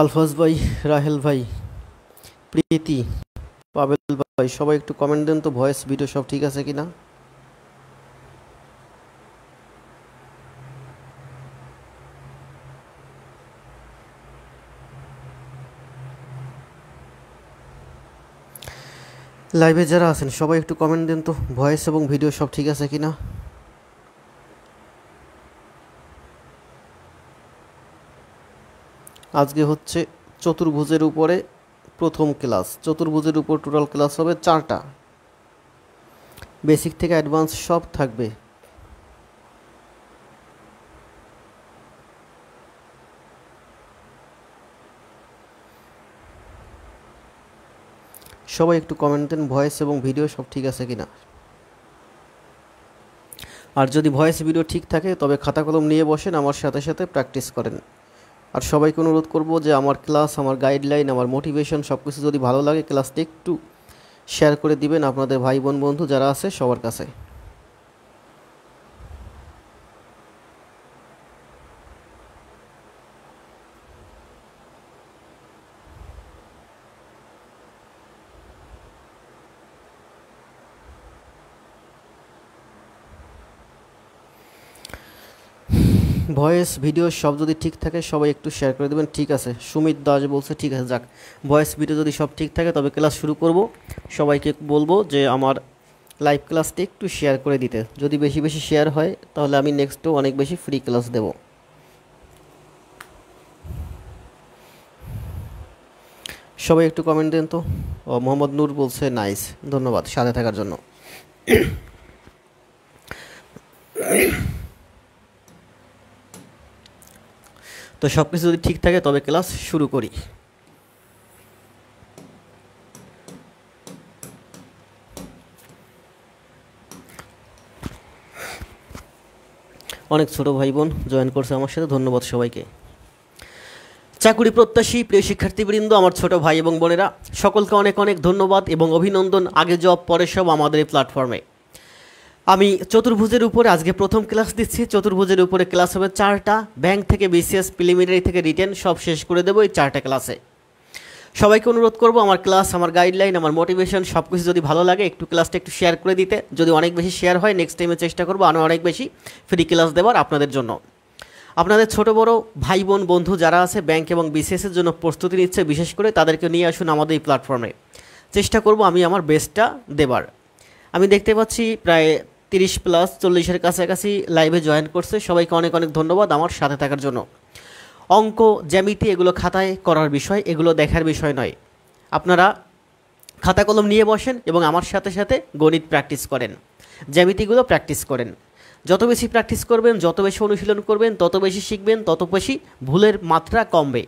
আলফাজ ভাই, রাহেল ভাই, প্রীতি, পাবেল ভাই, সবাই একটু কমেন্ট দেন তো ভয়েস ভিডিও সব ঠিক আছে কিনা। লাইভে যারা আছেন সবাই একটু কমেন্ট দেন তো ভয়েস এবং ভিডিও সব ঠিক আছে কিনা। আজকে হচ্ছে চতুর্ভুজের উপরে প্রথম ক্লাস। চতুর্ভুজের উপর টোটাল ক্লাস হবে 4টা, বেসিক থেকে অ্যাডভান্স সব থাকবে। সবাই একটু কমেন্ট দেন ভয়েস এবং ভিডিও সব ঠিক আছে কিনা। আর যদি ভয়েস ভিডিও ঠিক থাকে তবে খাতা কলম নিয়ে বসেন, আমার সাথে সাথে প্র্যাকটিস করেন। আর সবাইকে অনুরোধ করব যে আমার ক্লাস, আমার গাইডলাইন, আমার মোটিভেশন সব কিছু যদি ভালো লাগে ক্লাসটি একটু শেয়ার করে দিবেন আপনাদের ভাই বোন বন্ধু যারা আছে সবার কাছে। ভয়েস ভিডিও সব যদি ঠিক থাকে সবাই একটু শেয়ার করে দেবেন। ঠিক আছে, সুমিত দাস বলছে ঠিক আছে। যাক, ভয়েস ভিডিও যদি সব ঠিক থাকে তবে ক্লাস শুরু করব। সবাইকে বলবো যে আমার লাইভ ক্লাসটি একটু শেয়ার করে দিতে। যদি বেশি বেশি শেয়ার হয় তাহলে আমি নেক্সটও অনেক বেশি ফ্রি ক্লাস দেব। সবাই একটু কমেন্ট দেন তো। মোহাম্মদ নূর বলছে নাইস, ধন্যবাদ সাথে থাকার জন্য। তো সব কিছু যদি ঠিক থাকে তবে ক্লাস শুরু করি। অনেক ছোট ভাই বোন জয়েন করছে আমার সাথে, ধন্যবাদ সবাইকে। চাকুরি প্রত্যাশী প্রিয় শিক্ষার্থীবৃন্দ, আমার ছোট ভাই এবং বোনেরা, সকলকে অনেক অনেক ধন্যবাদ এবং অভিনন্দন। আগে জব পরে সব আমাদের এই প্ল্যাটফর্মে। আমি চতুর্ভুজের উপরে আজকে প্রথম ক্লাস দিচ্ছি। চতুর্ভুজের উপরে ক্লাস হবে 4টা। ব্যাংক থেকে বিসিএস, প্রিলিমিনারি থেকে রিটেন সব শেষ করে দেবো এই 4টা ক্লাসে। সবাইকে অনুরোধ করব আমার ক্লাস, আমার গাইডলাইন, আমার মোটিভেশন সব কিছু যদি ভালো লাগে একটু ক্লাসটা একটু শেয়ার করে দিতে। যদি অনেক বেশি শেয়ার হয় নেক্সট টাইমে চেষ্টা করবো আরও অনেক বেশি ফ্রি ক্লাস দেওয়ার আপনাদের জন্য। আপনাদের ছোট বড় ভাই বোন বন্ধু যারা আছে ব্যাংক এবং বিসিএসের জন্য প্রস্তুতি নিচ্ছে, বিশেষ করে তাদেরকে নিয়ে আসুন আমাদের এই প্ল্যাটফর্মে। চেষ্টা করব আমি আমার বেস্টটা দেবার। আমি দেখতে পাচ্ছি প্রায় 30+40-এর কাছাকাছি লাইভে জয়েন করছে। সবাইকে অনেক অনেক ধন্যবাদ আমার সাথে থাকার জন্য। অঙ্ক, জ্যামিতি এগুলো খাতায় করার বিষয়, এগুলো দেখার বিষয় নয়। আপনারা খাতা কলম নিয়ে বসেন এবং আমার সাথে সাথে গণিত প্র্যাকটিস করেন, জ্যামিতিগুলো প্র্যাকটিস করেন। যত বেশি প্র্যাকটিস করবেন, যত বেশি অনুশীলন করবেন, তত বেশি শিখবেন, তত বেশি ভুলের মাত্রা কমবে।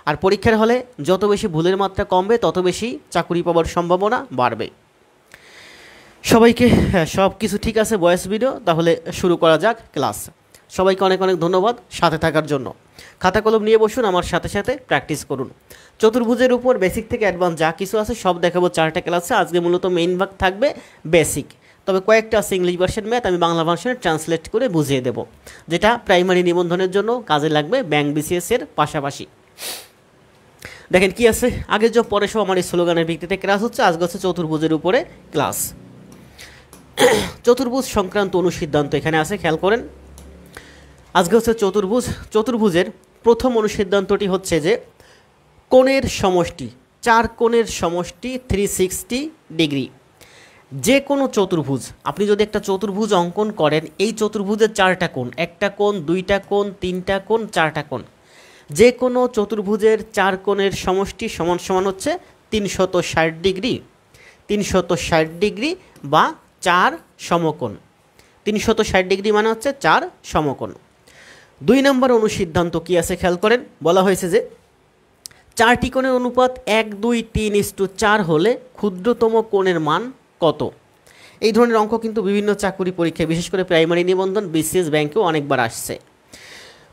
আর পরীক্ষার হলে যত বেশি ভুলের মাত্রা কমবে তত বেশি চাকরি পাওয়ার সম্ভাবনা বাড়বে। সবাইকে সব কিছু ঠিক আছে ভয়েস ভিডিও, তাহলে শুরু করা যাক ক্লাস। সবাইকে অনেক অনেক ধন্যবাদ সাথে থাকার জন্য। খাতা কলম নিয়ে বসুন, আমার সাথে সাথে প্র্যাকটিস করুন। চতুর্ভুজের উপর বেসিক থেকে অ্যাডভান্স যা কিছু আছে সব দেখাবো 4টা ক্লাসে। আজকে মূলত মেইন ভাগ থাকবে বেসিক, তবে কয়েকটা আছে ইংলিশ ভার্সন ম্যাথ আমি বাংলা ভার্সনে ট্রান্সলেট করে বুঝিয়ে দেব, যেটা প্রাইমারি নিবন্ধনের জন্য কাজে লাগবে ব্যাংক বিসিএসের পাশাপাশি। দেখেন কি আছে, আগে যে পরে সব আমার এই স্লোগানের ভিত্তিতে ক্লাস হচ্ছে। আজকে হচ্ছে চতুর্ভুজের উপরে ক্লাস। চতুর্ভুজ সংক্রান্ত অনুসিদ্ধান্ত এখানে আছে, খেয়াল করেন। আজকে হচ্ছে চতুর্ভুজের প্রথম অনুসিদ্ধান্তটি হচ্ছে যে কোণের সমষ্টি, 4 কোণের সমষ্টি 360 ডিগ্রি। যে কোনো চতুর্ভুজ, আপনি যদি একটা চতুর্ভুজ অঙ্কন করেন, এই চতুর্ভুজের 4টা কোণ, 1টা কোণ, 2টা কোণ, 3টা কোণ, 4টা কোণ, যে কোনো চতুর্ভুজের 4 কোণের সমষ্টি সমান সমান হচ্ছে 360 ডিগ্রি। 360 ডিগ্রি বা 4 সমকোণ। 360 ডিগ্রি মানে হচ্ছে 4 সমকোণ। 2 নম্বর অনুসিদ্ধান্ত কি আছে খেয়াল করেন। বলা হয়েছে যে 4টি কোণের অনুপাত 1, 2, 3:4 হলে ক্ষুদ্রতম কোণের মান কত? এই ধরনের অঙ্ক কিন্তু বিভিন্ন চাকরি পরীক্ষায়, বিশেষ করে প্রাইমারি নিবন্ধন, বিসিএস, ব্যাংকেও অনেকবার আসছে।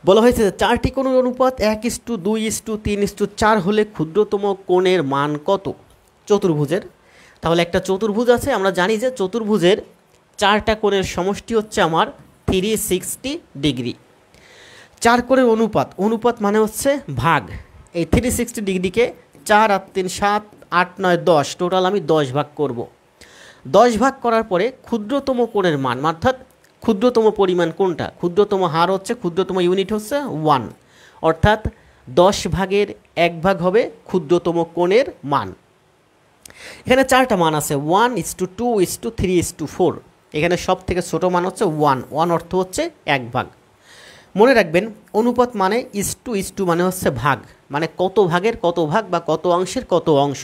বলা হয়েছে যে 4টি কোণের অনুপাত 1:2:3:4 হলে ক্ষুদ্রতম কোণের মান কত চতুর্ভুজের? তাহলে একটা চতুর্ভুজ আছে, আমরা জানি যে চতুর্ভুজের 4টা কোণের সমষ্টি হচ্ছে আমার 360 ডিগ্রি। 4 কোণের অনুপাত, অনুপাত মানে হচ্ছে ভাগ। এই 360 ডিগ্রিকে 4 আর 3 7 8 9 10 টোটাল আমি 10 ভাগ করব। 10 ভাগ করার পরে ক্ষুদ্রতম কোণের মান, অর্থাৎ ক্ষুদ্রতম পরিমাণ কোনটা, ক্ষুদ্রতম হার হচ্ছে, ক্ষুদ্রতম ইউনিট হচ্ছে 1, অর্থাৎ 10 ভাগের 1 ভাগ হবে ক্ষুদ্রতম কোণের মান। এখানে 4টা মান আছে, 1:2, 3:4। এখানে সব থেকে ছোট মান হচ্ছে 1 অর্থ হচ্ছে 1 ভাগ। মনে রাখবেন অনুপাত মানে ইস টু মানে হচ্ছে ভাগ, মানে কত ভাগের কত ভাগ বা কত অংশের কত অংশ।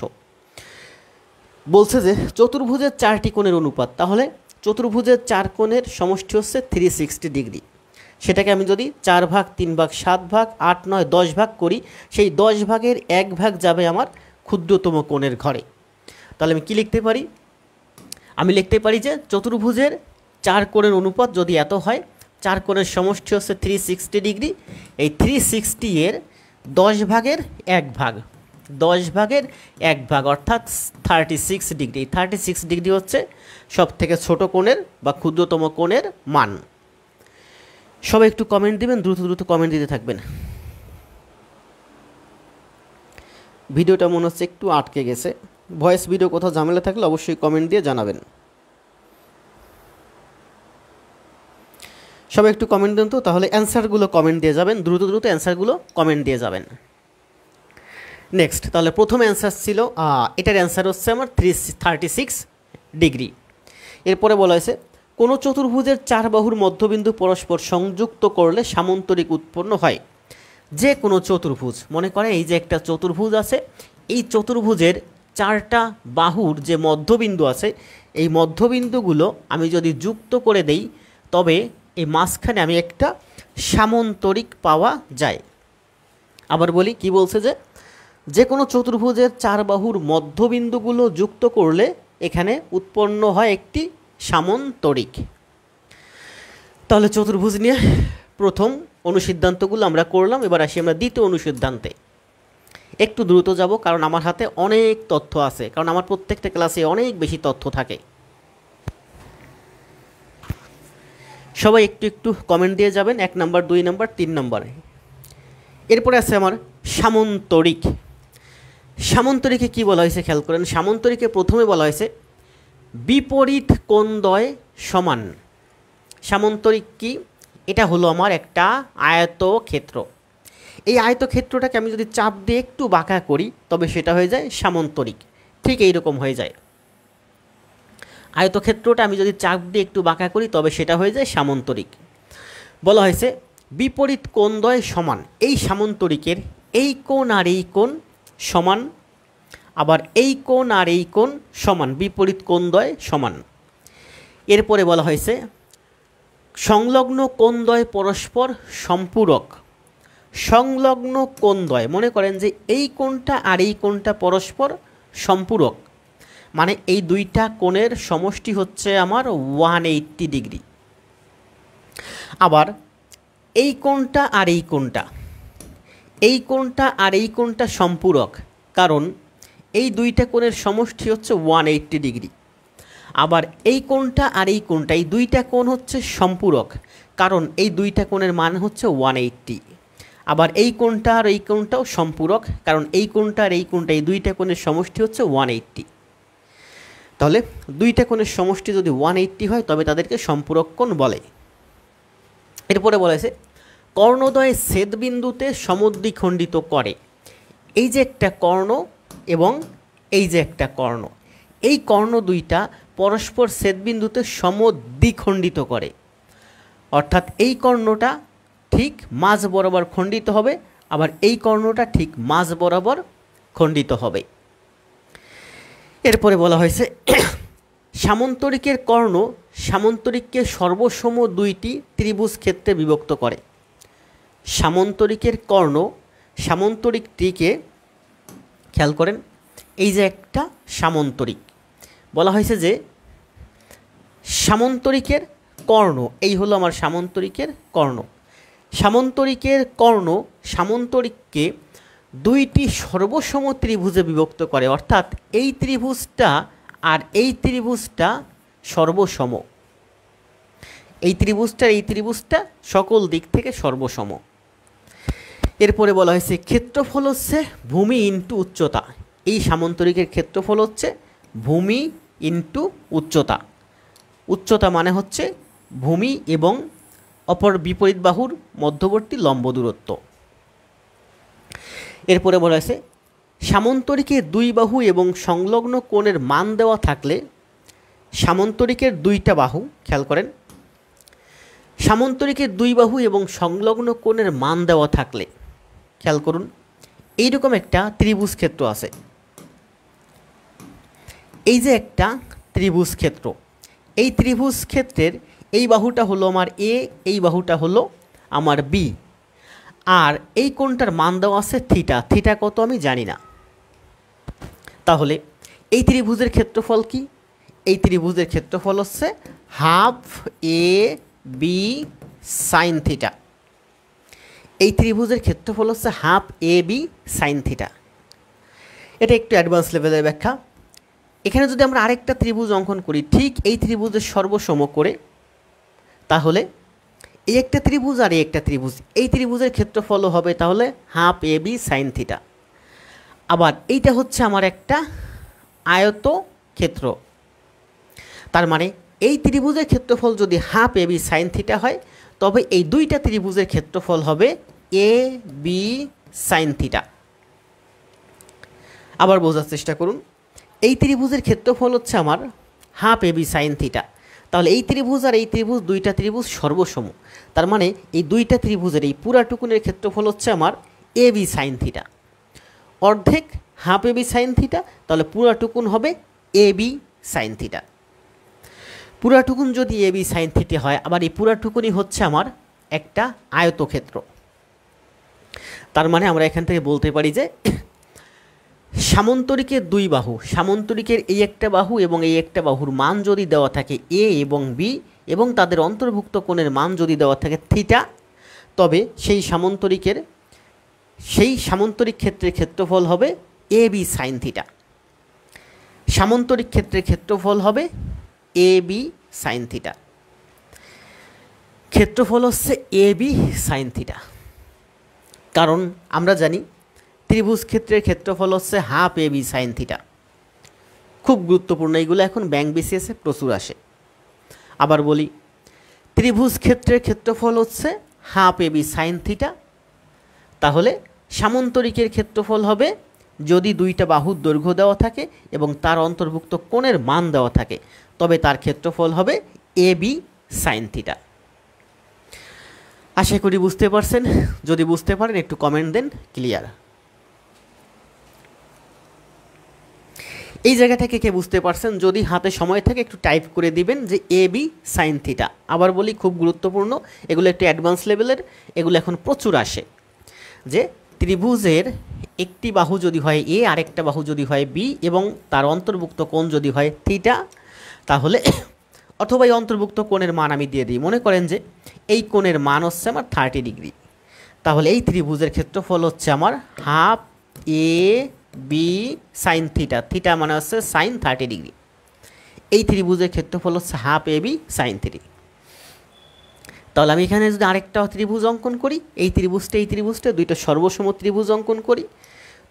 বলছে যে চতুর্ভুজের 4টি কোণের অনুপাত, তাহলে চতুর্ভুজের 4 কোণের সমষ্টি হচ্ছে 360 ডিগ্রি। সেটাকে আমি যদি 4 ভাগ 3 ভাগ 7 ভাগ 8 9 10 ভাগ করি, সেই 10 ভাগের 1 ভাগ যাবে আমার ক্ষুদ্রতম কোণের ঘরে। তাহলে আমি কি লিখতে পারি, আমি লিখতে পারি যে চতুর্ভুজের 4 কোণের অনুপাত যদি এত হয়, 4 কোণের সমষ্টি হচ্ছে 360 ডিগ্রি, এই 360 এর 10 ভাগের 1 ভাগ, 10 ভাগের 1 ভাগ অর্থাৎ 36 ডিগ্রি। 36 ডিগ্রি হচ্ছে সব থেকে ছোট কোণের বা ক্ষুদ্রতম কোণের মান। সবাই একটু কমেন্ট দিবেন, দ্রুত দ্রুত কমেন্ট দিতে থাকবেন। ভিডিওটা মনে হচ্ছে একটু আটকে গেছে, ভয়েস ভিডিও কোথাও ঝামেলা থাকলে অবশ্যই কমেন্ট দিয়ে জানাবেন। সবাই একটু কমেন্ট দেন তো, তাহলে অ্যান্সারগুলো কমেন্ট দিয়ে যাবেন, দ্রুত দ্রুত অ্যান্সারগুলো কমেন্ট দিয়ে যাবেন। নেক্সট, তাহলে প্রথম অ্যান্সার ছিল, এটার অ্যান্সার হচ্ছে আমার 36 ডিগ্রি। এরপরে বলা হয়েছে কোনো চতুর্ভুজের 4 বাহুর মধ্যবিন্দু পরস্পর সংযুক্ত করলে সামন্তরিক উৎপন্ন হয়। যে কোনো চতুর্ভুজ, মনে করে এই যে একটা চতুর্ভুজ আছে, এই চতুর্ভুজের 4টা বাহুর যে মধ্যবিন্দু আছে, এই মধ্যবিন্দুগুলো আমি যদি যুক্ত করে দেই, তবে এই মাঝখানে আমি একটা সামন্তরিক পাওয়া যায়। আবার বলি, কি বলছে যে কোনো চতুর্ভুজের 4 বাহুর মধ্যবিন্দুগুলো যুক্ত করলে এখানে উৎপন্ন হয় একটি সামন্তরিক। তাহলে চতুর্ভুজ নিয়ে প্রথম অনুসিদ্ধান্তগুলো আমরা করলাম, এবার আসি আমরা দ্বিতীয় অনুসিদ্ধান্তে। একটু দ্রুত যাব কারণ আমার হাতে অনেক তথ্য আছে, কারণ আমার প্রত্যেকটা ক্লাসে অনেক বেশি তথ্য থাকে। সবাই একটু একটু কমেন্ট দিয়ে যাবেন, 1 নাম্বার 2 নাম্বার 3 নাম্বারে। এরপরে আছে আমার সামন্তরিক। সামন্তরিকে কি বলা হয়েছে খেয়াল করেন, সামন্তরিকে প্রথমে বলা হয়েছে বিপরীত কোণদ্বয় সমান। সামন্তরিক কি, এটা হলো আমার একটা আয়তক্ষেত্র। এই আয়তক্ষেত্রটাকে আমি যদি চাপ দিয়ে একটু বাঁকা করি, তবে সেটা হয়ে যায় সামন্তরিক। ঠিক এইরকম হয়ে যায়, আয়তক্ষেত্রটা আমি যদি চাপ দিয়ে একটু বাঁকা করি, তবে সেটা হয়ে যায় সামন্তরিক। বলা হয়েছে বিপরীত কোণদ্বয় সমান। এই সামন্তরিকের এই কোণ আর এই কোণ সমান, আবার এই কোণ আর এই কোণ সমান, বিপরীত কোণদ্বয় সমান। এরপরে বলা হয়েছে সংলগ্ন কোণদ্বয় পরস্পর সম্পূরক। সংলগ্ন কোণদ্বয়, মনে করেন যে এই কোণটা আর এই কোণটা পরস্পর সম্পূরক, মানে এই দুইটা কোণের সমষ্টি হচ্ছে আমার 180 ডিগ্রি। আবার এই কোণটা আর এই কোণটা, এই কোণটা আর এই কোণটা সম্পূরক, কারণ এই দুইটা কোণের সমষ্টি হচ্ছে 180 ডিগ্রি। আবার এই কোণটা আর এই কোণটা, এই দুইটা কোণ হচ্ছে সম্পূরক, কারণ এই দুইটা কোণের মান হচ্ছে 180। আবার এই কোণটা আর এই কোণটাও সম্পূরক, কারণ এই কোণটা আর এই কোণটা, এই দুইটা কোণের সমষ্টি হচ্ছে 180। তাহলে দুইটা কোণের সমষ্টি যদি 180 হয়, তবে তাদেরকে সম্পূরক কোণ বলে। এরপরে বলা হয়েছে কর্ণদ্বয় ছেদবিন্দুতে সমদ্বিখণ্ডিত করে। এই যে একটা কর্ণ এবং এই যে একটা কর্ণ, এই কর্ণ দুইটা পরস্পর ছেদবিন্দুতে সমদ্বিখণ্ডিত করে, অর্থাৎ এই কর্ণটা ঠিক মাঝ বরাবর খণ্ডিত হবে, আবার এই কর্ণটা ঠিক মাঝ বরাবর খণ্ডিত হবে। এরপরে বলা হয়েছে সামন্তরিকের কর্ণ সামন্তরিককে সর্বসম 2টি ত্রিভুজ ক্ষেত্রে বিভক্ত করে। সামন্তরিকের কর্ণ সামন্তরিকটিকে, খেয়াল করেন এই যে একটা সামন্তরিক, বলা হয়েছে যে সামন্তরিকের কর্ণ, এই হলো আমার সামন্তরিকের কর্ণ। সামন্তরিকের কর্ণ সামন্তরিককে 2টি সর্বসম ত্রিভুজে বিভক্ত করে, অর্থাৎ এই ত্রিভুজটা আর এই ত্রিভুজটা সর্বসম, এই ত্রিভুজটা সকল দিক থেকে সর্বসম। এরপরে বলা হয়েছে ক্ষেত্রফল হচ্ছে ভূমি ইন্টু উচ্চতা। এই সামান্তরিকের ক্ষেত্রফল হচ্ছে ভূমি ইন্টু উচ্চতা। উচ্চতা মানে হচ্ছে ভূমি এবং অপর বিপরীত বাহুর মধ্যবর্তী লম্ব দূরত্ব। এরপরে বলা হয়েছে সামান্তরিকের দুই বাহু এবং সংলগ্ন কোণের মান দেওয়া থাকলে সামান্তরিকের দুইটা বাহু, খেয়াল করেন, সামান্তরিকের দুই বাহু এবং সংলগ্ন কোণের মান দেওয়া থাকলে, খেয়াল করুন, এইরকম একটা ত্রিভুজ ক্ষেত্র আছে। এই যে একটা ত্রিভুজ ক্ষেত্র, এই ত্রিভুজ ক্ষেত্রের এই বাহুটা হলো আমার এ, এই বাহুটা হলো আমার বি, আর এই কোণটার মান দেওয়া আছে থিটা। থিটা কত আমি জানি না। তাহলে এই ত্রিভুজের ক্ষেত্রফল কি? এই ত্রিভুজের ক্ষেত্রফল হচ্ছে half A B sine theta. এই ত্রিভুজের ক্ষেত্রফল হচ্ছে half A B sine theta. এটা একটু অ্যাডভান্স লেভেলের ব্যাখ্যা। এখানে যদি আমরা আরেকটা ত্রিভুজ অঙ্কন করি ঠিক এই ত্রিভুজের সর্বসম করে, তাহলে এই একটা ত্রিভুজ আর এই একটা ত্রিভুজ, এই ত্রিভুজের ক্ষেত্রফল হবে তাহলে half A B sine theta. আবার এইটা হচ্ছে আমার একটা আয়ত ক্ষেত্র, তার মানে এই ত্রিভুজের ক্ষেত্রফল যদি half A B sine theta হয়, তবে এই দুইটা ত্রিভুজের ক্ষেত্রফল হবে এ বি সাইন থিটা। আবার বোঝার চেষ্টা করুন, এই ত্রিভুজের ক্ষেত্রফল হচ্ছে আমার half A B sine theta. তাহলে এই ত্রিভুজ আর এই ত্রিভুজ, দুইটা ত্রিভুজ সর্বসম, তার মানে এই দুইটা ত্রিভুজের এই পুরাটুকুনের ক্ষেত্রফল হচ্ছে আমার এ বি সাইন থিটা। অর্ধেক half A B sine theta, তাহলে পুরাটুকুন হবে এ বি সাইন থিটা। পুরাটুকুন যদি এ বি সাইন থিটা হয়, আবার এই পুরাটুকুনই হচ্ছে আমার একটা আয়তক্ষেত্র। তার মানে আমরা এখান থেকে বলতে পারি যে সামান্তরিকের দুই বাহু, সামান্তরিকের এই একটা বাহু এবং এই একটা বাহুর মান যদি দেওয়া থাকে এ এবং বি, এবং তাদের অন্তর্ভুক্ত কোণের মান যদি দেওয়া থাকে থিটা, তবে সেই সামান্তরিক ক্ষেত্রের ক্ষেত্রফল হবে এ বি সাইন থিটা। সামান্তরিক ক্ষেত্রের ক্ষেত্রফল হবে এ বি সাইন থিটা। ক্ষেত্রফল হচ্ছে এ বি সাইন থিটা, কারণ আমরা জানি ত্রিভুজ ক্ষেত্রের ক্ষেত্রফল হচ্ছে half A B sine theta. খুব গুরুত্বপূর্ণ, এইগুলো এখন ব্যাংক বিসিএসে প্রচুর আসে। আবার বলি, ত্রিভুজ ক্ষেত্রের ক্ষেত্রফল হচ্ছে half A B sine theta, তাহলে সামান্তরিকের ক্ষেত্রফল হবে যদি দুইটা বাহুর দৈর্ঘ্য দেওয়া থাকে এবং তার অন্তর্ভুক্ত কোণের মান দেওয়া থাকে, তবে তার ক্ষেত্রফল হবে এ বি সাইন থিটা। আশা করি বুঝতে পারছেন। যদি বুঝতে পারেন একটু কমেন্ট দেন ক্লিয়ার। এই জায়গা থেকে কে বুঝতে পারছেন, যদি হাতে সময় থাকে একটু টাইপ করে দিবেন যে এ বি সাইন থিটা। আবার বলি, খুব গুরুত্বপূর্ণ, এগুলো একটু অ্যাডভান্স লেভেলের, এগুলো এখন প্রচুর আসে। যে ত্রিভুজের একটি বাহু যদি হয় এ, আরেকটা বাহু যদি হয় বি, এবং তার অন্তর্ভুক্ত কোণ যদি হয় থিটা, তাহলে অথবা এই অন্তর্ভুক্ত কোণের মান আমি দিয়ে দিই। মনে করেন যে এই কোণের মান হচ্ছে আমার 30 ডিগ্রি, তাহলে এই ত্রিভুজের ক্ষেত্রফল হচ্ছে আমার half A B sine theta. Theta মানে হচ্ছে সাইন 30 ডিগ্রি। এই ত্রিভুজের ক্ষেত্রফল হচ্ছে half A B sine theta. তাহলে আমি এখানে যদি আরেকটা ত্রিভুজ অঙ্কন করি, এই ত্রিভুজটা দুইটা সর্বসম ত্রিভুজ অঙ্কন করি,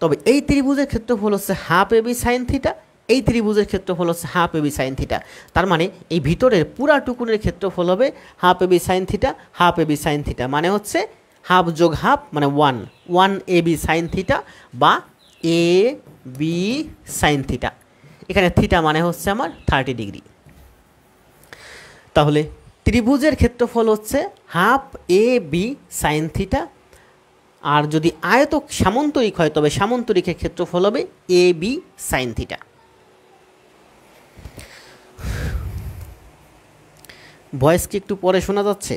তবে এই ত্রিভুজের ক্ষেত্রফল হচ্ছে half A B sine theta, এই ত্রিভুজের ক্ষেত্রফল হচ্ছে half A B sine theta. তার মানে এই ভিতরের পুরাটুকুনের ক্ষেত্রফল হবে half A B sine theta, half A B sine theta মানে হচ্ছে হাফ যোগ হাফ মানে 1 এ বি সাইন থিটা বা এ বি সাইন থিটা। এখানে থিটা মানে হচ্ছে আমার 30 ডিগ্রি। তাহলে ত্রিভুজের ক্ষেত্রফল হচ্ছে half A B sine theta, আর যদি সামান্তরিক হয় তবে সামান্তরিকের ক্ষেত্রফল হবে A B sine theta. Voice কি একটু পরে শোনা যাচ্ছে?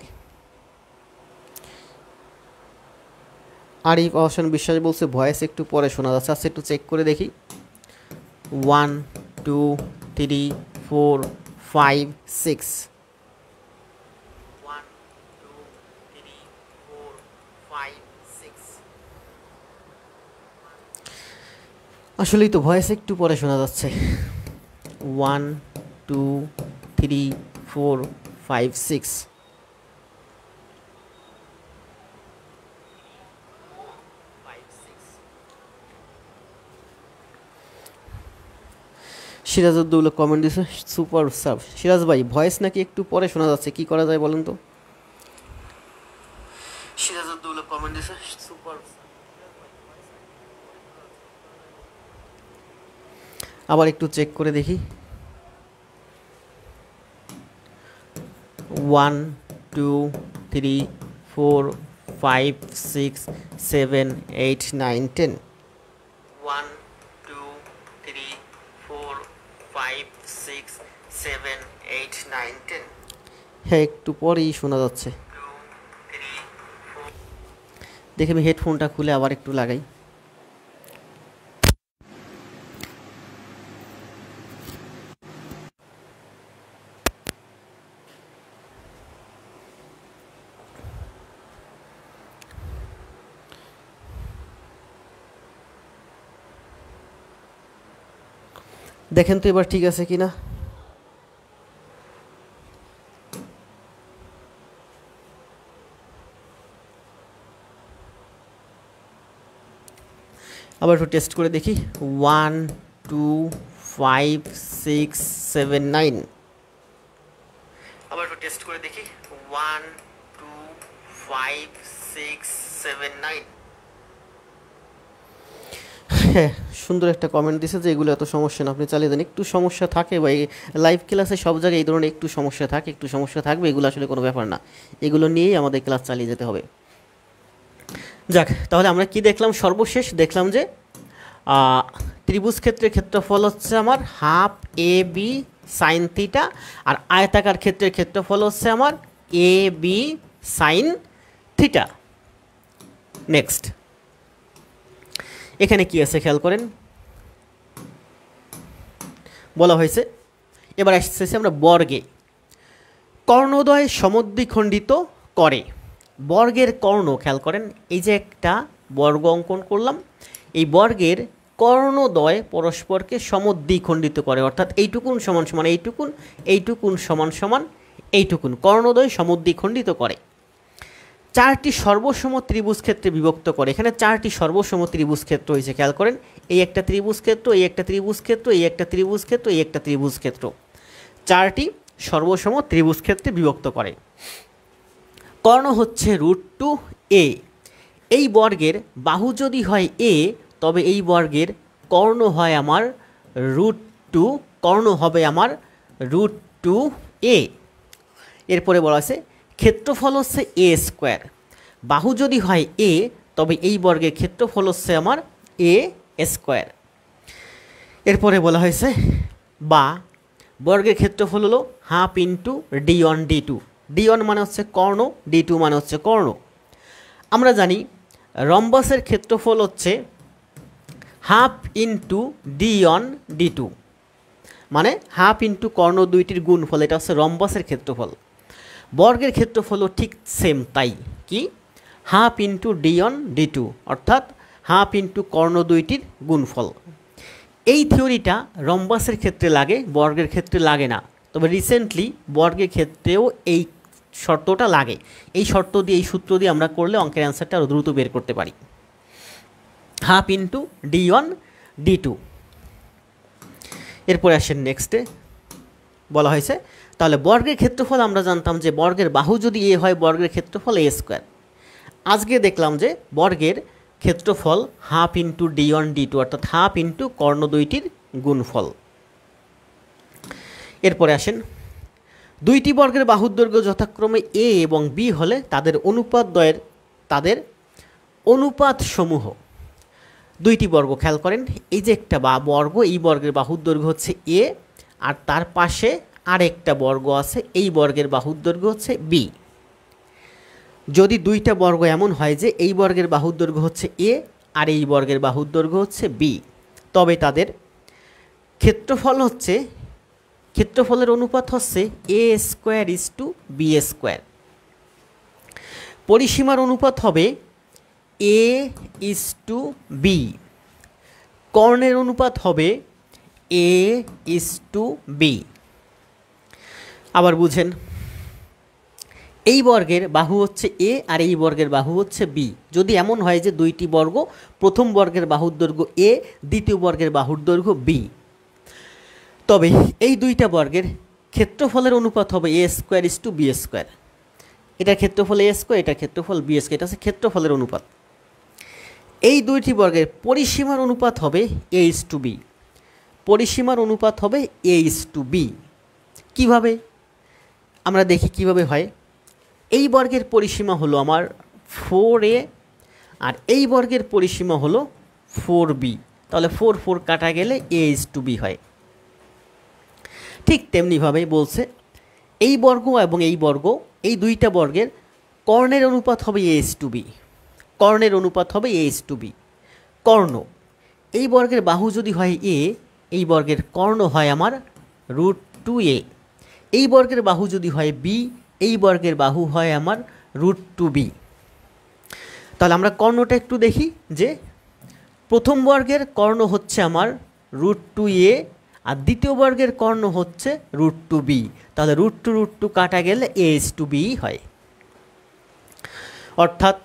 আরিফ আহসান বিশ্বাস বলছে ভয়েস একটু পরে শোনা যাচ্ছে। আচ্ছা, একটু চেক করে দেখি। 1 2 3 4 5 6। আসলেই তো ভয়েস একটু পরে শোনা যাচ্ছে। 1 2 3 4 5 6। সিরাজউদ্দৌলা কমেন্ট দিছে সুপার সাব। সিরাজ ভাই ভয়েস নাকি একটু পরে শোনা যাচ্ছে, কি করা যায় বলেন তো? সিরাজউদ্দৌলা কমেন্ট দিছে সুপার। আবার একটু চেক করে দেখি। 1 2 3 4 5 6 7 8 9 10। 1 2 3 4 5 6 7 8 9 10। হ্যাঁ, একটু পরেই শোনা যাচ্ছে। দেখে আমি হেডফোনটা খুলে আবার একটু লাগাই। দেখেন তো এবার ঠিক আছে কিনা। আবার একটু টেস্ট করে দেখি। 1 2 5 6 7 9। আবার একটু টেস্ট করে দেখি। 1 2 5 6 7 9। হ্যাঁ, সুন্দর একটা কমেন্ট দিছে যে এগুলো এত সমস্যা না, আপনি চালিয়ে দেন। একটু সমস্যা থাকে বা লাইভ ক্লাসে সব জায়গায় এই ধরনের একটু সমস্যা থাকে, একটু সমস্যা থাকবে, এগুলো আসলে কোনো ব্যাপার না। এগুলো নিয়েই আমাদের ক্লাস চালিয়ে যেতে হবে। যাক, তাহলে আমরা কি দেখলাম? সর্বশেষ দেখলাম যে ত্রিভুজ ক্ষেত্রের ক্ষেত্রফল হচ্ছে আমার half A B sine theta, আর আয়তাকার ক্ষেত্রের ক্ষেত্রফল হচ্ছে আমার A B sine theta. Next এখানে কি আছে খেয়াল করেন, বলা হয়েছে এবার আসতেছে আমরা বর্গে কর্ণদ্বয় সমদ্বিখণ্ডিত করে। বর্গের কর্ণ খেয়াল করেন, এই যে একটা বর্গ অঙ্কন করলাম, এই বর্গের কর্ণদ্বয় পরস্পরকে সমদ্বিখণ্ডিত করে, অর্থাৎ এইটুকুন সমান সমান এইটুকুন, এইটুকুন সমান সমান এইটুকুন, কর্ণদ্বয় সমদ্বিখণ্ডিত করে। চারটি সর্বসম ত্রিভুজ ক্ষেত্রে বিভক্ত করে। এখানে চারটি সর্বসম ত্রিভুজ ক্ষেত্র হয়েছে, খেয়াল করেন। এই একটা ত্রিভুজ ক্ষেত্র, এই একটা ত্রিভুজ ক্ষেত্র, এই একটা ত্রিভুজ ক্ষেত্র, এই একটা ত্রিভুজ ক্ষেত্র, চারটি সর্বসম ত্রিভুজ ক্ষেত্রে বিভক্ত করে। কর্ণ হচ্ছে √2a। এই বর্গের বাহু যদি হয় a, তবে এই বর্গের কর্ণ হয় আমার √2, কর্ণ হবে আমার √2a। এরপরে বলা আছে ক্ষেত্রফল হচ্ছে a স্কোয়ার। বাহু যদি হয় a, তবে এই বর্গের ক্ষেত্রফল হচ্ছে আমার a স্কোয়ার। এরপরে বলা হয়েছে বা বর্গের ক্ষেত্রফল হলো half into d1 d2। d1 মানে হচ্ছে কর্ণ, d2 মানে হচ্ছে কর্ণ। আমরা জানি রম্বাসের ক্ষেত্রফল হচ্ছে হাফ ইন্টু d1 d2, মানে হাফ ইন্টু কর্ণ দুইটির গুণফল, এটা হচ্ছে রম্বাসের ক্ষেত্রফল। বর্গের ক্ষেত্রফলও ঠিক সেম তাই, কি হাফ ইন্টু d1 d2, অর্থাৎ হাফ ইন্টু কর্ণ দুইটির গুণফল। এই থিওরিটা রম্বাসের ক্ষেত্রে লাগে, বর্গের ক্ষেত্রে লাগে না। তবে রিসেন্টলি বর্গের ক্ষেত্রেও এই শর্তটা লাগে। এই শর্ত দিয়ে, এই সূত্র দিয়ে আমরা করলে অঙ্কের অ্যান্সারটা আরও দ্রুত বের করতে পারি। Half into d1 d2। এরপরে আসেন নেক্সটে, বলা হয়েছে তাহলে বর্গের ক্ষেত্রফল আমরা জানতাম যে বর্গের বাহু যদি এ হয়, বর্গের ক্ষেত্রফল a স্কোয়ার। আজকে দেখলাম যে বর্গের ক্ষেত্রফল হাফ ইন্টু d1 d2, অর্থাৎ হাফ ইন্টু কর্ণ দুইটির গুণফল। এরপরে আসেন দুইটি বর্গের বাহুর দৈর্ঘ্য যথাক্রমে a এবং b হলে তাদের অনুপাত সমূহ। দুইটি বর্গ খেয়াল করেন, এই যে একটা বর্গ, এই বর্গের বাহুর দৈর্ঘ্য হচ্ছে a, আর তার পাশে আরেকটা বর্গ আছে, এই বর্গের বাহুর দৈর্ঘ্য হচ্ছে b। যদি দুইটা বর্গ এমন হয় যে এই বর্গের বাহুর দৈর্ঘ্য হচ্ছে a আর এই বর্গের বাহুর দৈর্ঘ্য হচ্ছে b, তবে তাদের ক্ষেত্রফলের অনুপাত হচ্ছে a square is to b square. পরিসীমার অনুপাত হবে a ইজ টু b। কর্ণের অনুপাত হবে a ইজ টু b। আবার বুঝেন, এই বর্গের বাহু হচ্ছে a আর এই বর্গের বাহু হচ্ছে b। যদি এমন হয় যে দুইটি বর্গ, প্রথম বর্গের বাহুর দৈর্ঘ্য a, দ্বিতীয় বর্গের বাহুর দৈর্ঘ্য b, তবে এই দুইটা বর্গের ক্ষেত্রফলের অনুপাত হবে A square is to B square. এটার ক্ষেত্রফল এ স্কোয়ার, এটার ক্ষেত্রফল বি স্কোয়ার, এটা হচ্ছে ক্ষেত্রফলের অনুপাত। এই দুইটি বর্গের পরিসীমার অনুপাত হবে এ ইস টু বি। পরিসীমার অনুপাত হবে এ ইস টু বি। কীভাবে আমরা দেখি কিভাবে হয়। এই বর্গের পরিসীমা হলো আমার 4a, আর এই বর্গের পরিসীমা হলো 4b। তাহলে 4 4 কাটা গেলে এ ইস টু বি হয়। ঠিক তেমনিভাবেই বলছে এই বর্গ এবং এই বর্গ, এই দুইটা বর্গের কর্ণের অনুপাত হবে এ ইস টু বি। কর্ণের অনুপাত হবে এ ইস টু বি। কর্ণ, এই বর্গের বাহু যদি হয় এ, এই বর্গের কর্ণ হয় আমার √2a। এই বর্গের বাহু যদি হয় বি, এই বর্গের বাহু হয় আমার √2b। তাহলে আমরা কর্ণটা একটু দেখি যে প্রথম বর্গের কর্ণ হচ্ছে আমার √2a, আর দ্বিতীয় বর্গের কর্ণ হচ্ছে √2b। তাহলে √2 কাটা গেলে এ ইস টু বি হয়। অর্থাৎ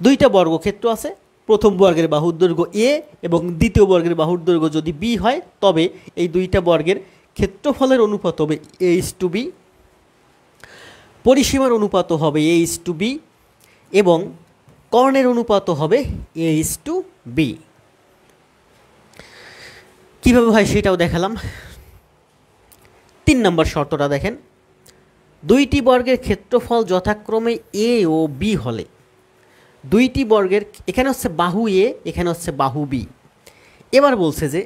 দুইটা বর্গক্ষেত্র আছে। প্রথম বর্গের বাহুর দৈর্ঘ্য এ এবং দ্বিতীয় বর্গের বাহুর দৈর্ঘ্য যদি বি হয়, তবে এই দুইটা বর্গের ক্ষেত্রফলের অনুপাত হবে এ ইস টু বি, পরিসীমার অনুপাত হবে এ ইস টু বি, এবং কর্ণের অনুপাত হবে এ ইস টু বি। কীভাবে হয় সেটাও দেখালাম। 3 নম্বর শর্তটা দেখেন, দুইটি বর্গের ক্ষেত্রফল যথাক্রমে এ ও বি হলে, দুইটি বর্গের, এখানে হচ্ছে বাহু এ, এখানে হচ্ছে বাহু বি। এবার বলছে যে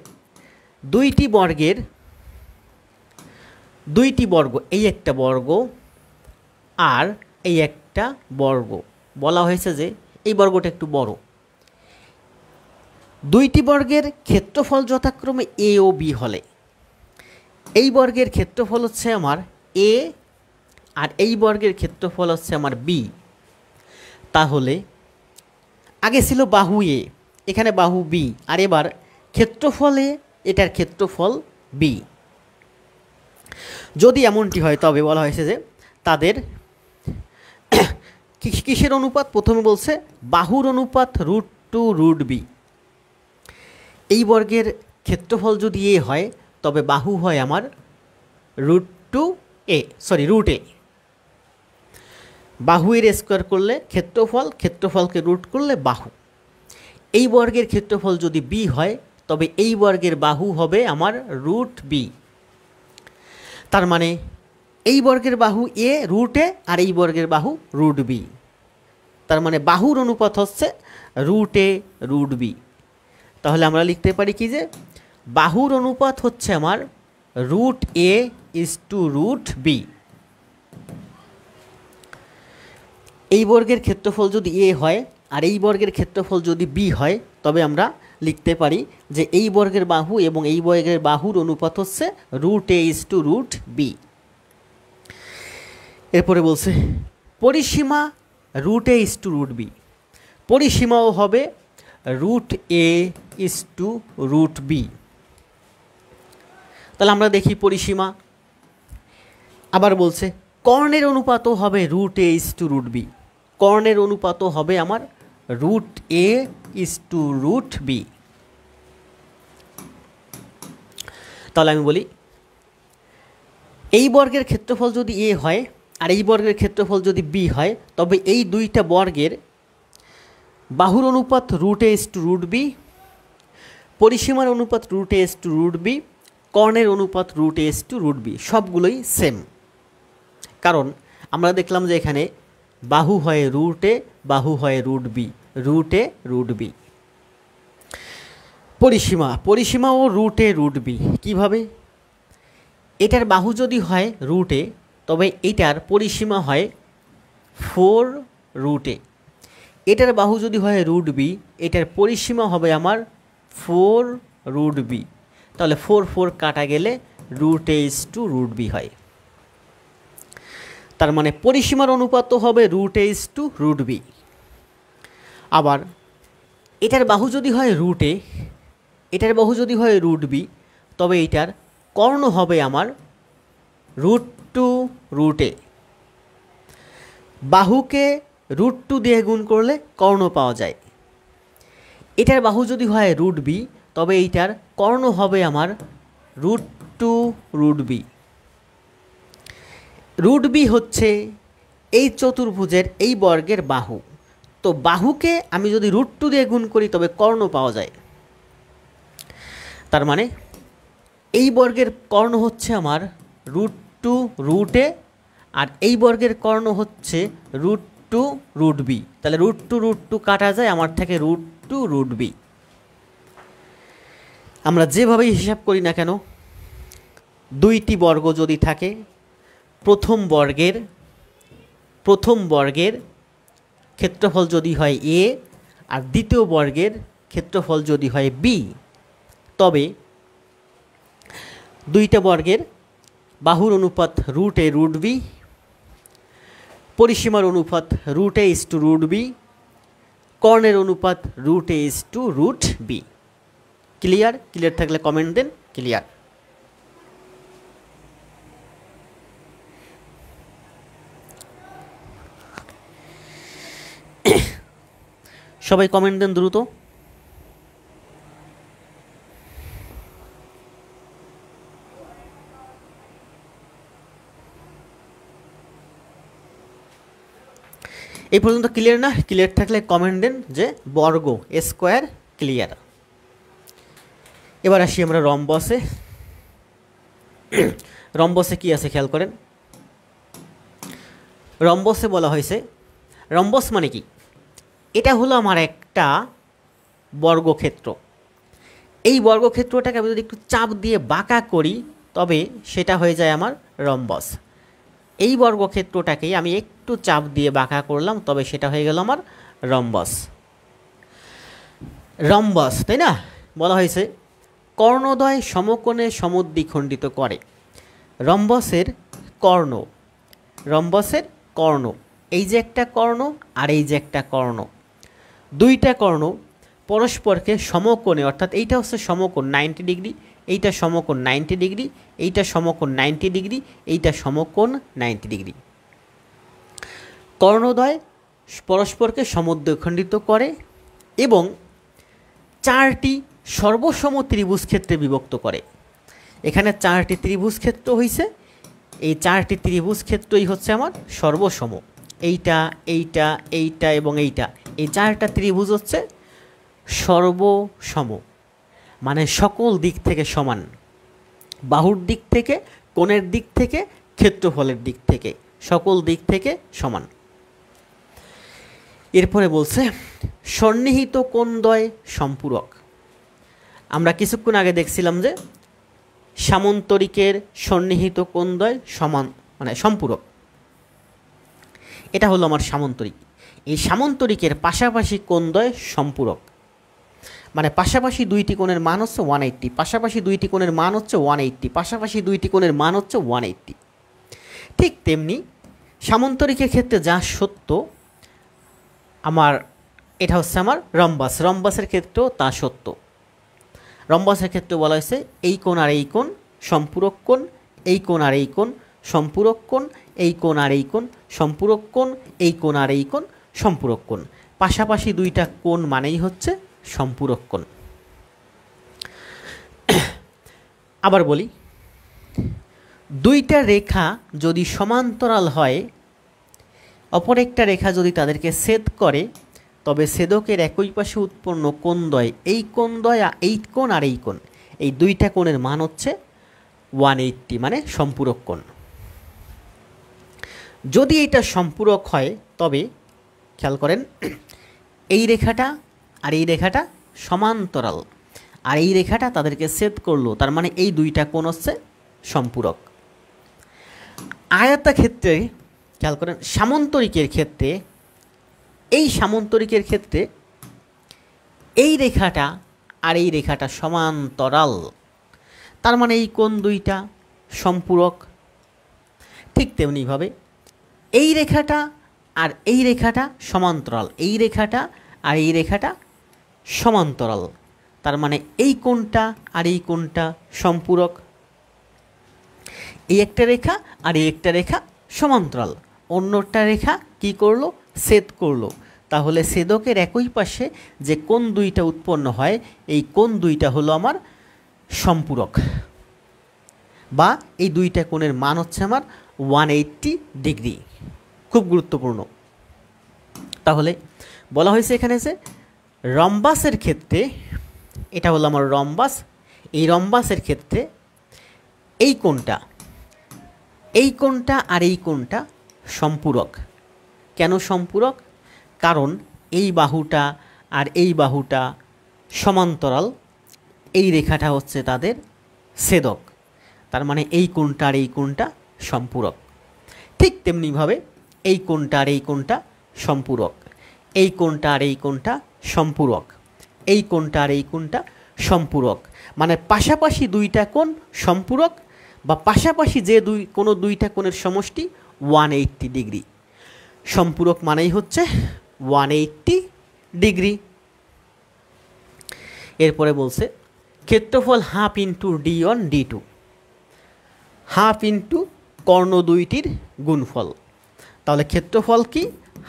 দুইটি বর্গ, এই একটা বর্গ আর এই একটা বর্গ, বলা হয়েছে যে এই বর্গটা একটু বড়। দুইটি বর্গের ক্ষেত্রফল যথাক্রমে এ ও বি হলে, এই বর্গের ক্ষেত্রফল হচ্ছে আমার এ, আর এই বর্গের ক্ষেত্রফল হচ্ছে আমার বি। তাহলে আগে ছিল বাহু এ, এখানে বাহু বি, আর এবার ক্ষেত্রফলে এটার ক্ষেত্রফল বি। যদি এমনটি হয় তবে বলা হয়েছে যে তাদের কিসের অনুপাত, প্রথমে বলছে বাহুর অনুপাত √2 √b। এই বর্গের ক্ষেত্রফল যদি এ হয় তবে বাহু হয় আমার √a। বাহু এর স্কোয়ার করলে ক্ষেত্রফল, ক্ষেত্রফলকে রুট করলে বাহু। এই বর্গের ক্ষেত্রফল যদি বি হয় তবে এই বর্গের বাহু হবে আমার √b। তার মানে এই বর্গের বাহু এ √a, আর এই বর্গের বাহু √b। তার মানে বাহুর অনুপাত হচ্ছে √a √b। তাহলে আমরা লিখতে পারি কি যে বাহুর অনুপাত হচ্ছে আমার √a ইস টু √b। এই বর্গের ক্ষেত্রফল যদি এ হয় আর এই বর্গের ক্ষেত্রফল যদি বি হয়, তবে আমরা লিখতে পারি যে এই বর্গের বাহু এবং এই বর্গের বাহুর অনুপাত হচ্ছে √a ইস টু √b। এরপরে বলছে পরিসীমা √a ইস টু √b, পরিসীমাও হবে √a ইস টু √b। তাহলে আমরা দেখি পরিসীমা। আবার বলছে কর্ণের অনুপাতও হবে √a ইস টু √b। কর্ণের অনুপাতও হবে আমার √a ইস টু √b। তাহলে আমি বলি এই বর্গের ক্ষেত্রফল যদি এ হয় আর এই বর্গের ক্ষেত্রফল যদি বি হয়, তবে এই দুইটা বর্গের বাহুর অনুপাত √a ইস টু √b, পরিসীমার অনুপাত √a ইস টু √b, কর্ণের অনুপাত √a ইস টু √b, সবগুলোই সেম। কারণ আমরা দেখলাম যে এখানে বাহু হয় √a, বাহু হয় √b, √a √b। পরিসীমাও √a √b। কীভাবে? এটার বাহু যদি হয় √a, তবে এটার পরিসীমা হয় 4√a। এটার বাহু যদি হয় √b, এটার পরিসীমা হবে আমার 4√b। তাহলে 4 4 কাটা গেলে √a ইস টু √b হয়। তার মানে পরিসীমার অনুপাত হবে √a ইস টু √b। আবার এটার বাহু যদি হয় √a, এটার বাহু যদি হয় √b, তবে এটার কর্ণ হবে আমার √2 √a। বাহুকে √2 দিয়ে গুণ করলে কর্ণ পাওয়া যায়। এটার বাহু যদি হয় √b, তবে এইটার কর্ণ হবে আমার √2 √b। √b হচ্ছে এই চতুর্ভুজের এই বর্গের বাহু। তো বাহুকে আমি যদি √2 দিয়ে গুণ করি তবে কর্ণ পাওয়া যায়। তার মানে এই বর্গের কর্ণ হচ্ছে আমার √2 √a, আর এই বর্গের কর্ণ হচ্ছে √2 √b। তাহলে √2 √2 কাটা যায়, আমার থেকে √2 √b। আমরা যেভাবেই হিসাব করি না কেন, দুইটি বর্গ যদি থাকে, প্রথম বর্গের ক্ষেত্রফল যদি হয় a আর দ্বিতীয় বর্গের ক্ষেত্রফল যদি হয় b, তবে দুইটা বর্গের বাহুর অনুপাত √a √b, পরিসীমার অনুপাত √a √b, কর্ণের অনুপাত √a √b। ক্লিয়ার থাকলে কমেন্ট দেন ক্লিয়ার। সবাই কমেন্ট দেন দ্রুত। এই পর্যন্ত ক্লিয়ার না? ক্লিয়ার থাকলে কমেন্ট দেন যে বর্গ স্কোয়ার ক্লিয়ার। এবার আসি আমরা রম্বসে। রম্বসে কি আছে খেয়াল করেন। রম্বসে বলা হয়েছে, রম্বস মানে কি? এটা হলো আমার একটা বর্গক্ষেত্র। এই বর্গক্ষেত্রটাকে আমি যদি একটু চাপ দিয়ে বাঁকা করি তবে সেটা হয়ে যায় আমার রম্বস। এই বর্গক্ষেত্রটাকেই আমি একটু চাপ দিয়ে বাঁকা করলাম তবে সেটা হয়ে গেল আমার রম্বস। রম্বস, তাই না? বলা হয়েছে কর্ণদ্বয় সমকোণে সমদ্বিখণ্ডিত করে। রম্বসের কর্ণ, এই যে একটা কর্ণ আর এই যে একটা কর্ণ, দুইটা কর্ণ পরস্পরকে সমকোণে, অর্থাৎ এইটা হচ্ছে সমকোণ 90 ডিগ্রি, এইটা সমকোণ 90 ডিগ্রি, এইটা সমকোণ 90 ডিগ্রি, এইটা সমকোণ 90 ডিগ্রি। কর্ণদ্বয় পরস্পরকে সমদ্বিখণ্ডিত করে এবং চারটি সর্বসম ত্রিভুজ ক্ষেত্রে বিভক্ত করে। এখানে চারটি ত্রিভুজ ক্ষেত্র হয়েছে, এই চারটি ত্রিভুজ ক্ষেত্রই হচ্ছে আমার সর্বসম। এইটা এইটা এইটা এবং এইটা, এই চারটা ত্রিভুজ হচ্ছে সর্বসম, মানে সকল দিক থেকে সমান, বাহুর দিক থেকে, কোণের দিক থেকে, ক্ষেত্রফলের দিক থেকে, সকল দিক থেকে সমান। এরপরে বলছে সন্নিহিত কোণদ্বয় সম্পূরক। আমরা কিছুক্ষণ আগে দেখছিলাম যে সামন্তরিকের সন্নিহিত কোণদ্বয় সমান, মানে সম্পূরক। এটা হলো আমার সামন্তরিক। এই সামন্তরিকের পাশাপাশি কোণদ্বয় সম্পূরক, মানে পাশাপাশি দুইটি কোণের মান হচ্ছে 180, পাশাপাশি দুইটি কোণের মান হচ্ছে 180, পাশাপাশি দুইটি কোণের মান হচ্ছে 180। ঠিক তেমনি সামন্তরিকের ক্ষেত্রে যা সত্য, আমার এটা হচ্ছে আমার রম্বাস, রম্বাসের ক্ষেত্রেও তা সত্য। রম্বাসের ক্ষেত্রে বলা হয়েছে এই কোণ আর এই কোণ সম্পূরক কোণ, এই কোণ আর এই কোণ সম্পূরক কোণ, এই কোণ আর এই কোণ সম্পূরক কোণ, এই কোণ আর এই কোণ সম্পূরক কোণ। পাশাপাশি দুইটা কোণ মানেই হচ্ছে সম্পূরক কোণ। আবার বলি, দুইটা রেখা যদি সমান্তরাল হয়, অপর একটা রেখা যদি তাদেরকে ছেদ করে, তবে ছেদকের একই পাশে উৎপন্ন কোণদ্বয়, এই কোণদ্বয়, এই কোণ আর এই কোণ, এই দুইটা কোণের মান হচ্ছে 180, মানে সম্পূরক কোণ। যদি এটা সম্পূরক হয় তবে খেয়াল করেন, এই রেখাটা আর এই রেখাটা সমান্তরাল, আর এই রেখাটা তাদেরকে ছেদ করলো, তার মানে এই দুইটা কোণ হচ্ছে সম্পূরক। আয়তক্ষেত্রে খেয়াল করেন, সামন্তরিকের ক্ষেত্রে, এই সামন্তরিকের ক্ষেত্রে এই রেখাটা আর এই রেখাটা সমান্তরাল, তার মানে এই কোণ দুইটা সম্পূরক। ঠিক তেমনিভাবে এই রেখাটা আর এই রেখাটা সমান্তরাল, এই রেখাটা আর এই রেখাটা সমান্তরাল, তার মানে এই কোণটা আর এই কোণটা সম্পূরক। এই একটা রেখা আর এই একটা রেখা সমান্তরাল, অন্যটা রেখা কি করলো? ছেদ করলো, তাহলে ছেদকের একই পাশে যে কোণ দুইটা উৎপন্ন হয় এই কোণ দুইটা হলো আমার সম্পূরক, বা এই দুইটা কোণের মান হচ্ছে আমার 180 ডিগ্রি। খুব গুরুত্বপূর্ণ। তাহলে বলা হয়েছে এখানে যে রম্বাসের ক্ষেত্রে, এটা হলো আমার রম্বাস, এই রম্বাসের ক্ষেত্রে এই কোণটা আর এই কোণটা সম্পূরক। কেন সম্পূরক? কারণ এই বাহুটা আর এই বাহুটা সমান্তরাল, এই রেখাটা হচ্ছে তাদের ছেদক, তার মানে এই কোণটা আর এই কোণটা সম্পূরক। ঠিক তেমনিভাবে এই কোণটা আর এই কোণটা সম্পূরক, এই কোণটা আর এই কোণটা সম্পূরক, এই কোণটা আর এই কোণটা সম্পূরক। মানে পাশাপাশি দুইটা কোণ সম্পূরক, বা পাশাপাশি যে কোনো দুইটা কোণের সমষ্টি 180 ডিগ্রি। সম্পূরক মানেই হচ্ছে 180 ডিগ্রি। এরপরে বলছে ক্ষেত্রফল half into D1 D2, half into কর্ণ দুইটির গুণফল। তাহলে ক্ষেত্রফল কি?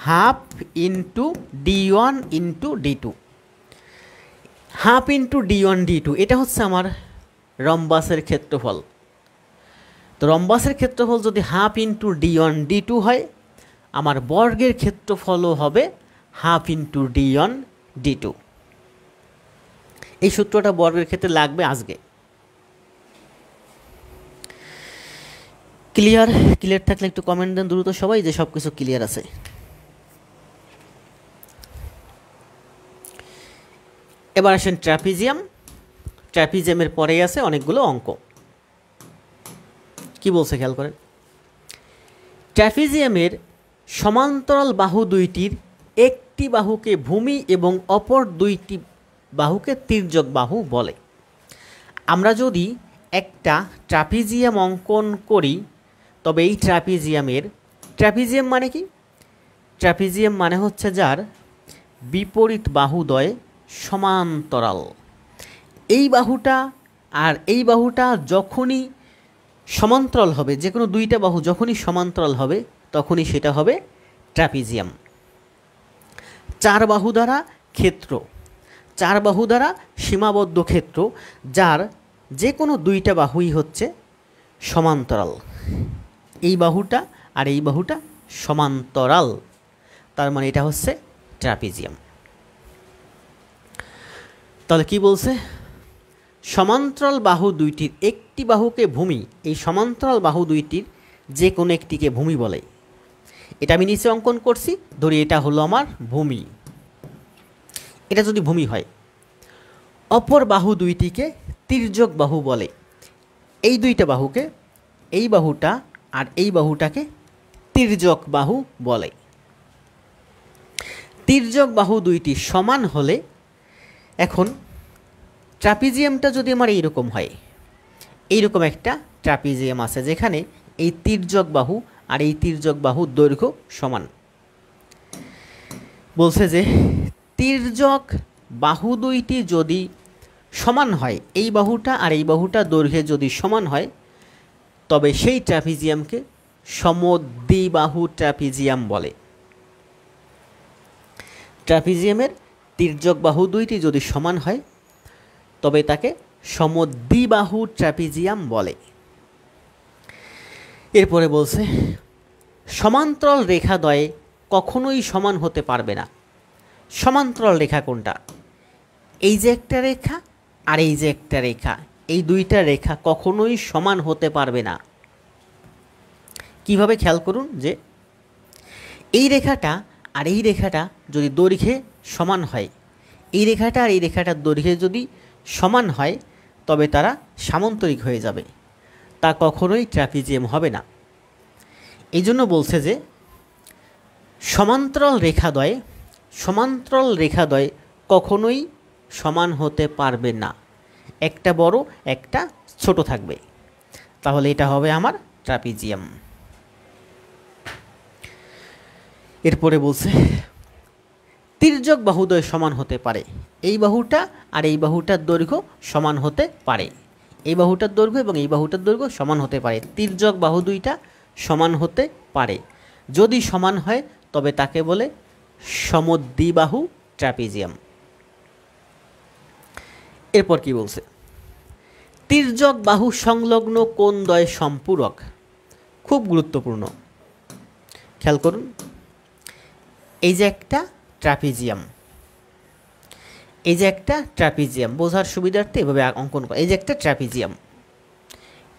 Half into D1 into D2, half into D1 D2, এটা হচ্ছে আমার রম্বাসের ক্ষেত্রফল। তো রম্বাসের ক্ষেত্রফল যদি হাফ ইন্টু D1 D2 হয়, আমার বর্গের ক্ষেত্রফলও হবে হাফ ইন্টু D1 D2। এই সূত্রটা বর্গের ক্ষেত্রে লাগবে আজকে। ক্লিয়ার থাকলে একটু কমেন্ট দেন দ্রুত সবাই যে সব কিছু ক্লিয়ার আছে। এবার আসেন ট্র্যাপিজিয়াম। ট্র্যাপিজিয়ামের পরেই আছে অনেকগুলো অঙ্ক। কি বলছে খেয়াল করেন। ট্র্যাপিজিয়ামের সমান্তরাল বাহু দুইটির একটি বাহুকে ভূমি এবং অপর দুইটি বাহুকে তির্যক বাহু বলে। আমরা যদি একটা ট্র্যাপিজিয়াম অঙ্কন করি, তবে এই ট্র্যাপিজিয়াম মানে কি? ট্র্যাপিজিয়াম মানে হচ্ছে যার বিপরীত বাহুদ্বয় সমান্তরাল। এই বাহুটা আর এই বাহুটা যখনই সমান্তরাল হবে, যে কোনো দুইটা বাহু যখনই সমান্তরাল হবে, তখনই সেটা হবে ট্র্যাপিজিয়াম। চার বাহু দ্বারা ক্ষেত্র, চার বাহু দ্বারা সীমাবদ্ধ ক্ষেত্র, যার যে কোনো দুইটা বাহুই হচ্ছে সমান্তরাল। এই বাহুটা আর এই বাহুটা সমান্তরাল, তার মানে এটা হচ্ছে ট্র্যাপিজিয়াম। তাহলে কি বলছে? সমান্তরাল বাহু দুইটির একটি বাহুকে ভূমি, এই সমান্তরাল বাহু দুইটির যে কোনো একটিকে ভূমি বলে। এটা আমি নিচে অঙ্কন করছি, ধরি এটা হলো আমার ভূমি। এটা যদি ভূমি হয়, অপর বাহু দুইটিকে তির্যক বাহু বলে। এই দুইটা বাহুকে, এই বাহুটা আর এই বাহুটাকে তির্যক বাহু বলে। তির্যক বাহু দুইটি সমান হলে, এখন ট্র্যাপিজিয়ামটা যদি আমার এইরকম হয়, এইরকম একটা ট্র্যাপিজিয়াম আছে যেখানে এই তির্যক বাহু আর এই তির্যক বাহুর দৈর্ঘ্য সমান। বলছে যে তির্যক বাহু দুইটি যদি সমান হয়, এই বাহুটা আর এই বাহুটা দৈর্ঘ্যে যদি সমান হয়, তবে সেই ট্র্যাপিজিয়ামকে সমদ্বিবাহু ট্র্যাপিজিয়াম বলে। ট্র্যাপিজিয়ামের তির্যক বাহু দুইটি যদি সমান হয়, তবে তাকে সমদ্বিবাহু ট্র্যাপিজিয়াম বলে। এরপরে বলছে সমান্তরাল রেখাদ্বয় কখনোই সমান হতে পারবে না। সমান্তরাল রেখা কোনটা? এই যে একটা রেখা আর এই যে একটা রেখা, এই দুইটা রেখা কখনোই সমান হতে পারবে না। কিভাবে? খেয়াল করুন যে এই রেখাটা আর এই রেখাটা যদি দৈর্ঘ্যে সমান হয়, এই রেখাটা আর এই রেখাটার দৈর্ঘ্যে যদি সমান হয়, তবে তারা সামান্তরিক হয়ে যাবে, তা কখনোই ট্র্যাপিজিয়াম হবে না। এই জন্য বলছে যে সমান্তরাল রেখাদ্বয় কখনোই সমান হতে পারবে না, একটা বড় একটা ছোট থাকবে। তাহলে এটা হবে আমার ট্র্যাপিজিয়াম। এরপরে বলছে তির্যক বাহুদ্বয় সমান হতে পারে। এই বাহুটা আর এই বাহুটার দৈর্ঘ্য সমান হতে পারে, এই বাহুটার দৈর্ঘ্য এবং এই বাহুটার দৈর্ঘ্য সমান হতে পারে। তির্যক বাহু দুইটা সমান হতে পারে। যদি সমান হয়, তবে তাকে বলে সমদ্বিবাহু ট্রাপিজিয়াম। এরপর কি বলছে, তির্যক বাহু সংলগ্ন কোণদ্বয় সম্পূরক। খুব গুরুত্বপূর্ণ, খেয়াল করুন। এই যে একটা ট্রাপিজিয়াম, এই যে একটা ট্রাপিজিয়াম, বোঝার সুবিধার্থে এভাবে অঙ্কন করা। এই যে একটা ট্রাপিজিয়াম,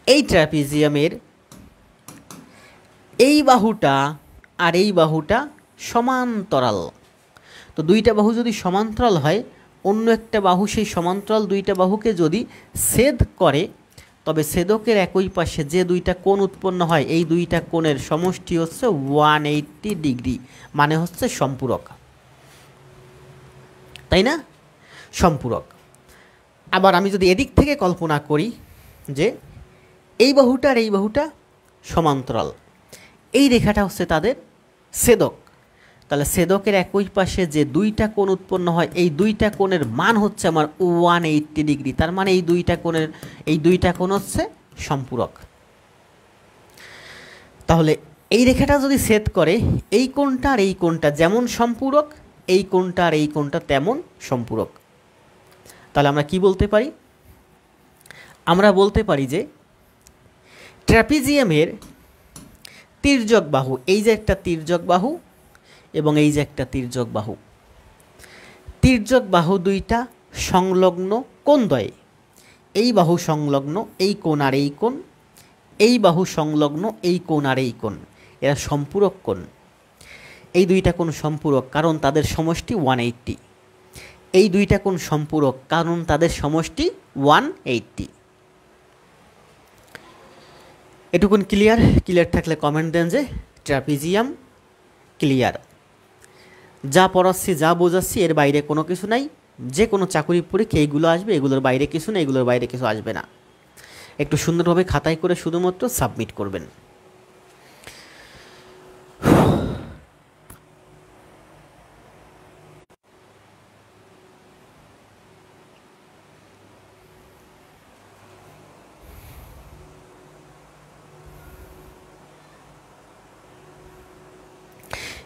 এই ট্রাপিজিয়ামের এই বাহুটা আর এই বাহুটা সমান্তরাল। তো দুইটা বাহু যদি সমান্তরাল হয়, অন্য একটা বাহু সেই সমান্তরাল দুইটা বাহুকে যদি ছেদ করে, তবে ছেদকের একই পাশে যে দুইটা কোণ উৎপন্ন হয়, এই দুইটা কোণের সমষ্টি হচ্ছে 180 ডিগ্রি, মানে হচ্ছে সম্পূরক, তাই না? সম্পূরক। আবার আমি যদি এদিক থেকে কল্পনা করি যে এই বাহুটা আর এই বাহুটা সমান্তরাল, এই রেখাটা হচ্ছে তাদের ছেদক, তাহলে ছেদকের একই পাশে যে দুইটা কোণ উৎপন্ন হয়, এই দুইটা কোণের মান হচ্ছে আমার 180 ডিগ্রি। তার মানে এই দুইটা কোণ হচ্ছে সম্পূরক। তাহলে এই রেখাটা যদি ছেদ করে, এই কোণটা আর এই কোণটা যেমন সম্পূরক, এই কোণটা আর এই কোণটা তেমন সম্পূরক। তাহলে আমরা কি বলতে পারি? আমরা বলতে পারি যে ট্র্যাপিজিয়ামের তির্যক বাহু, এই যে একটা তির্যক বাহু এবং এই যে একটা তির্যক বাহু, তির্যক বাহু দুইটা সংলগ্ন কোণদ্বয়ে, এই বাহু সংলগ্ন এই কোণ আর এই কোণ, এই বাহু সংলগ্ন এই কোণ আর এই কোণ, এরা সম্পূরক কোণ। এই দুইটা কোণ সম্পূরক কারণ তাদের সমষ্টি 180। এই দুইটা কোণ সম্পূরক কারণ তাদের সমষ্টি 180। এটুকুন ক্লিয়ার? ক্লিয়ার থাকলে কমেন্ট দেন যে ট্র্যাপিজিয়াম ক্লিয়ার। যা পড়াচ্ছি, যা বোঝাচ্ছি, এর বাইরে কোনো কিছু নাই। যে কোনো চাকরি পরীক্ষা এইগুলো আসবে, এগুলোর বাইরে কিছু না, এগুলোর বাইরে কিছু আসবে না। একটু সুন্দরভাবে খাতায় করে শুধুমাত্র সাবমিট করবেন।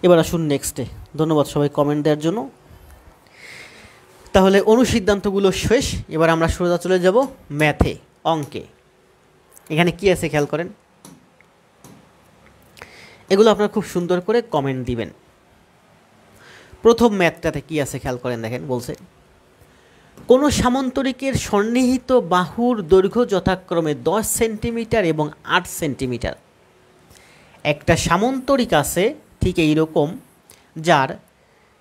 এবার আসুন নেক্সটে। ধন্যবাদ সবাই কমেন্ট দেওয়ার জন্য। তাহলে অনুসিদ্ধান্তগুলো শেষ। এবার আমরা সোজা চলে যাব ম্যাথে, অঙ্কে। এখানে কি আছে খেয়াল করেন, এগুলো আপনারা খুব সুন্দর করে কমেন্ট দিবেন। প্রথম ম্যাথটাতে কি আছে খেয়াল করেন, দেখেন বলছে কোনো সামান্তরিকের সন্নিহিত বাহুর দৈর্ঘ্য যথাক্রমে 10 সেন্টিমিটার এবং 8 সেন্টিমিটার। একটা সামান্তরিক আছে ঠিক এইরকম, যার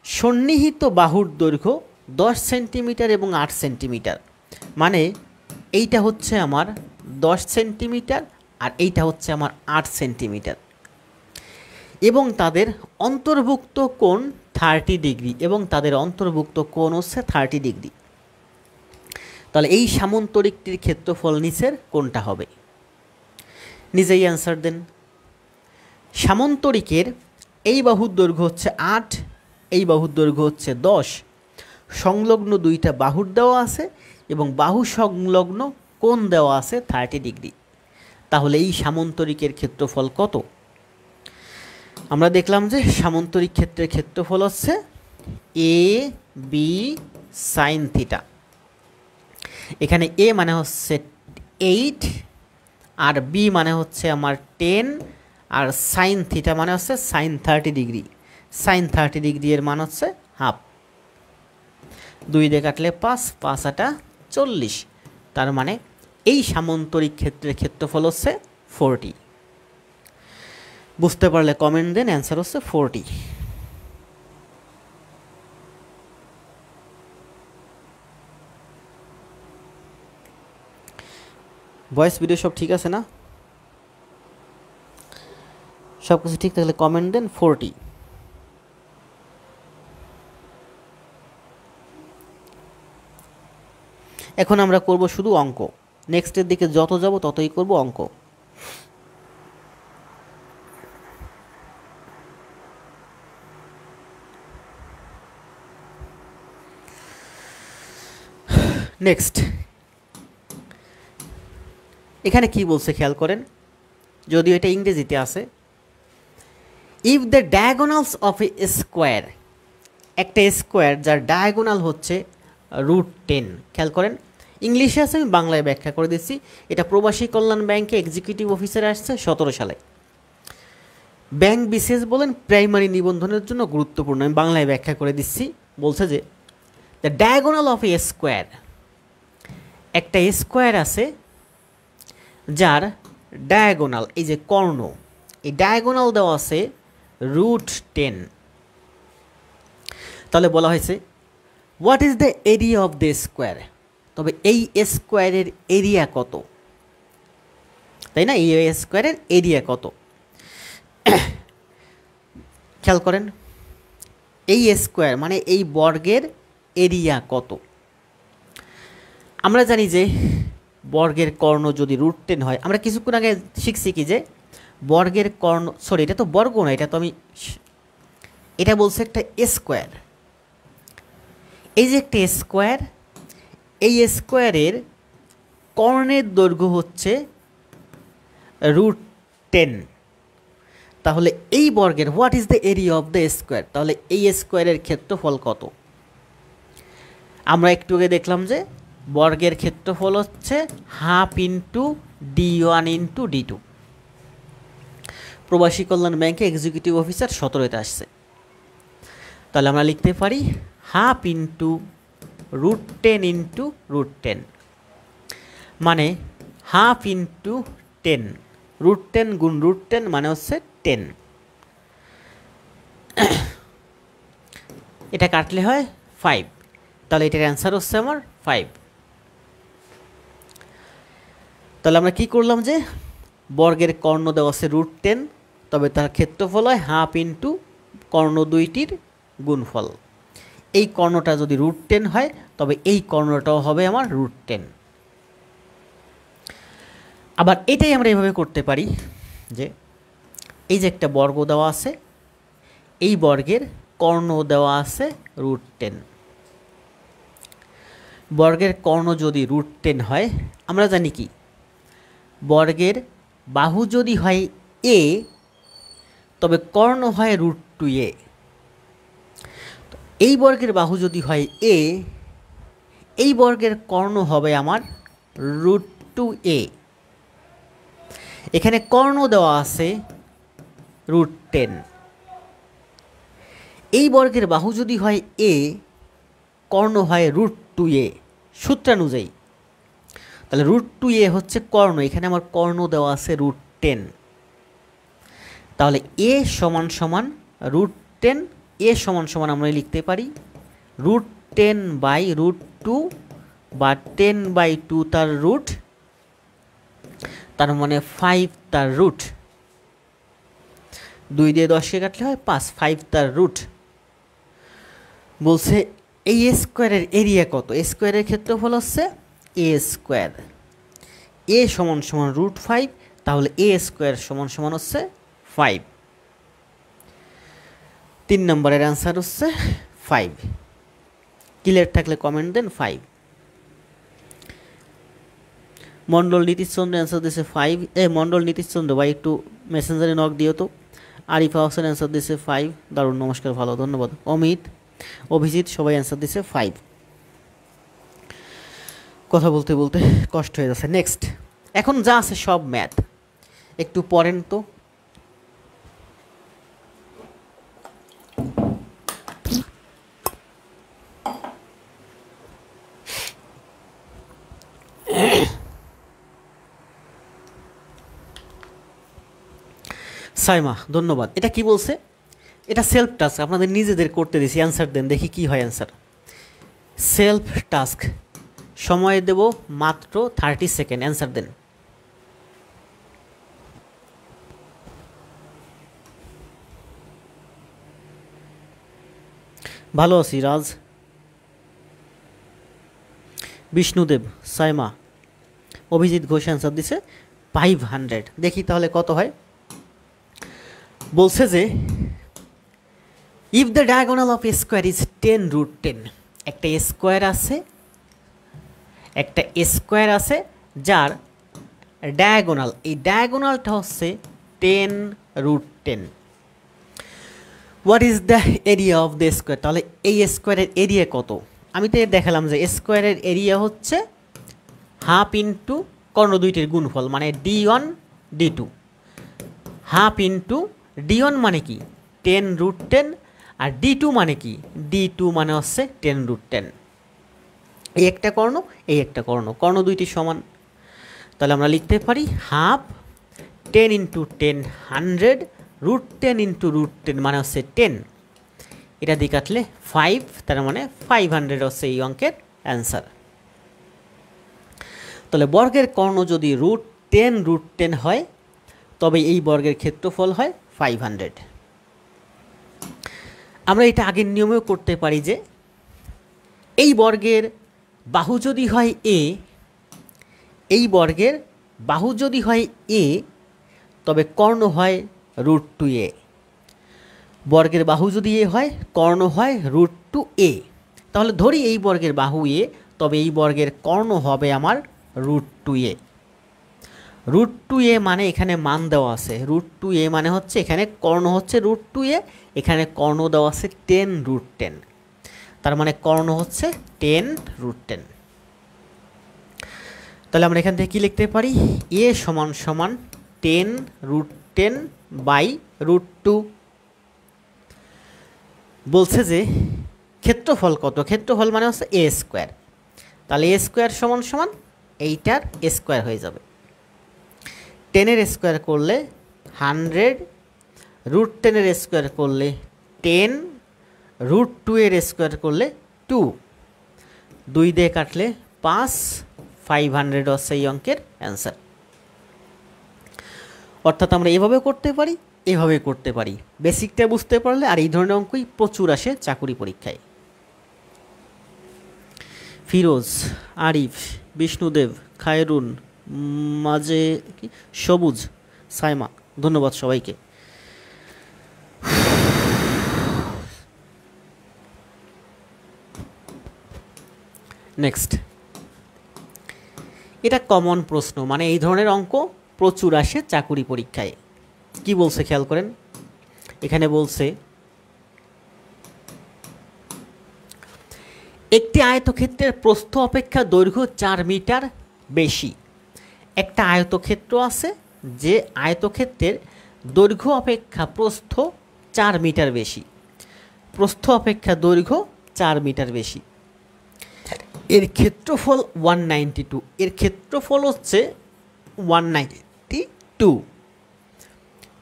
সন্নিহিত বাহুর দৈর্ঘ্য 10 সেন্টিমিটার এবং 8 সেন্টিমিটার। মানে এইটা হচ্ছে আমার 10 সেন্টিমিটার আর এইটা হচ্ছে আমার 8 সেন্টিমিটার, এবং তাদের অন্তর্ভুক্ত কোণ 30 ডিগ্রি, এবং তাদের অন্তর্ভুক্ত কোণ হচ্ছে 30 ডিগ্রি। তাহলে এই সামান্তরিকটির ক্ষেত্রফল নিচের কোনটা হবে? নিজেই অ্যান্সার দেন। সামান্তরিকের এই বাহুর দৈর্ঘ্য হচ্ছে 8, এই বাহুর দৈর্ঘ্য হচ্ছে 10, সংলগ্ন দুইটা বাহুর দেওয়া আছে এবং বাহু সংলগ্ন কোণ দেওয়া আছে 30 ডিগ্রি। তাহলে এই সামান্তরিকের ক্ষেত্রফল কত? আমরা দেখলাম যে সামান্তরিক ক্ষেত্রের ক্ষেত্রফল হচ্ছে এ বি সাইন থিটা। এখানে এ মানে হচ্ছে 8 আর বি মানে হচ্ছে আমার 10 আর সাইন থিটা মানে হচ্ছে সাইন 30 ডিগ্রি। সাইন 30 ডিগ্রি এর মান হচ্ছে হাফ। 2 দিয়ে কাটলে 5, 5 আটা 40। তার মানে এই সামান্তরিক ক্ষেত্রের ক্ষেত্রফল হচ্ছে 40। বুঝতে পারলে কমেন্ট দেন, অ্যান্সার হচ্ছে 40। ভয়েস ভিডিও সব ঠিক আছে না? সব কিছু ঠিক থাকলে কমেন্ট দেন 40। এখন আমরা করব শুধু অঙ্ক। নেক্সটের দিকে যত যাব ততই করব অঙ্ক। নেক্সট এখানে কি বলছে খেয়াল করেন, যদিও এটা ইংরেজিতে আছে। If the diagonals of A square একটা স্কোয়ার যার ডায়াগোনাল হচ্ছে √10। খেয়াল করেন, ইংলিশে আছে, আমি বাংলায় ব্যাখ্যা করে দিচ্ছি। এটা প্রবাসী কল্যাণ ব্যাংকে এক্সিকিউটিভ অফিসারে আসছে 17 সালে। ব্যাংক বিশেষ বলেন প্রাইমারি নিবন্ধনের জন্য গুরুত্বপূর্ণ। আমি বাংলায় ব্যাখ্যা করে দিচ্ছি। বলছে যে the diagonal of A square, একটা স্কোয়ার আছে যার ডায়াগোনাল, এই যে কর্ণ, এই ডায়াগোনাল দেওয়া আছে √10। তাহলে বলা হয়েছে what is the area of the square, তবে এই স্কোয়ারের এরিয়া কত, তাই না? এই স্কোয়ারের এরিয়া কত? খেয়াল করেন, এই স্কোয়ার মানে এই বর্গের এরিয়া কত। আমরা জানি যে বর্গের কর্ণ যদি √10 হয়, আমরা কিছুক্ষণ আগে শিখছি কি যে বর্গের কর্ণ, সরি এটা তো বর্গ না, এটা তো আমি, এটা বলছে একটা স্কোয়ার। এই যে একটা স্কোয়ার, এই স্কোয়ারের কর্ণের দৈর্ঘ্য হচ্ছে √10। তাহলে এই বর্গের what is the area of the square, তাহলে এই স্কোয়ারের ক্ষেত্রফল কত? আমরা একটু আগে দেখলাম যে বর্গের ক্ষেত্রফল হচ্ছে ½ × d1 × d2। প্রবাসী কল্যাণ ব্যাংকে এক্সিকিউটিভ অফিসার 17-তে আসছে। তাহলে আমরা লিখতে পারি ½ × √10 × √10, মানে ½ × 10, √10 গুণ √10 মানে হচ্ছে 10। এটা কাটলে হয় 5, তাহলে এটার অ্যান্সার হচ্ছে আমার 5। তাহলে আমরা কি করলাম যে বর্গের কর্ণ দেওয়া আছে √10, তবে তার ক্ষেত্রফল হয় ½ × কর্ণ দুইটির গুণফল। এই কর্ণটা যদি √10 হয়, তবে এই কর্ণটাও হবে আমার √10। আবার এটাই আমরা এভাবে করতে পারি যে এই যে একটা বর্গ দেওয়া আছে, এই বর্গের কর্ণ দেওয়া আছে √10। বর্গের কর্ণ যদি √10 হয়, আমরা জানি কি বর্গের বাহু যদি হয় a, তবে কর্ণ হয় √2a। এই বর্গের বাহু যদি হয় a, এই বর্গের কর্ণ হবে আমার √2a। এখানে কর্ণ দেওয়া আছে √10। এই বর্গের বাহু যদি হয় a, কর্ণ হয় √2a সূত্রানুযায়ী। তাহলে √2a হচ্ছে কর্ণ, এখানে আমার কর্ণ দেওয়া আছে √10। তাহলে a সমান সমান √10, a সমান সমান আমরা লিখতে পারি √10/√2 বা 10/2 তার রুট, তার মানে 5 তার রুট। 2 দিয়ে 10কে কাটলে হয় 5, 5 তার রুট। বলছে এই স্কোয়ারের এরিয়া কত? স্কোয়ারের ক্ষেত্রফল হচ্ছে a স্কোয়ার। a সমান সমান √5, তাহলে a স্কোয়ার সমান সমান হচ্ছে 5। 3 নম্বরের অ্যান্সার হচ্ছে 5। ক্লিয়ার থাকলে কমেন্ট দেন 5। মন্ডল নীতিশচন্দ্র অ্যান্সার দিয়েছে 5। মন্ডল নীতিশচন্দ্র ভাই একটু মেসেঞ্জারে নক দিও তো। আরিফা হোসেন অ্যান্সার দিয়েছে 5, দারুণ, নমস্কার, ভালো, ধন্যবাদ। অমিত, অভিজিৎ সবাই অ্যান্সার দিয়েছে 5। কথা বলতে বলতে কষ্ট হয়ে যাচ্ছে। নেক্সট, এখন যা আছে সব ম্যাথ, একটু পড়েন তো। সাইমা ধন্যবাদ। এটা কি বলছে? এটা সেলফ টাস্ক, আপনাদের নিজেদের করতে দিছি। অ্যান্সার দেন, দেখি কি হয় অ্যান্সার। সেলফ টাস্ক, সময় দেব মাত্র 30 সেকেন্ড, অ্যান্সার দেন। ভালো আছি রাজ, বিষ্ণুদেব, সাইমা, অভিজিৎ ঘোষ অ্যান্সার দিছে 500। দেখি তাহলে কত হয়। বলছে যে if the diagonal of A square is 10√10, একটা স্কোয়ার আছে যার ডায়াগোনাল, এই ডায়াগোনালটা হচ্ছে 10√10। What is the area of the square, তাহলে এই স্কোয়ারের এরিয়া কত? আমি তো দেখালাম যে স্কোয়ারের এরিয়া হচ্ছে হাফ ইন্টু কর্ণ দুইটির গুণফল, মানে d1 d2। Half into d1 মানে কি 10√10, আর d2 মানে কি d2 মানে হচ্ছে 10√10। এই একটা কর্ণ, এই একটা কর্ণ, কর্ণ দুইটি সমান, তাহলে আমরা লিখতে পারি হাফ 10 ইন্টু 10 100, √10 ইন্টু √10 মানে হচ্ছে 10, এটা দিয়ে কাটলে 5, তার মানে 500 হচ্ছে এই অঙ্কের অ্যান্সার। তাহলে বর্গের কর্ণ যদি √10 হয় তবে এই বর্গের ক্ষেত্রফল হয় 500। আমরা এটা আগের নিয়মেও করতে পারি যে এই বর্গের বাহু যদি হয় এ, এই বর্গের বাহু যদি হয় এ তবে কর্ণ হয় √2a। বর্গের বাহু যদি এ হয় কর্ণ হয় √2a। তাহলে ধরি এই বর্গের বাহু এ, তবে এই বর্গের কর্ণ হবে আমার √2a। √2a মানে এখানে মান দেওয়া আছে, √2a মানে হচ্ছে এখানে কর্ণ হচ্ছে √2a, এখানে কর্ণ দেওয়া আছে 10√10, তার মানে কর্ণ হচ্ছে 10√10। তাহলে আমরা এখান থেকে কি লিখতে পারি, a সমান সমান 10√10/√2। বলছে যে ক্ষেত্রফল কত, ক্ষেত্রফল মানে হচ্ছে a স্কোয়ার, তাহলে a স্কোয়ার সমান সমান এইটার স্কোয়ার হয়ে যাবে। 10-এর স্কোয়ার করলে 100, √10-এর স্কোয়ার করলে 10, √2-এর স্কোয়ার করলে 2, 2 দিয়ে কাটলে 5, 500 হচ্ছে এই অঙ্কের অ্যান্সার। অর্থাৎ আমরা এভাবে করতে পারি, এভাবে করতে পারি, বেসিকটা বুঝতে পারলে। আর এই ধরনের অঙ্কই প্রচুর আসে চাকুরি পরীক্ষায়। ফিরোজ, আরিফ, বিষ্ণুদেব, খায়রুন, মাঝে কি সবুজ, সাইমা, ধন্যবাদ সবাইকে। নেক্সট, এটা কমন প্রশ্ন, মানে এই ধরনের অঙ্ক প্রচুর আসে চাকুরি পরীক্ষায়। কি বলছে খেয়াল করেন, এখানে বলছে একটি আয়তক্ষেত্রের প্রস্থ অপেক্ষা দৈর্ঘ্য 4 মিটার বেশি। একটা আয়তক্ষেত্র আছে যে আয়তক্ষেত্রের দৈর্ঘ্য অপেক্ষা প্রস্থ 4 মিটার বেশি, প্রস্থ অপেক্ষা দৈর্ঘ্য 4 মিটার বেশি। এর ক্ষেত্রফল 192, এর ক্ষেত্রফল হচ্ছে 192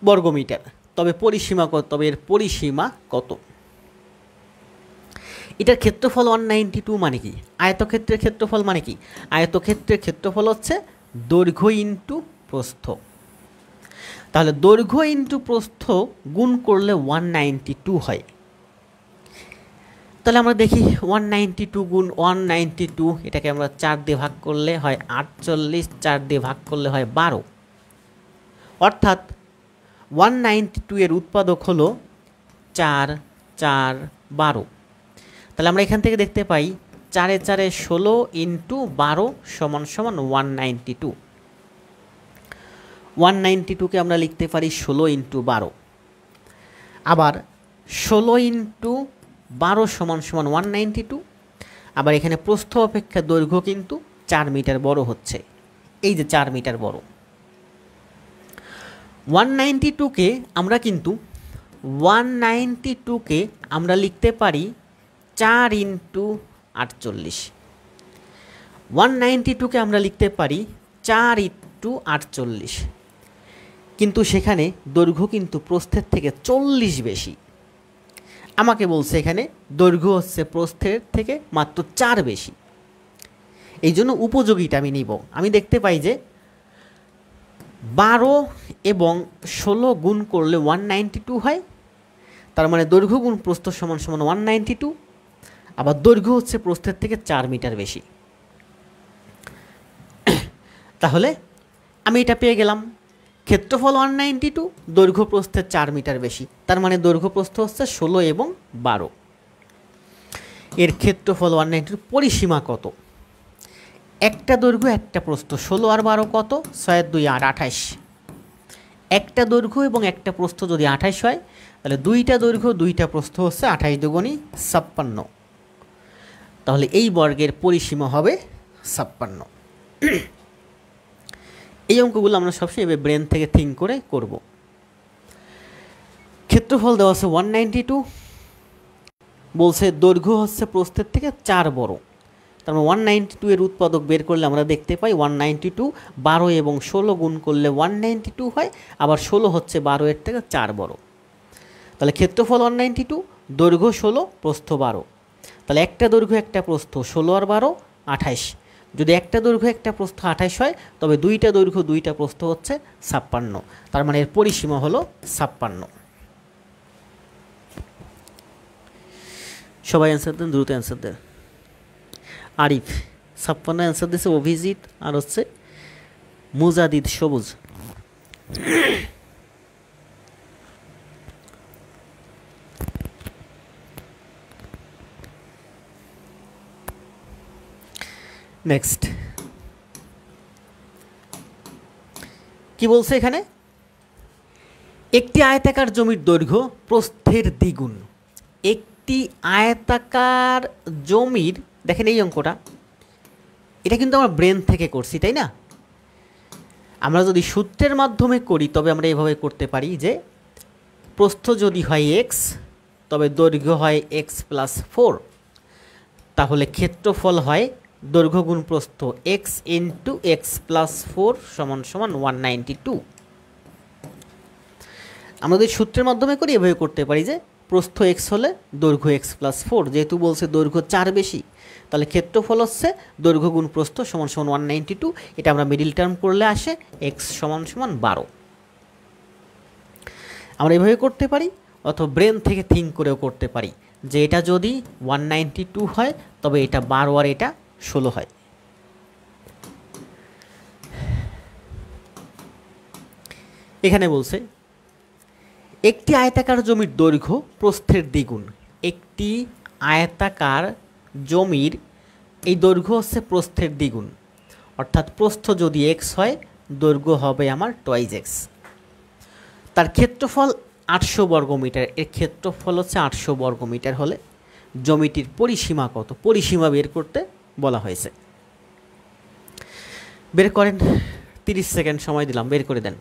বর্গমিটার। তবে পরিসীমা কত, তবে এর পরিসীমা কত? এটার ক্ষেত্রফল 192 মানে কি? আয়তক্ষেত্রের ক্ষেত্রফল মানে কি? আয়তক্ষেত্রের ক্ষেত্রফল হচ্ছে দৈর্ঘ্য ইন্টু প্রস্থ। তাহলে দৈর্ঘ্য ইন্টু প্রস্থ গুণ করলে 192 হয়। তাহলে আমরা দেখি 192 গুণ 192, এটাকে আমরা 4 দিয়ে ভাগ করলে হয় 48, 4 দিয়ে ভাগ করলে হয় 12, অর্থাৎ 192 এর উৎপাদক হলো 4, 4, 12। তাহলে আমরা এখান থেকে দেখতে পাই 4 4 16 ইন্টু 12 সমান সমান 192। 192কে আমরা লিখতে পারি 16 ইন্টু 12, আবার 16 ইন্টু 12 সমান সমান 192। আবার এখানে প্রস্থ অপেক্ষা দৈর্ঘ্য কিন্তু 4 মিটার বড় হচ্ছে, এই যে 4 মিটার বড়। 192কে আমরা কিন্তু 192কে আমরা লিখতে পারি 4 ইন্টু 48। 192কে আমরা লিখতে পারি 4 ইন্টু 48, কিন্তু সেখানে দৈর্ঘ্য কিন্তু প্রস্থের থেকে 40 বেশি। আমাকে বলছে এখানে দৈর্ঘ্য হচ্ছে প্রস্থের থেকে মাত্র 4 বেশি, এই জন্য উপযোগীটা আমি নিব। আমি দেখতে পাই যে 12 এবং 16 গুণ করলে 192 হয়, তার মানে দৈর্ঘ্য গুণ প্রস্থ সমান সমান 192, আবার দৈর্ঘ্য হচ্ছে প্রস্থের থেকে 4 মিটার বেশি। তাহলে আমি এটা পেয়ে গেলাম, ক্ষেত্রফল 192, দৈর্ঘ্য প্রস্থের 4 মিটার বেশি, তার মানে দৈর্ঘ্য প্রস্থ হচ্ছে 16 এবং 12। এর ক্ষেত্রফল 192, পরিসীমা কত? একটা দৈর্ঘ্য একটা প্রস্থ, 16 আর 12 কত? 6 2 8 28। একটা দৈর্ঘ্য এবং একটা প্রস্থ যদি 28 হয়, তাহলে দুইটা দৈর্ঘ্য দুইটা প্রস্থ হচ্ছে 28 দুগুণী 56। তাহলে এই বর্গের পরিসীমা হবে 56। এই অঙ্কগুলো আমরা সবসময় এভাবে ব্রেন থেকে থিঙ্ক করে করব। ক্ষেত্রফল দেওয়া আছে 192, বলছে দৈর্ঘ্য হচ্ছে প্রস্থের থেকে 4 বড়। তার মানে 192 এর উৎপাদক বের করলে আমরা দেখতে পাই 192 12 এবং 16 গুণ করলে 192 হয়, আবার 16 হচ্ছে 12 এর থেকে 4 বড়। তাহলে ক্ষেত্রফল 192, দৈর্ঘ্য 16, প্রস্থ 12। তাহলে একটা দৈর্ঘ্য একটা প্রস্থ 16 আর 12 28। যদি একটা দৈর্ঘ্য একটা প্রস্থ 28 হয়, তবে দুইটা দৈর্ঘ্য দুইটা প্রস্থ হচ্ছে 56। তার মানে এর পরিসীমা হলো 56। সবাই অ্যান্সার দেন, দ্রুত অ্যান্সার দেন। আরিফ 56 অ্যান্সার দিয়েছে, অভিজিৎ আর হচ্ছে মুজাদিদ সবুজ। নেক্সট কি বলছে এখানে, একটি আয়তাকার জমির দৈর্ঘ্য প্রস্থের দ্বিগুণ। একটি আয়তাকার জমির, দেখেন এই অঙ্কটা, এটা কিন্তু আমরা ব্রেন থেকে করছি, তাই না? আমরা যদি সূত্রের মাধ্যমে করি তবে আমরা এভাবে করতে পারি যে প্রস্থ যদি হয় এক্স, তবে দৈর্ঘ্য হয় এক্স প্লাস 4। তাহলে ক্ষেত্রফল হয় দৈর্ঘ্য গুণ প্রস্থ এক্স ইন্টু এক্স প্লাস 4 সমান সমান 192। আমরা যদি সূত্রের মাধ্যমে করি এভাবে করতে পারি যে প্রস্থ এক্স হলে দৈর্ঘ্য এক্স প্লাস 4, যেহেতু বলছে দৈর্ঘ্য 4 বেশি, তাহলে ক্ষেত্রফল হচ্ছে দৈর্ঘ্য গুণ প্রস্থ সমান সমান 192। এটা আমরা মিডিল টার্ম করলে আসে এক্স সমান সমান 12। আমরা এভাবে করতে পারি, অথবা ব্রেন থেকে থিঙ্ক করেও করতে পারি যে এটা যদি 192 হয় তবে এটা 12 আর এটা 16 হয়। এখানে বলছে একটি আয়তাকার জমির দৈর্ঘ্য প্রস্থের দ্বিগুণ। একটি আয়তাকার জমির এই দৈর্ঘ্য হচ্ছে প্রস্থের দ্বিগুণ, অর্থাৎ প্রস্থ যদি এক্স হয় দৈর্ঘ্য হবে আমার টুয়াইজ এক্স। তার ক্ষেত্রফল 800 বর্গমিটার। এর ক্ষেত্রফল হচ্ছে 800 বর্গমিটার হলে জমিটির পরিসীমা কত, পরিসীমা বের করতে বলা হয়েছে। বের করেন, 30 সেকেন্ড সময় দিলাম, বের করে দেন।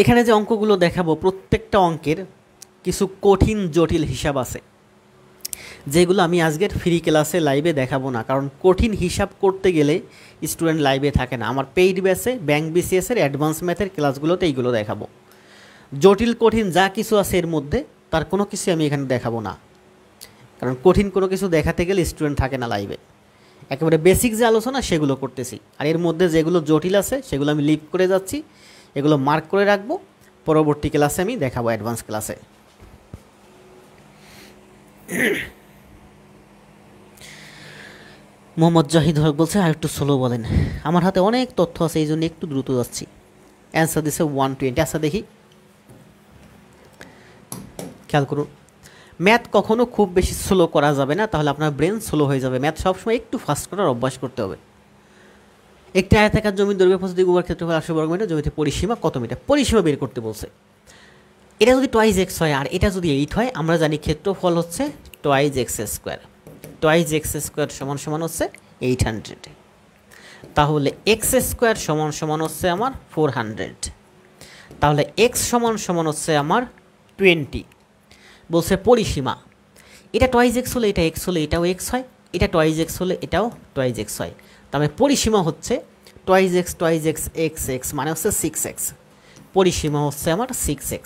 এখানে যে অঙ্কগুলো দেখাবো প্রত্যেকটা অঙ্কের কিছু কঠিন জটিল হিসাব আছে, যেগুলো আমি আজকের ফ্রি ক্লাসে লাইভে দেখাবো না, কারণ কঠিন হিসাব করতে গেলে স্টুডেন্ট লাইভে থাকে না। আমার পেইড ব্যাচে ব্যাংক বিসিএসের অ্যাডভান্স ম্যাথের ক্লাসগুলোতে এইগুলো দেখাবো। জটিল কঠিন যা কিছু আছে এর মধ্যে তার কোনো কিছু আমি এখানে দেখাবো না, কারণ কঠিন কোনো কিছু দেখাতে গেলে স্টুডেন্ট থাকে না লাইভে। একেবারে বেসিক যে আলোচনা সেগুলো করতেছি, আর এর মধ্যে যেগুলো জটিল আছে সেগুলো আমি লিভ করে যাচ্ছি, এগুলো মার্ক করে রাখবো, পরবর্তী ক্লাসে আমি দেখাবো অ্যাডভান্স ক্লাসে। মোহাম্মদ জাহিদ হক বলছে আর একটু স্লো বলেন। আমার হাতে অনেক তথ্য আছে এই জন্য একটু দ্রুত যাচ্ছি। অ্যান্সার দিচ্ছে 120। আচ্ছা দেখি, খেয়াল করুন, ম্যাথ কখনো খুব বেশি স্লো করা যাবে না, তাহলে আপনার ব্রেন স্লো হয়ে যাবে। ম্যাথ সবসময় একটু ফাস্ট করার অভ্যাস করতে হবে। একটি আয়তাকার জমির দৈর্ঘ্য প্রস্থ দ্বিগুণ ক্ষেত্রফল 800 বর্গমিটার, জমিতে পরিসীমা কত মিটার, পরিসীমা বের করতে বলছে। এটা যদি টুয়াইজ এক্স হয় আর এটা যদি 8 হয়, আমরা জানি ক্ষেত্রফল হচ্ছে twice x square. Twice x square সমান সমান হচ্ছে 800। তাহলে এক্স স্কোয়ার সমান সমান হচ্ছে আমার 400। তাহলে এক্স সমান সমান হচ্ছে আমার 20। বলছে পরিসীমা, এটা টুয়াইজ এক্স হলে এটা এক্স হলে এটাও এক্স হয়, এটা টুয়াইজ এক্স হলে এটাও টুয়াইজ এক্স হয়। তাহলে পরিসীমা হচ্ছে টুয়াইজ এক্স এক্স এক্স মানে হচ্ছে 6x। পরিসীমা হচ্ছে আমার 6x।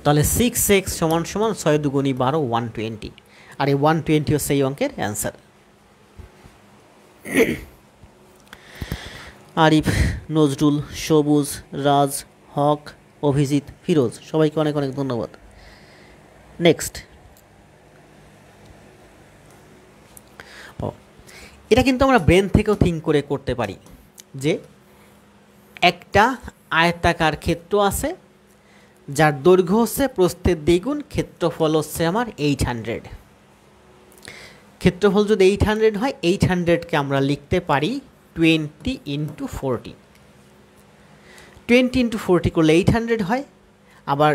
তাহলে 6x সমান সমান 6 দুগুণী 12 120। আর এই 120 হচ্ছে এই অঙ্কের অ্যান্সার। আরিফ, নজরুল, সবুজ, রাজ, হক, অভিজিৎ, ফিরোজ, সবাইকে অনেক অনেক ধন্যবাদ। নেক্সট, এটা কিন্তু আমরা ব্রেন থেকেও থিঙ্ক করে করতে পারি যে একটা আয়তাকার ক্ষেত্র আছে, যার দৈর্ঘ্য হচ্ছে প্রস্থের দ্বিগুণ, ক্ষেত্রফল হচ্ছে আমার 800। ক্ষেত্রফল যদি 800 হয়, 800কে আমরা লিখতে পারি 20 × 40। 20 × 40 করলে 800 হয়, আবার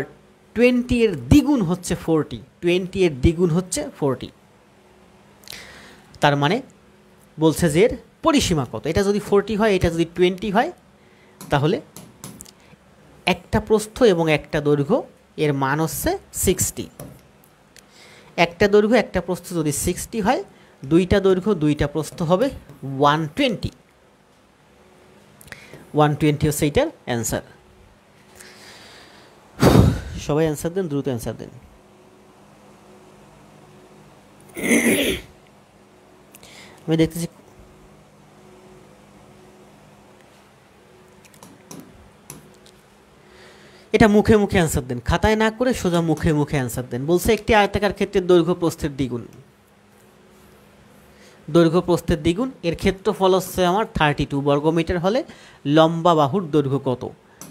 20 এর দ্বিগুণ হচ্ছে 40, 20 এর দ্বিগুণ হচ্ছে 40। তার মানে বলছে যে এর পরিসীমা কত। এটা যদি 40 হয়, এটা যদি 20 হয়, তাহলে একটা প্রস্থ এবং একটা দৈর্ঘ্য এর মান হচ্ছে 60। একটা দৈর্ঘ্য একটা প্রস্থ যদি 60 হয়, দুইটা দৈর্ঘ্য দুইটা প্রস্থ হবে 120। 120 হচ্ছে এইটার অ্যান্সার। সবাই অ্যান্সার দেন, দ্রুত অ্যান্সার দেন। আমি দেখতেছি এটা মুখে মুখে অ্যান্সার দেন, খাতায় না করে সোজা মুখে মুখে অ্যান্সার দেন। বলছে একটি আয়তাকার ক্ষেত্রের দৈর্ঘ্য প্রস্থের দ্বিগুণ। দৈর্ঘ্য প্রস্থের দ্বিগুণ, এর ক্ষেত্রফল হচ্ছে আমার 32 বর্গমিটার হলে লম্বা বাহুর দৈর্ঘ্য কত?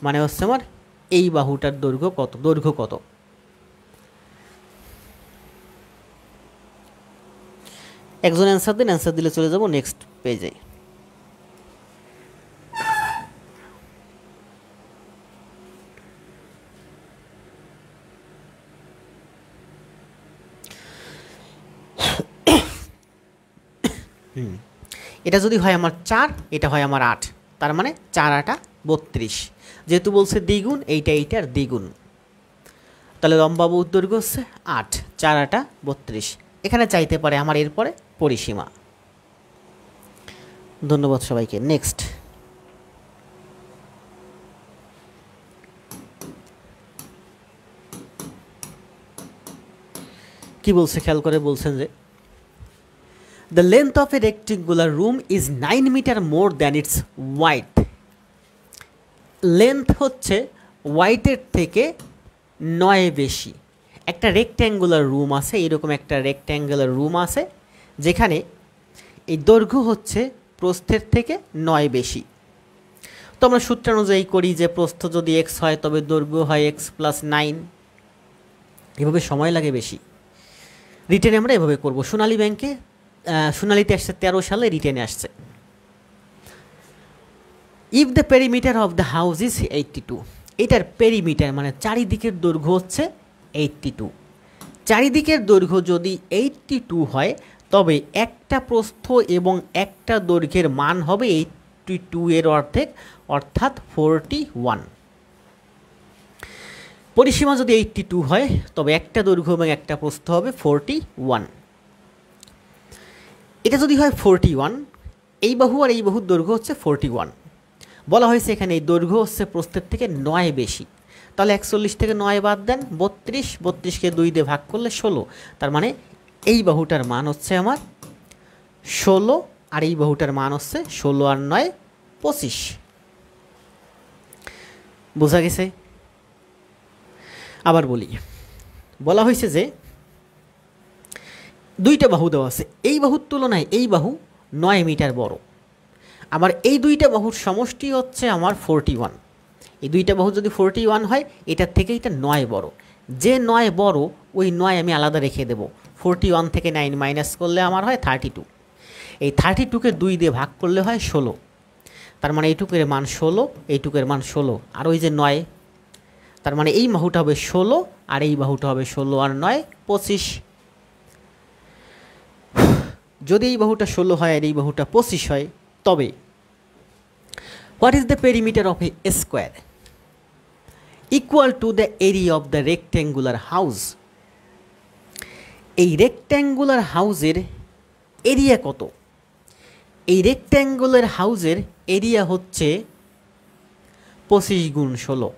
মানে হচ্ছে আমার এই বাহুটার দৈর্ঘ্য কত, দৈর্ঘ্য কত? একজন অ্যান্সার দিন, অ্যান্সার দিলে চলে যাব নেক্সট পেজে। এটা যদি হয় আমার 4, এটা হয় আমার 8, তার মানে 4 8 32। যেহেতু বলছে দ্বিগুণ, এইটার দ্বিগুণ, তাহলে লম্বা বাহুর দৈর্ঘ্য হচ্ছে 8, 4 8 32। এখানে চাইতে পারে আমার এরপরে পরিসীমা। ধন্যবাদ সবাইকে। নেক্সট, কি বলছে খেয়াল করে বলছেন যে the length of a rectangular room is 9 meter more than its width. Length হচ্ছে ওয়াইডের থেকে 9 বেশি। একটা রেক্ট্যাঙ্গুলার রুম আছে, এরকম একটা রেক্ট্যাঙ্গুলার রুম আছে যেখানে এই দৈর্ঘ্য হচ্ছে প্রস্থের থেকে 9 বেশি। তো আমরা সূত্র অনুযায়ী করি যে প্রস্থ যদি x হয় তবে দৈর্ঘ্য হয় x + 9। এভাবে সময় লাগে বেশি। রিটেনে আমরা এভাবে করব। সোনালী ব্যাংকে, সোনালীতে আসছে 13 সালে, রিটেনে আসছে if the perimeter of the house is 82। এটার পেরিমিটার মানে চারিদিকের দৈর্ঘ্য হচ্ছে 82। চারিদিকের দৈর্ঘ্য যদি 82 হয়, তবে একটা প্রস্থ এবং একটা দৈর্ঘ্যের মান হবে 82 এর অর্ধেক, অর্থাৎ 41। পরিসীমা যদি 82 হয়, তবে একটা দৈর্ঘ্য এবং একটা প্রস্থ হবে 41। এটা যদি হয় 41, এই বাহু আর এই বাহুর দৈর্ঘ্য হচ্ছে 41। বলা হয়েছে এখানে এই দৈর্ঘ্য হচ্ছে প্রস্থের থেকে 9 বেশি। তাহলে 41 থেকে 9 বাদ দেন, 32। 32কে 2 দিয়ে ভাগ করলে 16। তার মানে এই বাহুটার মান হচ্ছে আমার 16, আর এই বাহুটার মান হচ্ছে 16 আর 9 25। বোঝা গেছে? আবার বলি, বলা হয়েছে যে দুইটা বাহু দেওয়া আছে, এই বাহুর তুলনায় এই বাহু 9 মিটার বড়। আবার এই দুইটা বাহুর সমষ্টি হচ্ছে আমার 41। এই দুইটা বাহু যদি 41 হয়, এটার থেকে এটা 9 বড়। যে 9 বড়, ওই 9 আমি আলাদা রেখে দেব। 41 থেকে 9 মাইনাস করলে আমার হয় 32। এই 32কে 2 দিয়ে ভাগ করলে হয় 16। তার মানে এইটুকের মান 16, এইটুকের মান 16, আর ওই যে 9, তার মানে এই বাহুটা হবে 16, আর এই বাহুটা হবে 16 আর 9 25। যদি এই বাহুটা 16 হয় আর এই বাহুটা 25 হয়, তবে what is the perimeter of A square equal to the area of the rectangular house? এই রেক্ট্যাঙ্গুলার হাউসের এরিয়া কত? এই রেক্ট্যাঙ্গুলার হাউসের এরিয়া হচ্ছে 25 গুণ 16।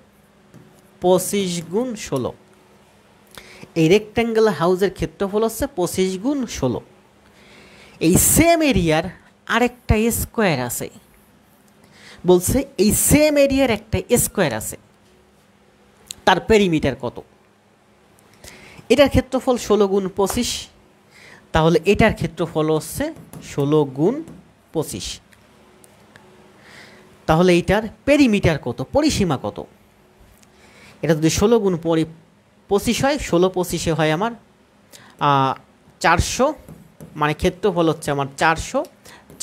25 গুণ 16। এই রেক্ট্যাঙ্গুলার হাউসের ক্ষেত্রফল হচ্ছে 25 গুণ 16। এই সেম এরিয়ার আরেকটা স্কোয়ার আছে। বলছে এই সেম এরিয়ার একটা স্কোয়ার আছে, তার পেরিমিটার কত? এটার ক্ষেত্রফল 16 গুণ 25, তাহলে এটার ক্ষেত্রফল হচ্ছে 16 গুণ 25। তাহলে এইটার পেরিমিটার কত, পরিসীমা কত? এটা যদি 16 গুণ 25 হয়, 16 25-এ হয় আমার 400, মানে ক্ষেত্রফল হচ্ছে আমার 400,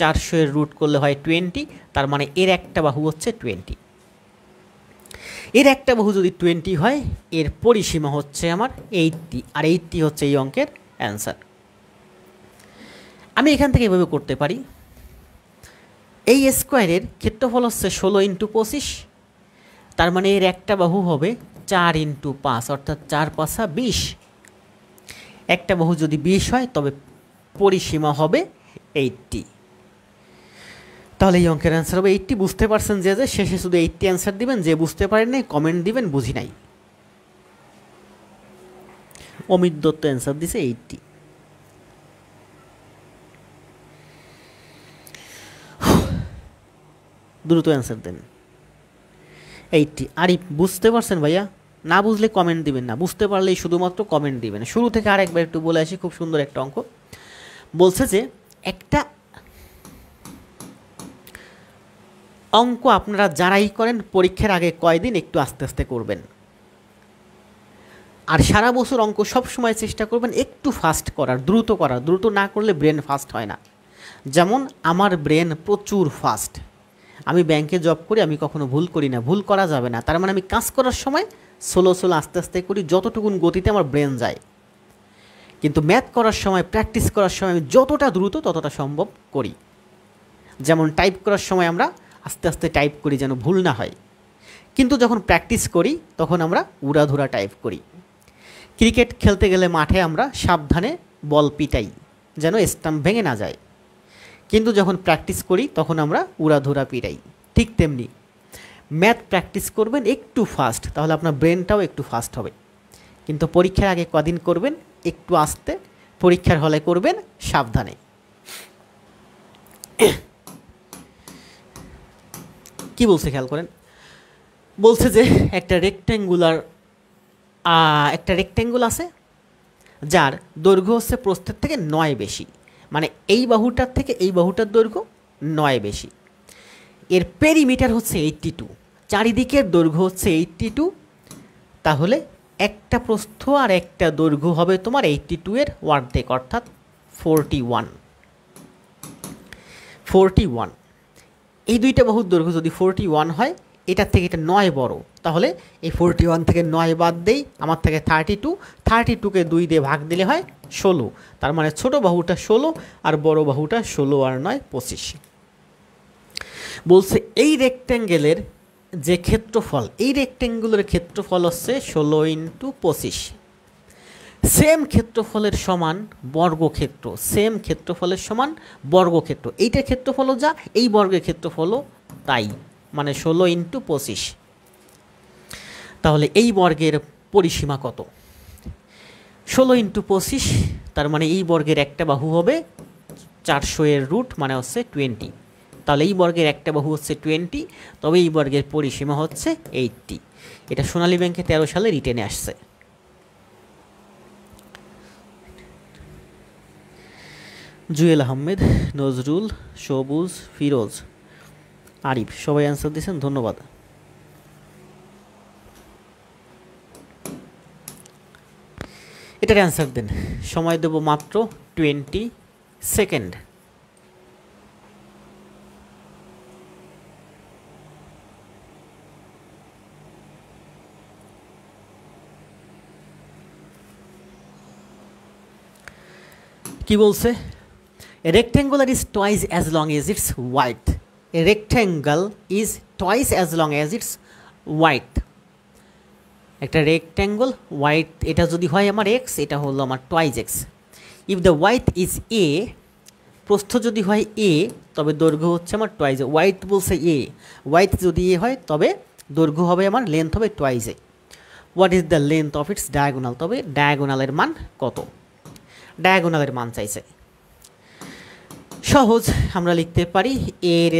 400 এর রুট করলে হয় 20, তার মানে এর একটা বাহু হচ্ছে 20। এর একটা বাহু যদি 20 হয়, এর পরিসীমা হচ্ছে আমার 80, আর 80 হচ্ছে এই অঙ্কের অ্যান্সার। আমি এখান থেকে এভাবে করতে পারি, এই স্কোয়ারের ক্ষেত্রফল হচ্ছে 16 × 25, তার মানে এর একটা বাহু হবে 4 × 5, অর্থাৎ 4 × 5 = 20। একটা বাহু যদি 20 হয় তবে পরিসীমা হবে 80। তাহলে এই অঙ্কের অ্যান্সার হবে 80। বুঝতে পারছেন যে শেষে শুধু 80 অ্যান্সার দিবেন, যে বুঝতে পারেন নাই কমেন্ট দিবেন বুঝি নাই। অমিত দত্ত অ্যান্সার দিছে 80। দ্রুত অ্যান্সার দেন। 80। আরিফ বুঝতে পারছেন ভাইয়া? না বুঝলে কমেন্ট দিবেন না, বুঝতে পারলেই শুধুমাত্র কমেন্ট দিবেন। শুরু থেকে আরেকবার একটু বলে আসি, খুব সুন্দর একটা অঙ্ক বলছে যে একটা অঙ্ক আপনারা যারাই করেন পরীক্ষার আগে কয়দিন একটু আস্তে আস্তে করবেন, আর সারা বছর অঙ্ক সব সময় চেষ্টা করবেন একটু ফাস্ট করার, দ্রুত করার। দ্রুত না করলে ব্রেন ফাস্ট হয় না। যেমন আমার ব্রেন প্রচুর ফাস্ট, আমি ব্যাংকে জব করি, আমি কখনো ভুল করি না, ভুল করা যাবে না। তার মানে আমি কাজ করার সময় স্লো আস্তে আস্তে করি, যতটুকুন গতিতে আমার ব্রেন যায়। কিন্তু ম্যাথ করার সময়, প্র্যাকটিস করার সময় আমি যতটা দ্রুত ততটা সম্ভব করি। যেমন টাইপ করার সময় আমরা আস্তে আস্তে টাইপ করি যেন ভুল না হয়, কিন্তু যখন প্র্যাকটিস করি তখন আমরা উড়াধুরা টাইপ করি। ক্রিকেট খেলতে গেলে মাঠে আমরা সাবধানে বল পিটাই যেন স্টাম্প ভেঙে না যায়, কিন্তু যখন প্র্যাকটিস করি তখন আমরা উড়াধুরা পিটাই। ঠিক তেমনি ম্যাথ প্র্যাকটিস করবেন একটু ফাস্ট, তাহলে আপনার ব্রেনটাও একটু ফাস্ট হবে। কিন্তু পরীক্ষার আগে কদিন করবেন একটু আস্তে, পরীক্ষার হলে করবেন সাবধানে। কি বলছে খেয়াল করেন, বলছে যে একটা রেক্ট্যাঙ্গুল আছে যার দৈর্ঘ্য হচ্ছে প্রস্থের থেকে 9 বেশি, মানে এই বাহুটার থেকে এই বাহুটার দৈর্ঘ্য 9 বেশি। এর পেরিমিটার হচ্ছে 82, চারিদিকের দৈর্ঘ্য হচ্ছে 82। তাহলে একটা প্রস্থ আর একটা দৈর্ঘ্য হবে তোমার 82 এর অর্ধেক, অর্থাৎ 41। এই দুইটা বাহুর দৈর্ঘ্য যদি 41 হয়, এটার থেকে এটা 9 বড়, তাহলে এই 41 থেকে 9 বাদ দেই, আমার থেকে 32কে 2 দিয়ে ভাগ দিলে হয় 16। তার মানে ছোট বাহুটা 16 আর বড় বাহুটা 16 আর 9 25। বলছে এই রেক্ট্যাঙ্গেলের যে ক্ষেত্রফল, এই রেক্ট্যাঙ্গুলার ক্ষেত্রফল হচ্ছে 16 × 25। সেম ক্ষেত্রফলের সমান বর্গক্ষেত্র, সেম ক্ষেত্রফলের সমান বর্গক্ষেত্র। এইটার ক্ষেত্রফলও যা, এই বর্গের ক্ষেত্রফলও তাই, মানে 16 × 25। তাহলে এই বর্গের পরিসীমা কত? 16 × 25, তার মানে এই বর্গের একটা বাহু হবে 400 এর রুট, মানে হচ্ছে 20। তাহলে এই বর্গের একটা বাহু হচ্ছে 20, তবে এই বর্গের পরিসীমা হচ্ছে 80। এটা সোনালী ব্যাংকে 13 সালে রিটেনে আসছে। জুয়েল আহমেদ, নজরুল, সবুজ, ফিরোজ, আরিফ সবাই অ্যান্সার দিয়েছেন, ধন্যবাদ। এটার অ্যান্সার দেন, সময় দেব মাত্র 20 সেকেন্ড। কি বলছে? A rectangle is twice as long as its width. A rectangle is twice as long as its width. একটা রেক্ট্যাঙ্গল ওয়াইড, এটা যদি হয় আমার এক্স, এটা হলো আমার twice x. If the wide is a, প্রস্থ যদি হয় এ, তবে দৈর্ঘ্য হচ্ছে আমার টুয়াইস এ। ওয়াইড বলছে এ, ওয়াইড যদি এ হয় তবে দৈর্ঘ্য হবে আমার, লেন্থ হবে twice A. What is the length of its diagonal, তবে ডায়াগোনালের মান কত? ডায়াগোনালের মান চাইছে। সহজ, আমরা লিখতে পারি এ এর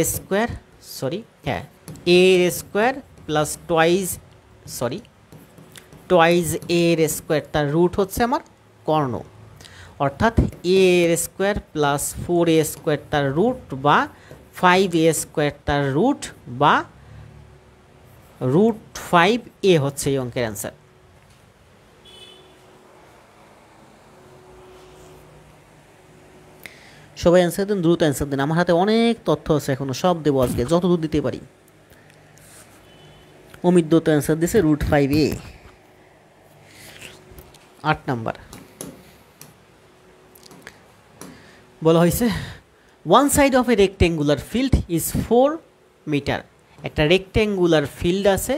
স্কোয়ার প্লাস টুয়াইস এর স্কোয়ার, তার রুট হচ্ছে আমার কর্ণ, অর্থাৎ এ এর স্কোয়ার প্লাস 4a স্কোয়ার তার রুট, বা 5a স্কোয়ার তার রুট, বা √5a হচ্ছে এই অঙ্কের অ্যান্সার। সবাই অ্যান্সার দেন, দ্রুত অ্যান্সার দেন, আমার হাতে অনেক তথ্য আছে এখনো, সব দেবো আজকে যত দূর দিতে পারি। অমিত দত্ত অ্যান্সার দিছে √5a। 8 নাম্বার বলা হয়েছে one side of a rectangular field is 4 metre. একটা রেক্ট্যাঙ্গুলার ফিল্ড আছে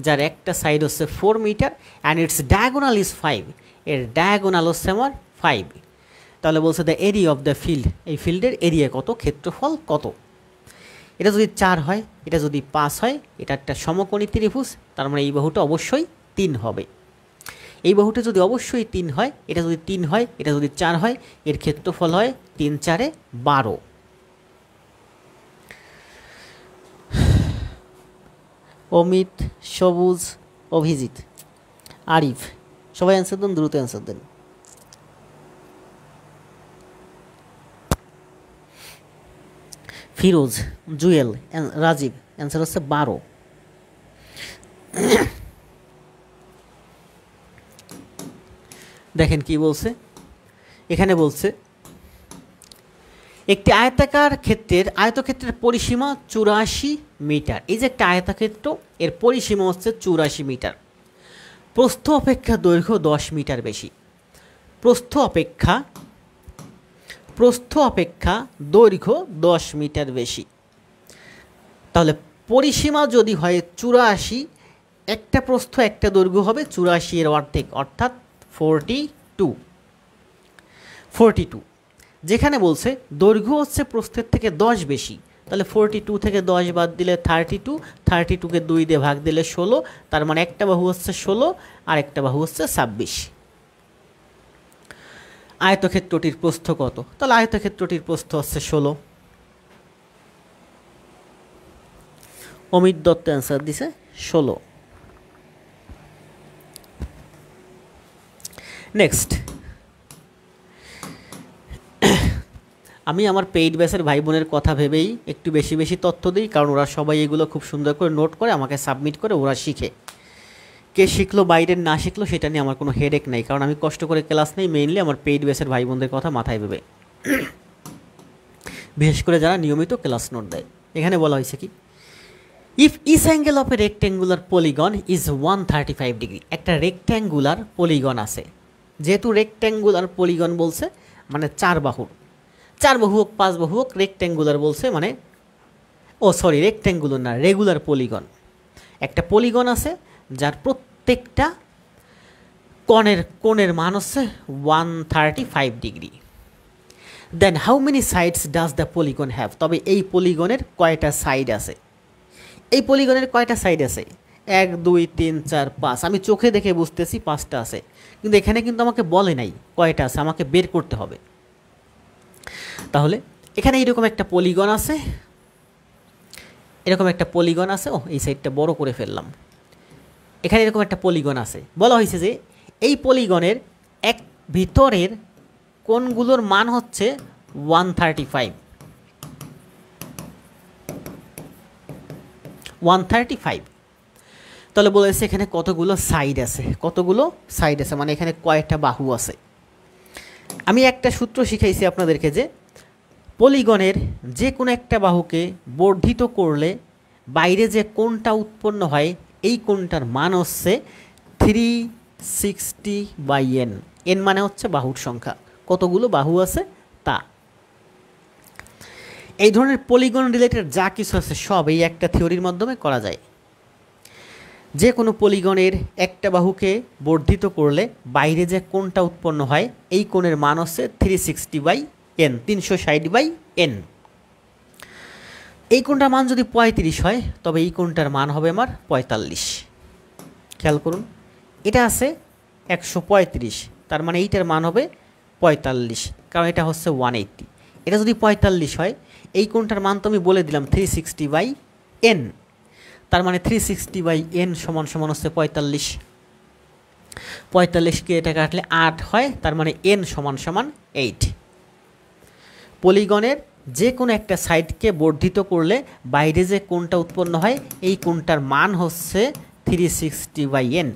যার একটা সাইড হচ্ছে 4 metre and it's diagonal is 5, এর ডায়াগোনাল হচ্ছে আমার 5। তাহলে বলছে the area of the field, এই ফিল্ডের এরিয়া কত, ক্ষেত্রফল কত। এটা যদি 4 হয়, এটা যদি 5 হয়, এটা একটা সমকোণী ত্রিভুজ, তার মানে এই বাহুটা অবশ্যই 3 হবে। এই বাহুটা যদি অবশ্যই 3 হয়, এটা যদি 3 হয়, এটা যদি 4 হয়, এর ক্ষেত্রফল হয় 3 4 12। অমিত, সবুজ, অভিজিৎ, আরিফ, সবাই অ্যান্সার দেন, দ্রুত অ্যান্সার দেন। ফিরোজ, জুয়েল, রাজীব, অ্যান্সার হচ্ছে 12। দেখেন কি বলছে এখানে, বলছে একটি আয়তক্ষেত্রের পরিসীমা 84 মিটার। এই যে একটা আয়তক্ষেত্র, এর পরিসীমা হচ্ছে 84 মিটার। প্রস্থ অপেক্ষা দৈর্ঘ্য 10 মিটার বেশি। প্রস্থ অপেক্ষা দৈর্ঘ্য 10 মিটার বেশি। তাহলে পরিসীমা যদি হয় 84, একটা প্রস্থ একটা দৈর্ঘ্য হবে 84 এর অর্ধেক, অর্থাৎ 42। যেখানে বলছে দৈর্ঘ্য হচ্ছে প্রস্থের থেকে 10 বেশি, তাহলে 42 থেকে 10 বাদ দিলে 32, 32কে 2 দিয়ে ভাগ দিলে 16, তার মানে একটা বাহু হচ্ছে 16 আর একটা বাহু হচ্ছে 26। আয়তক্ষেত্রটির প্রস্থ কত, তাহলে আয়তক্ষেত্রটির প্রস্থ হচ্ছে 16। অমিত দত্ত অ্যান্সার দিছে 16। নেক্সট, আমি আমার পেইড ব্যাচের ভাই বোনের কথা ভেবেই একটু বেশি বেশি তথ্য দিই, কারণ ওরা সবাই এগুলো খুব সুন্দর করে নোট করে আমাকে সাবমিট করে, ওরা শিখে। কে শিখলো বাইরের না শিখলো সেটা নিয়ে আমার কোনো হেডেক নাই, কারণ আমি কষ্ট করে ক্লাস নেই মেইনলি আমার পেইড ব্যাচের ভাই বোনদের কথা মাথায় ভেবে, বিশেষ করে যারা নিয়মিত ক্লাস নোট দেয়। এখানে বলা হয়েছে কি, if each angle of a rectangular polygon is 135 degree. একটা রেক্ট্যাঙ্গুলার পলিগন আছে, যেহেতু রেক্ট্যাঙ্গুলার পলিগন বলছে মানে 4 বাহু হোক 5 বাহু হোক, রেক্ট্যাঙ্গুলার বলছে মানে রেক্ট্যাঙ্গুলার না, রেগুলার পলিগন। একটা পলিগন আছে যার প্রত্যেকটা কোণের মান হচ্ছে 135 degree. Then how many sides does the polygon have. তবে এই পলিগনের কয়টা সাইড আছে, এই পলিগনের কয়টা সাইড আছে, 1 2 3 4 5। আমি চোখে দেখে বুঝতেছি 5টা আছে, কিন্তু এখানে কিন্তু আমাকে বলে নাই কয়টা আছে, আমাকে বের করতে হবে। তাহলে এখানে এরকম একটা পলিগন আছে, এই সাইডটা বড় করে ফেললাম। এখানে এরকম একটা পলিগন আছে, বলা হয়েছে যে এই পলিগনের ভিতরের কোণগুলোর মান হচ্ছে 135। তাহলে বলেছে এখানে কতগুলো সাইড আছে, মানে এখানে কয়টা বাহু আছে। আমি একটা সূত্র শিখাইছি আপনাদেরকে যে পলিগনের যে কোনো একটা বাহুকে বর্ধিত করলে বাইরে যে কোণটা উৎপন্ন হয়, এই কোণটার মান হচ্ছে 360/n। n মানে হচ্ছে বাহুর সংখ্যা, কতগুলো বাহু আছে তা। এই ধরনের পলিগন রিলেটেড যা কিছু আছে সব এই একটা থিওরির মাধ্যমে করা যায়। যে কোনো পলিগনের একটা বাহুকে বর্ধিত করলে বাইরে যে কোণটা উৎপন্ন হয়, এই কোণের মান হচ্ছে 360/n, 360/n। এই কোণটার মান যদি 35 হয়, তবে এই কোণটার মান হবে আমার 45। খেয়াল করুন, এটা আছে 135, তার মানে এইটার মান হবে 45, কারণ এটা হচ্ছে 180। এটা যদি 45 হয়, এই কোণটার মান তো আমি বলে দিলাম 360/n, তার মানে 360/n সমান হচ্ছে 45। 45কে এটা কাটলে 8 হয়, তার মানে n সমান 8। পলিগনের যে কোনো একটা সাইডকে বর্ধিত করলে বাইরে যে কোণটা উৎপন্ন হয় এই কোণটার মান হচ্ছে 360/n।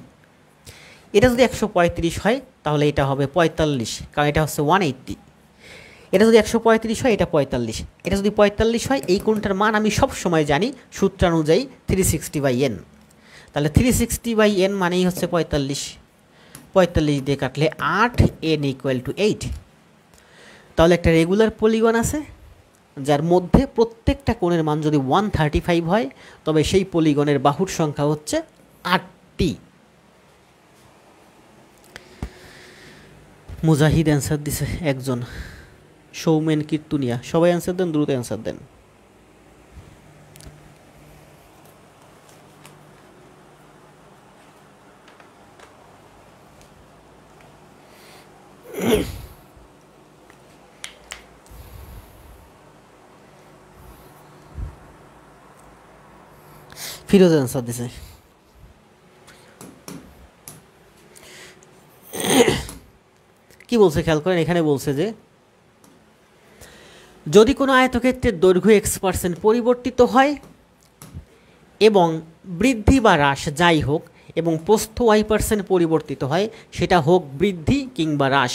এটা যদি 135 হয় তাহলে এটা হবে 45, কারণ এটা হচ্ছে 180। এটা যদি 135 হয় এটা 45, এটা যদি 45 হয় এই কোণটার মান আমি সব সময় জানি সূত্রানুযায়ী 360/n। তাহলে 360/n মানেই হচ্ছে 45, 45 দিয়ে কাটলে 8, n = 8। তাহলে একটা রেগুলার পলিগন আছে যার মধ্যে প্রত্যেকটা কোণের মান যদি 135 হয় তবে সেই পলিগনের বাহুর সংখ্যা হচ্ছে 8টি। মুজাহিদ অ্যান্সার দিছে একজন, সৌমেন কীর্তুনিয়া। সবাই অ্যান্সার দেন, দ্রুত অ্যান্সার দেন। ফিরোজ অ্যান্সার দিছে। কি বলছে খেয়াল করেন, এখানে বলছে যে যদি কোনো আয়তক্ষেত্রের দৈর্ঘ্য x% পরিবর্তিত হয় এবং বৃদ্ধি বা হ্রাস যাই হোক এবং প্রস্থ y% পরিবর্তিত হয়, সেটা হোক বৃদ্ধি কিংবা হ্রাস,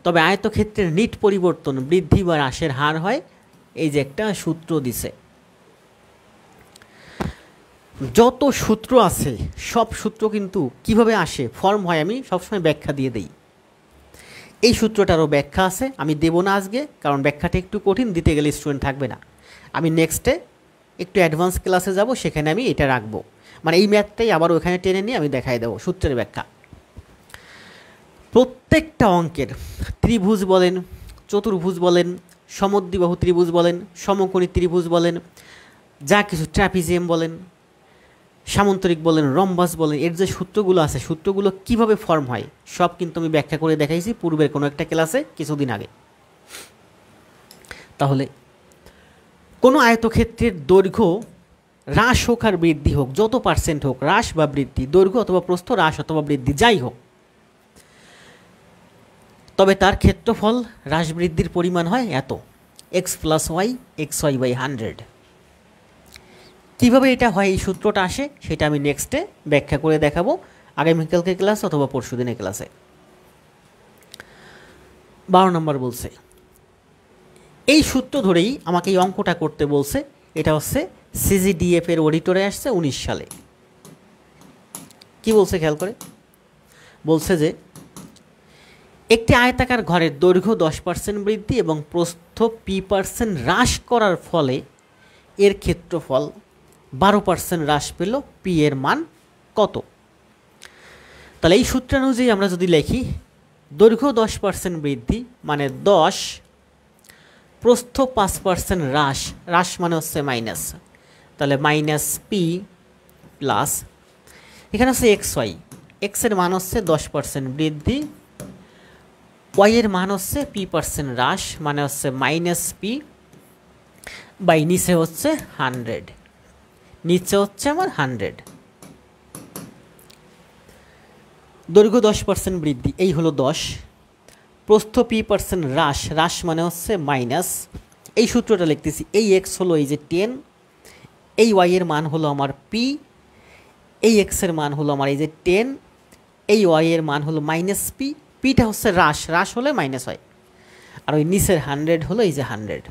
তবে আয়তক্ষেত্রের নিট পরিবর্তন বৃদ্ধি বা হ্রাসের হার হয়। এই যে একটা সূত্র দিছে। যত সূত্র আছে সব সূত্র কিন্তু কিভাবে আসে, ফর্ম হয়, আমি সবসময় ব্যাখ্যা দিয়ে দিই। এই সূত্রটারও ব্যাখ্যা আছে, আমি দেব না আজকে, কারণ ব্যাখ্যাটা একটু কঠিন, দিতে গেলে স্টুডেন্ট থাকবে না। আমি নেক্সটে একটু অ্যাডভান্স ক্লাসে যাব, সেখানে আমি এটা রাখবো, মানে এই ম্যাথটাই আবার ওখানে টেনে নিয়ে আমি দেখাই দেবো সূত্রের ব্যাখ্যা। প্রত্যেকটা অঙ্কের ত্রিভুজ বলেন, চতুর্ভুজ বলেন, সমদ্বিবাহু ত্রিভুজ বলেন, সমকোণী ত্রিভুজ বলেন, যা কিছু ট্র্যাপিজিয়াম বলেন, সামন্তরিক বলেন, রম্বাস বলেন, এর যে সূত্রগুলো আছে সূত্রগুলো কিভাবে ফর্ম হয় সব কিন্তু আমি ব্যাখ্যা করে দেখাইছি পূর্বের কোনো একটা ক্লাসে কিছুদিন আগে। তাহলে কোনো আয়তক্ষেত্রের দৈর্ঘ্য হ্রাস হোক আর বৃদ্ধি হোক, যত পার্সেন্ট হোক হ্রাস বা বৃদ্ধি, দৈর্ঘ্য অথবা প্রস্থ হ্রাস অথবা বৃদ্ধি যাই হোক, তবে তার ক্ষেত্রফল হ্রাস বৃদ্ধির পরিমাণ হয় এত, x + y xy/100। কীভাবে এটা হয়, এই সূত্রটা আসে, সেটা আমি নেক্সটে ব্যাখ্যা করে দেখাবো আগামীকালকে ক্লাস অথবা পরশু দিনের ক্লাসে। 12 নম্বর বলছে, এই সূত্র ধরেই আমাকে এই অঙ্কটা করতে বলছে। এটা হচ্ছে CGDF এর অডিটরে আসছে 19 সালে। কি বলছে খেয়াল করে, বলছে যে একটি আয়তাকার ঘরের দৈর্ঘ্য 10% বৃদ্ধি এবং প্রস্থ p% হ্রাস করার ফলে এর ক্ষেত্রফল 12% হ্রাস পেল, p এর মান কত? তাহলে এই সূত্রানুযায়ী আমরা যদি লিখি দৈর্ঘ্য 10% বৃদ্ধি মানে 10, প্রস্থ 5% হ্রাস, হ্রাস মানে হচ্ছে মাইনাস, তাহলে -p প্লাস এখানে হচ্ছে xy, x এর মান হচ্ছে 10% বৃদ্ধি, y এর মান হচ্ছে p% হ্রাস মানে হচ্ছে -p বাই নিচে হচ্ছে 100, নিচে হচ্ছে আমার 100। দৈর্ঘ্য 10% বৃদ্ধি, এই হলো 10, প্রস্থ p% হ্রাস, হ্রাস মানে হচ্ছে মাইনাস, এই সূত্রটা লিখতেছি, এই x হলো এই যে 10, এই y এর মান হলো আমার p, এই x এর মান হলো আমার এই যে 10, এই y এর মান হলো -p, pটা হচ্ছে হ্রাস, হ্রাস হলে মাইনাস হয়, আর ওই নিচের 100 হলো এই যে 100।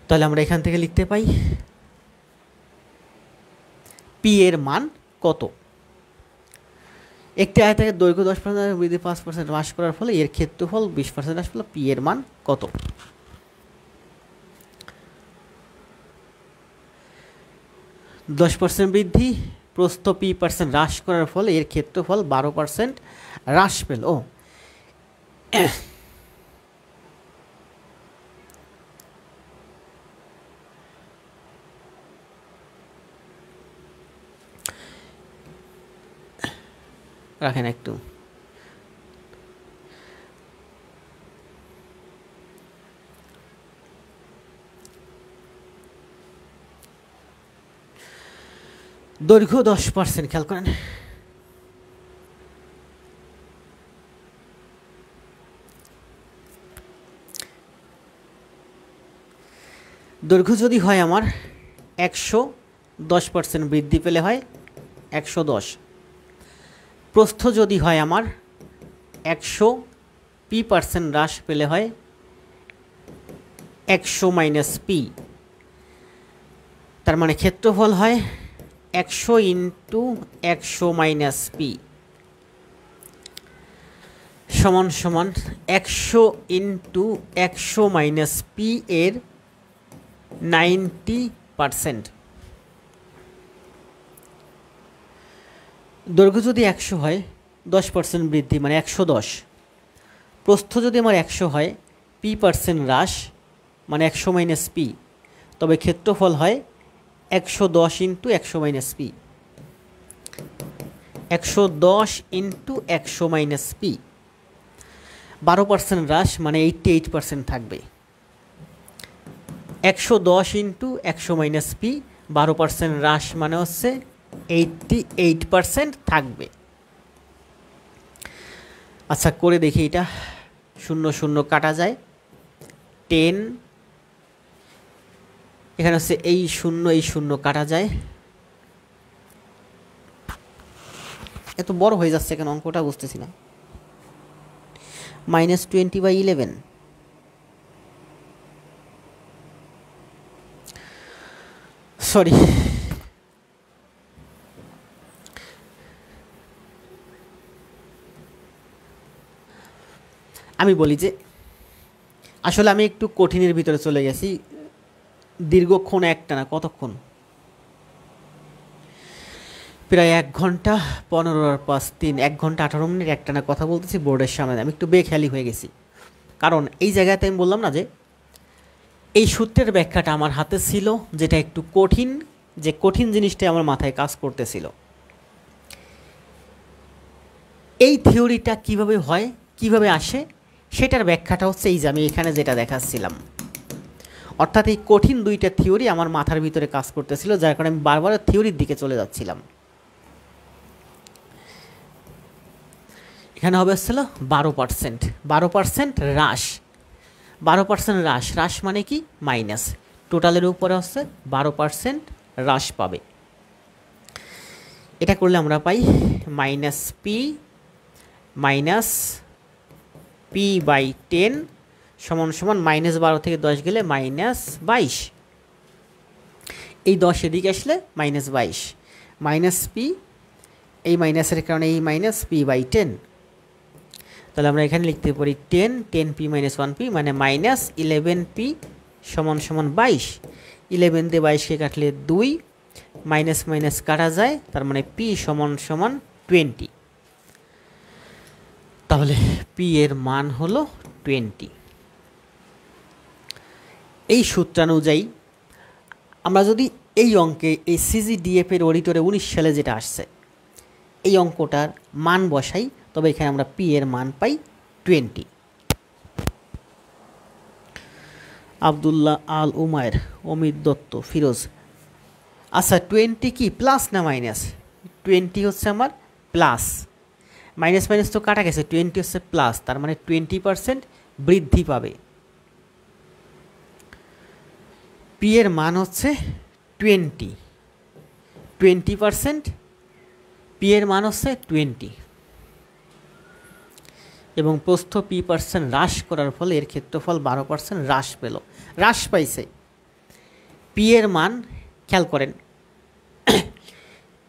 তাহলে আমরা এখান থেকে লিখতে পাই p এর মান কত। একটি আয়তাকার দৈর্ঘ্য 10% বৃদ্ধি 5% হ্রাস করার ফলে এর ক্ষেত্রফল 20% হ্রাস পেল, p এর মান কত? দশ % বৃদ্ধি, প্রস্থ p% হ্রাস করার ফলে এর ক্ষেত্রফল 12% হ্রাস পেল। রাখেন একটু, দৈর্ঘ্য 10%, খেয়াল করেন, দৈর্ঘ্য যদি হয় আমার 110% বৃদ্ধি পেলে হয় 110। প্রস্থ যদি হয় আমার 100p% হ্রাস পেলে হয় 100 - p। তার মানে ক্ষেত্রফল হয় 100 × 100 - p সমান সমান 100 × 100 - p এর 90%। দৈর্ঘ্য যদি 100 হয় 10% বৃদ্ধি মানে 110। প্রস্থ যদি আমার 100 হয় p% হ্রাস মানে 100 - p, তবে ক্ষেত্রফল হয় 110 × 100 - p। 110 × 100 - p 12% হ্রাস মানে 88% থাকবে। 110 × 100 - p 12% হ্রাস মানে হচ্ছে 88% থাকবে। আচ্ছা করে দেখি এটা, 0 0 কাটা যায়, 10, এখানে হচ্ছে এই 0 কাটা যায়। এত বড় হয়ে যাচ্ছে কেন অঙ্কটা বুঝতেছি না। -20/11, সরি, আমি বলি যে আসলে আমি একটু কঠিনের ভিতরে চলে গেছি দীর্ঘক্ষণ, একটানা কতক্ষণ, প্রায় 1 ঘন্টা 15 আর 5 3 1 ঘন্টা 18 মিনিট একটানা কথা বলতেছি বোর্ডের সামনে। আমি একটু বেখেয়ালি হয়ে গেছি, কারণ এই জায়গাতে আমি বললাম না যে এই সূত্রের ব্যাখ্যাটা আমার হাতে ছিল, যেটা একটু কঠিন, যে কঠিন জিনিসটাই আমার মাথায় কাজ করতেছিল। এই থিওরিটা কিভাবে হয়, কিভাবে আসে, সেটার ব্যাখ্যাটা হচ্ছে এই যে আমি এখানে যেটা দেখাচ্ছিলাম। অর্থাৎ এই কঠিন দুইটা থিওরি আমার মাথার ভিতরে কাজ করতেছিল, যার কারণে আমি বারবার থিওরির দিকে চলে যাচ্ছিলাম। এখানে হবে হচ্ছিল 12%, 12% হ্রাস, 12% হ্রাস, হ্রাস মানে কি মাইনাস, টোটালের উপরে হচ্ছে 12% হ্রাস পাবে। এটা করলে আমরা পাই -p/10 সমান সমান -12 থেকে 10 গেলে -22। এই 10 এদিকে আসলে -22, -p, এই মাইনাসের কারণে এই -p/10। তাহলে আমরা এখানে লিখতে পারি 10, 10p - 1p মানে -11p সমান সমান 22। 11 দিয়ে 22কে কাটলে 2, মাইনাস মাইনাস কাটা যায়, তার মানে p সমান সমান 20। তাহলে p এর মান হলো 20। এই সূত্রানুযায়ী আমরা যদি এই অঙ্কে এই CGDF এর অডিটরে 19 সালে যেটা আসছে এই অঙ্কটার মান বসাই, তবে এখানে আমরা p এর মান পাই 20। আব্দুল্লাহ আল উমায়ের, অমিত দত্ত, ফিরোজ। আচ্ছা 20 কি প্লাস না মাইনাস? 20 হচ্ছে আমার প্লাস, মাইনাস মাইনাস তো কাটা গেছে, 20 হচ্ছে প্লাস, তার মানে 20% বৃদ্ধি পাবে। p এর মান হচ্ছে 20%, p এর মান হচ্ছে 20 এবং প্রস্থ p% হ্রাস করার ফলে এর ক্ষেত্রফল 12% হ্রাস পেল, হ্রাস পাইছে। p এর মান খেয়াল করেন,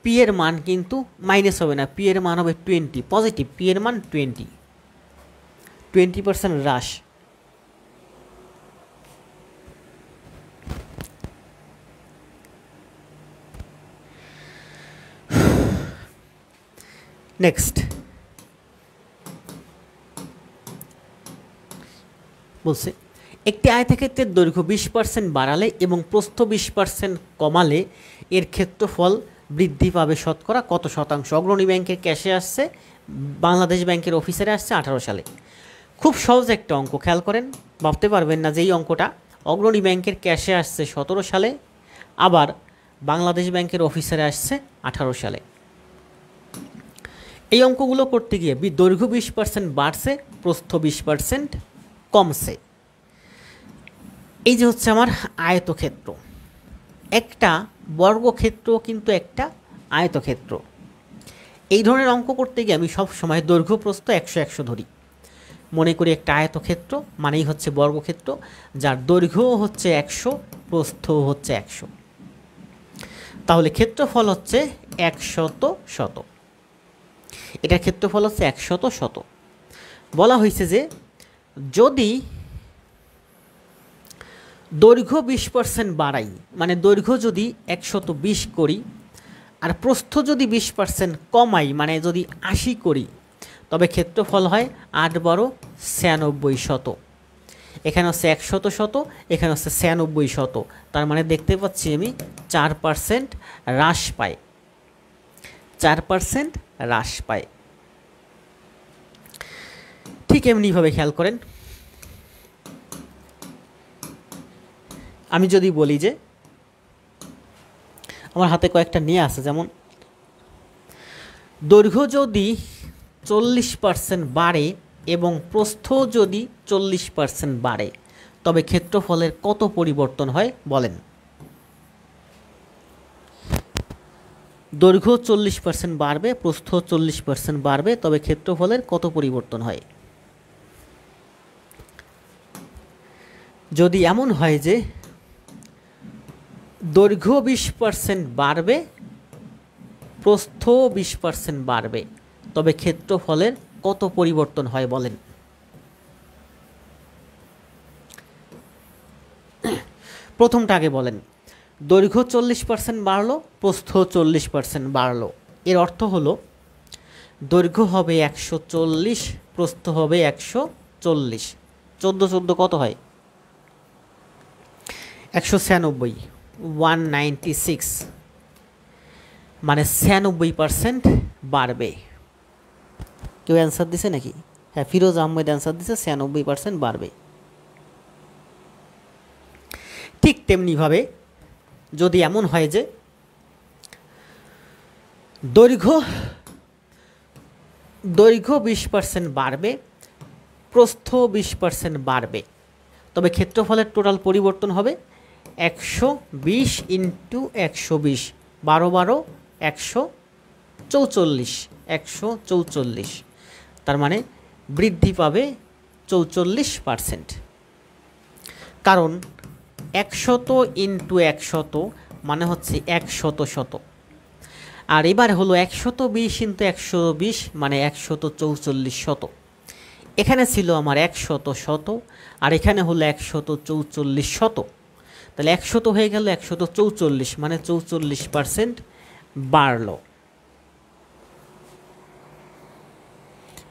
p এর মান কিন্তু মাইনাস হবে না, p এর মান হবে 20 পজিটিভ, p এর মান 20% হ্রাস। নেক্সট বলছে একটি আয়তক্ষেত্রের দৈর্ঘ্য 20% বাড়ালে এবং প্রস্থ 20% কমালে এর ক্ষেত্রফল বৃদ্ধি পাবে শতকরা কত শতাংশ? অগ্রণী ব্যাংকের ক্যাশে আসছে, বাংলাদেশ ব্যাংকের অফিসারে আসছে 18 সালে। খুব সহজ একটা অঙ্ক, খেয়াল করেন, ভাবতে পারবেন না যে এই অঙ্কটা অগ্রণী ব্যাংকের ক্যাশে আসছে 17 সালে, আবার বাংলাদেশ ব্যাংকের অফিসারে আসছে 18 সালে। এই অঙ্কগুলো করতে গিয়ে দৈর্ঘ্য 20% বাড়ছে, প্রস্থ 20% কমছে। এই যে হচ্ছে আমার আয়তক্ষেত্র, একটা বর্গক্ষেত্র কিন্তু একটা আয়তক্ষেত্র। এই ধরনের অঙ্ক করতে গিয়ে আমি সব সময় দৈর্ঘ্য প্রস্থ 100 ধরি। মনে করি একটা আয়তক্ষেত্র মানেই হচ্ছে বর্গক্ষেত্র, যার দৈর্ঘ্য হচ্ছে 100, প্রস্থ হচ্ছে 100। তাহলে ক্ষেত্রফল হচ্ছে 100 এটার ক্ষেত্রফল হচ্ছে 100। বলা হয়েছে যে যদি দৈর্ঘ্য 20% বাড়াই, মানে দৈর্ঘ্য যদি 120 করি আর প্রস্থ যদি 20% কমাই, মানে যদি 80 করি, তবে ক্ষেত্রফল হয় 8×12 = 96। এখানে হচ্ছে 100, এখানে হচ্ছে 96। তার মানে দেখতে পাচ্ছি আমি 4% হ্রাস পায়, 4% হ্রাস পায়। ঠিক এমনিভাবে খেয়াল করেন, আমি যদি বলি যে আমার হাতে কয়েকটা নিয়ে আছে, যেমন দৈর্ঘ্য যদি 40% বাড়ে এবং প্রস্থ যদি 40% বাড়ে, তবে ক্ষেত্রফলের কত পরিবর্তন হয় বলেন। দৈর্ঘ্য 40% বাড়বে, প্রস্থ 40% বাড়বে, তবে ক্ষেত্রফলের কত পরিবর্তন হয়? যদি এমন হয় যে দৈর্ঘ্য 20% বাড়বে, প্রস্থ 20% বাড়বে, তবে ক্ষেত্রফলের কত পরিবর্তন হয় বলেন। প্রথমটা আগে বলেন। দৈর্ঘ্য 40% বাড়লো, প্রস্থ 40% বাড়লো। এর অর্থ হলো দৈর্ঘ্য হবে 140, প্রস্থ হবে 140। 14 কত হয়? 196, 196, মানে 96% বাড়বে। কেউ অ্যান্সার দিছে নাকি? হ্যাঁ, ফিরোজ আহমেদ অ্যান্সার দিছে 96% বাড়বে। ঠিক তেমনিভাবে যদি এমন হয় যে দৈর্ঘ্য 20% বাড়বে, প্রস্থ 20% বাড়বে, তবে ক্ষেত্রফলের টোটাল পরিবর্তন হবে 120 × 120, 12 144, 144। তার মানে বৃদ্ধি পাবে 44%। কারণ 100 × 100 মানে হচ্ছে 100 আর এবার হলো 120 × 120 মানে 144। এখানে ছিল আমার 100 আর এখানে হলো 144। তাহলে 100 হয়ে গেল 144, মানে 44% বাড়লো।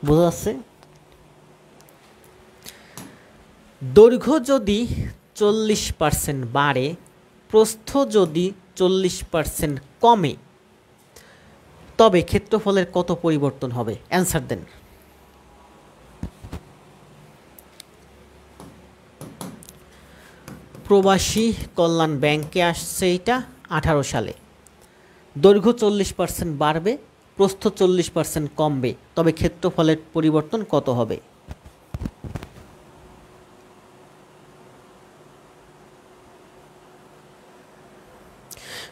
বোঝা যাচ্ছে? দৈর্ঘ্য যদি 40% বাড়ে, প্রস্থ যদি 40% কমে, তবে ক্ষেত্রফলের কত পরিবর্তন হবে? অ্যান্সার দেন। প্রবাসী কল্যাণ ব্যাংকে আসছে এটা 18 সালে। দৈর্ঘ্য 40% বাড়বে, প্রস্থ 40% কমবে, তবে ক্ষেত্রফলের পরিবর্তন কত হবে?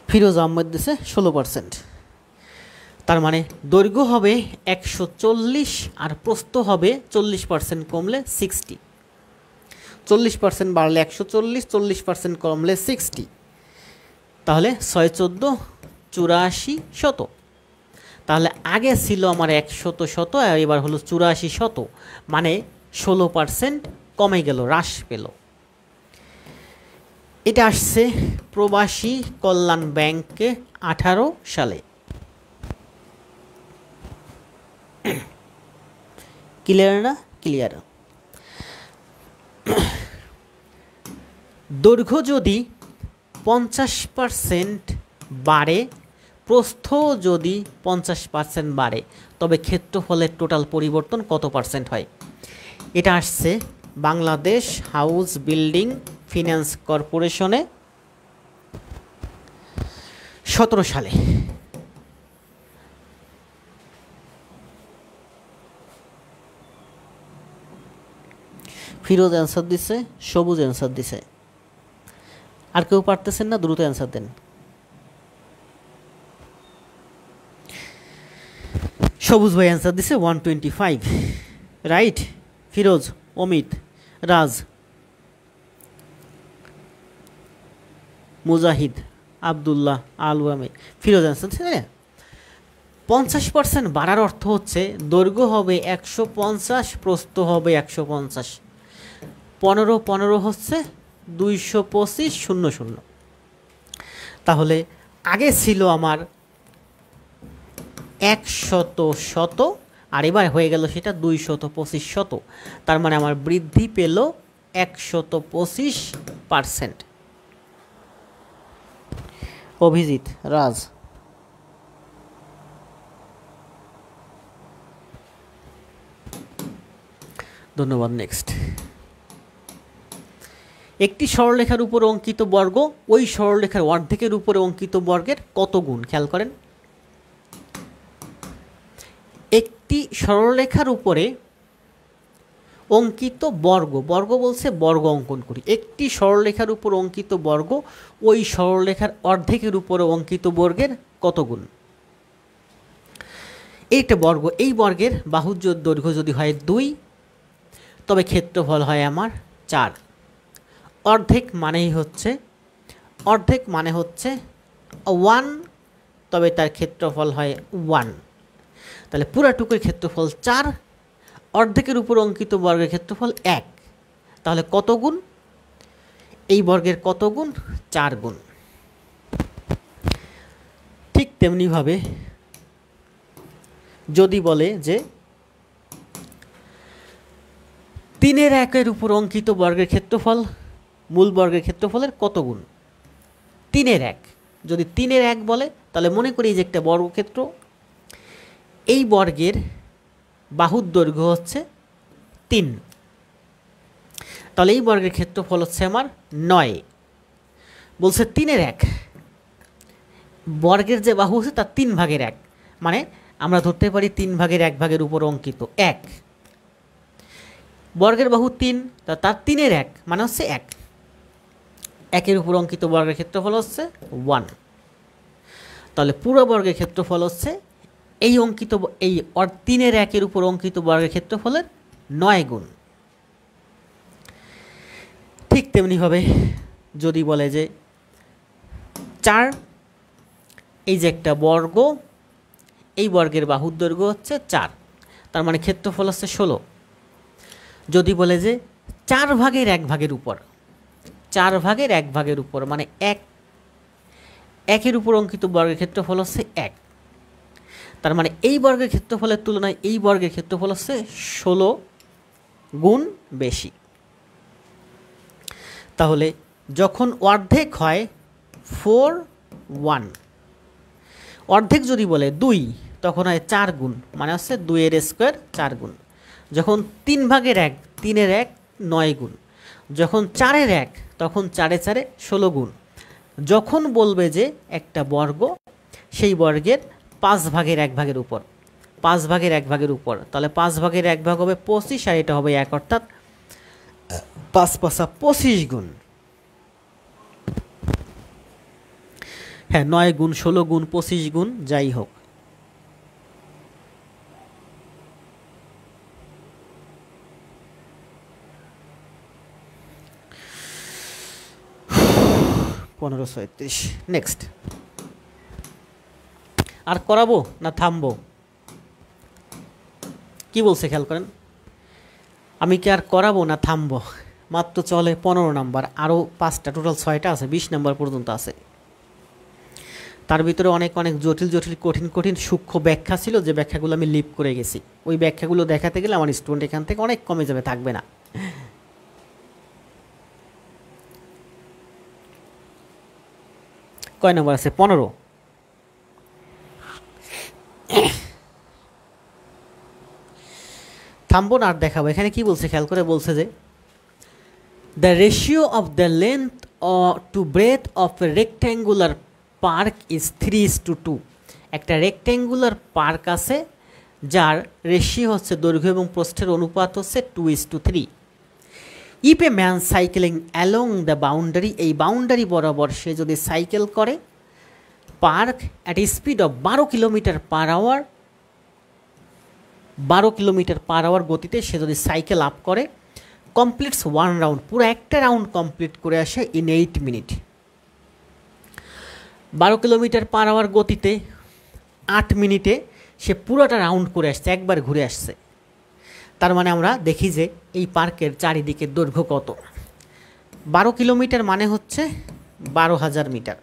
ফিরোজ আহমেদ দিছে 16%। তার মানে দৈর্ঘ্য হবে 140 আর প্রস্থ হবে 40% কমলে 60। 40% বাড়লে 140, 40% কমলে 60। তাহলে 6 14 84। তাহলে আগে ছিল আমার 100 আর এবার হলো 84, মানে 16% কমে গেল, হ্রাস পেল। এটা আসছে প্রবাসী কল্যাণ ব্যাংকে 18 সালে। ক্লিয়ার না? ক্লিয়ার। দৈর্ঘ্য যদি 50% বাড়ে, প্রস্থ যদি 50% বাড়ে, তবে ক্ষেত্রফলের টোটাল পরিবর্তন কত পার্সেন্ট হয়? এটা আসছে বাংলাদেশ হাউস বিল্ডিং ফিন্যান্স কর্পোরেশনে 17 সালে। ফিরোজ অ্যান্সার দিছে, সবুজ অ্যান্সার দিছে। আর কেউ পারতেছেন না? দ্রুত অ্যান্সার দেন। সবুজ ভাই অ্যান্সার দিছে 125, রাইট। ফিরোজ, অমিত, রাজ, মুজাহিদ, আবদুল্লাহ, আলওয়ামে, ফিরোজ অ্যান্সার দিচ্ছে। 50% বাড়ার অর্থ হচ্ছে দৈর্ঘ্য হবে 150, প্রস্থ হবে 150, 15 হচ্ছে 225, 00। তাহলে আগে ছিল আমার 100 আর এবার হয়ে গেল সেটা 225। তার মানে আমার বৃদ্ধি পেল 125%। অভিজিৎ, রাজ, ধন্যবাদ। নেক্সট, একটি সরলরেখার উপর অঙ্কিত বর্গ ওই সরলরেখার অর্ধেকের উপরে অঙ্কিত বর্গের কত গুণ? খেয়াল করেন, একটি সরলরেখার উপরে অঙ্কিত বর্গ, বর্গ বলছে বর্গ অঙ্কন করি, একটি সরলরেখার উপর অঙ্কিত বর্গ ওই সরলরেখার অর্ধেকের উপরে অঙ্কিত বর্গের কত গুণ? এইটা বর্গ, এই বর্গের বাহুর দৈর্ঘ্য যদি হয় 2, তবে ক্ষেত্রফল হয় আমার 4। অর্ধেক মানে হচ্ছে 1, তবে তার ক্ষেত্রফল হয় 1। তাহলে পুরাটুকুর ক্ষেত্রফল 4, অর্ধেকের উপর অঙ্কিত বর্গের ক্ষেত্রফল 1। তাহলে কত গুণ? এই বর্গের কত গুণ? 4 গুণ। ঠিক তেমনিভাবে যদি বলে যে 3/1 উপর অঙ্কিত বর্গের ক্ষেত্রফল মূল বর্গের ক্ষেত্রফলের কত গুণ? 3/1। যদি 3/1 বলে তাহলে মনে করি যে একটা বর্গক্ষেত্র, এই বর্গের বাহুর দৈর্ঘ্য হচ্ছে 3, তাহলে এই বর্গের ক্ষেত্রফল হচ্ছে আমার 9। বলছে 3/1, বর্গের যে বাহু আছে তার 3/1, মানে আমরা ধরতে পারি 3/1 উপর অঙ্কিত 1। বর্গের বাহু 3, তার 3/1 মানে হচ্ছে 1। 1-এর উপর অঙ্কিত বর্গের ক্ষেত্রফল হচ্ছে 1। তাহলে পুরো বর্গের ক্ষেত্রফল হচ্ছে এই অঙ্কিত 3/1 উপর অঙ্কিত বর্গের ক্ষেত্রফলের 9 গুণ। ঠিক তেমনিভাবে যদি বলে যে 4, এই যে একটা বর্গ, এই বর্গের বাহুর দৈর্ঘ্য হচ্ছে 4, তার মানে ক্ষেত্রফল হচ্ছে 16। যদি বলে যে 4/1 উপর, 4/1 উপর মানে 1-এর উপর অঙ্কিত বর্গের ক্ষেত্রফল হচ্ছে 1, তার মানে এই বর্গের ক্ষেত্রফলের তুলনায় এই বর্গের ক্ষেত্রফল হচ্ছে 16 গুণ বেশি। তাহলে যখন অর্ধেক হয় 4/1, অর্ধেক যদি বলে 2, তখন হয় 4 গুণ, মানে হচ্ছে 2-এর স্কোয়ার 4 গুণ। যখন 3/1, 3/1 9 গুণ। যখন 4/1, তখন 4/4 16 গুণ। যখন বলবে যে একটা বর্গ, সেই বর্গের 5/1 উপর, 5/1 উপর, তাহলে 5/1 হবে 25, আর এটা হবে 1, অর্থাৎ 5×5 25 গুণ। হ্যাঁ, 9 গুণ, 16 গুণ, 25 গুণ, যাই হোক। নেক্সট, আর করাবো না থামবো? কি বলছে খেয়াল করেন, আমি কি আর করাবো না থামবো? মাত্র চলে 15 নাম্বার, আরও 5টা, টোটাল 6টা আছে, 20 নাম্বার পর্যন্ত আছে। তার ভিতরে অনেক জটিল কঠিন সূক্ষ্ম ব্যাখ্যা ছিল, যে ব্যাখ্যাগুলো আমি লিপ করে গেছি। ওই ব্যাখ্যাগুলো দেখাতে গেলে আমার স্টুডেন্ট এখান থেকে অনেক কমে যাবে, থাকবে না। কয় নম্বর আছে? 15। থামবো না, আর দেখাবো। এখানে কি বলছে খেয়াল করে, বলছে যে the ratio of the length to breathe of a rectangular park is 3:2। একটা রেক্ট্যাঙ্গুলার পার্ক আছে যার রেশিও হচ্ছে দৈর্ঘ্য এবং প্রস্থের অনুপাত হচ্ছে 2:3। If a man cycling along the boundary, এই বাউন্ডারি বরাবর সে যদি সাইকেল করে, park at speed of 12 kilometre per hour, 12 kilometre per hour গতিতে সে যদি সাইকেল আপ করে, কমপ্লিটস 1 রাউন্ড, পুরো একটা রাউন্ড কমপ্লিট করে আসে in 8 minute. 12 kilometre per hour গতিতে 8 মিনিটে সে পুরোটা রাউন্ড করে আসছে, একবার ঘুরে আসছে। তার মানে আমরা দেখি যে এই পার্কের চারিদিকে দৈর্ঘ্য কত। 12 কিলোমিটার মানে হচ্ছে 12,000 মিটার।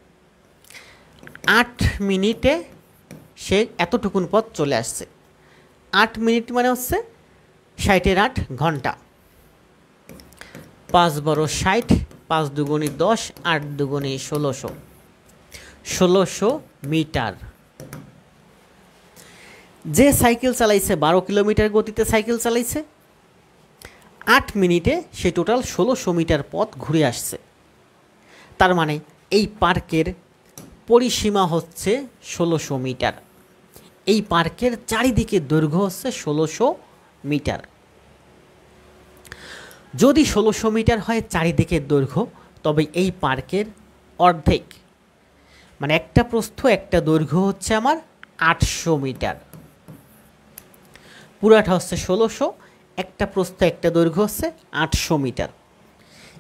8 মিনিটে সে এতটুকুন পথ চলে আসছে। 8 মিনিট মানে হচ্ছে 60-এর 8 ঘন্টা। 5 12 60, 5 দুগুণী 10, 8 দুগুণী 1600, 1600 মিটার। যে সাইকেল চালাইছে 12 কিলোমিটার গতিতে সাইকেল চালাইছে, 8 মিনিটে সে টোটাল 1600 মিটার পথ ঘুরে আসছে। তার মানে এই পার্কের পরিসীমা হচ্ছে 1600 মিটার। এই পার্কের চারিদিকে দৈর্ঘ্য হচ্ছে 1600 মিটার। যদি 1600 মিটার হয় চারিদিকের দৈর্ঘ্য, তবে এই পার্কের অর্ধেক, মানে একটা প্রস্থ একটা দৈর্ঘ্য হচ্ছে আমার 800 মিটার। পুরাটা হচ্ছে 1600, একটা প্রস্থ একটা দৈর্ঘ্য হচ্ছে 800 মিটার।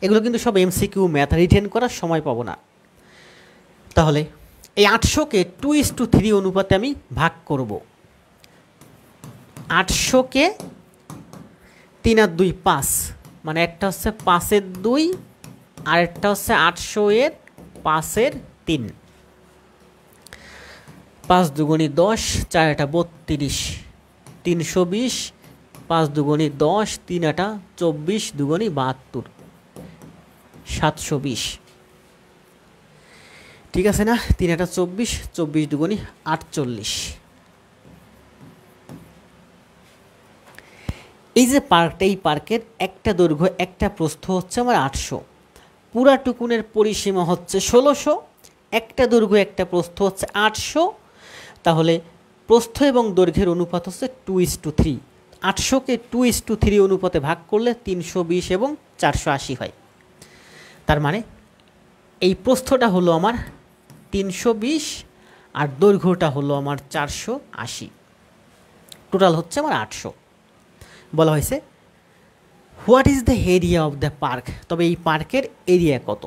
এগুলো কিন্তু সব এমসিকিউ ম্যাথ, রিটেন করার সময় পাবো না। তাহলে এই 800কে 2:3 অনুপাতে আমি ভাগ করব। 800কে 3 আর 2 5, মানে একটা হচ্ছে 5-এর 2 আর একটা হচ্ছে 800-এর 5-এর 3। 5 দুগুণী 10, 4 এটা 32, 320, 5 দুগুণী 10, 3 এটা 24, দুগুণী 72, 720। ঠিক আছে না? 3 এটা 24, 24 দুগুণী 48। এই যে পার্কটা, এই পার্কের একটা দৈর্ঘ্য একটা প্রস্থ হচ্ছে আমার 800, পুরা টুকুনের পরিসীমা হচ্ছে 1600, একটা দৈর্ঘ্য একটা প্রস্থ হচ্ছে 800। তাহলে প্রস্থ এবং দৈর্ঘ্যের অনুপাত হচ্ছে 2:3। 800কে 2:3 অনুপাতে ভাগ করলে 320 এবং 480 হয়। তার মানে এই প্রস্থটা হলো আমার 320 আর দৈর্ঘ্যটা হলো আমার 480, টোটাল হচ্ছে আমার 800। বলা হয়েছে what is the area of the park, তবে এই পার্কের এরিয়া কত,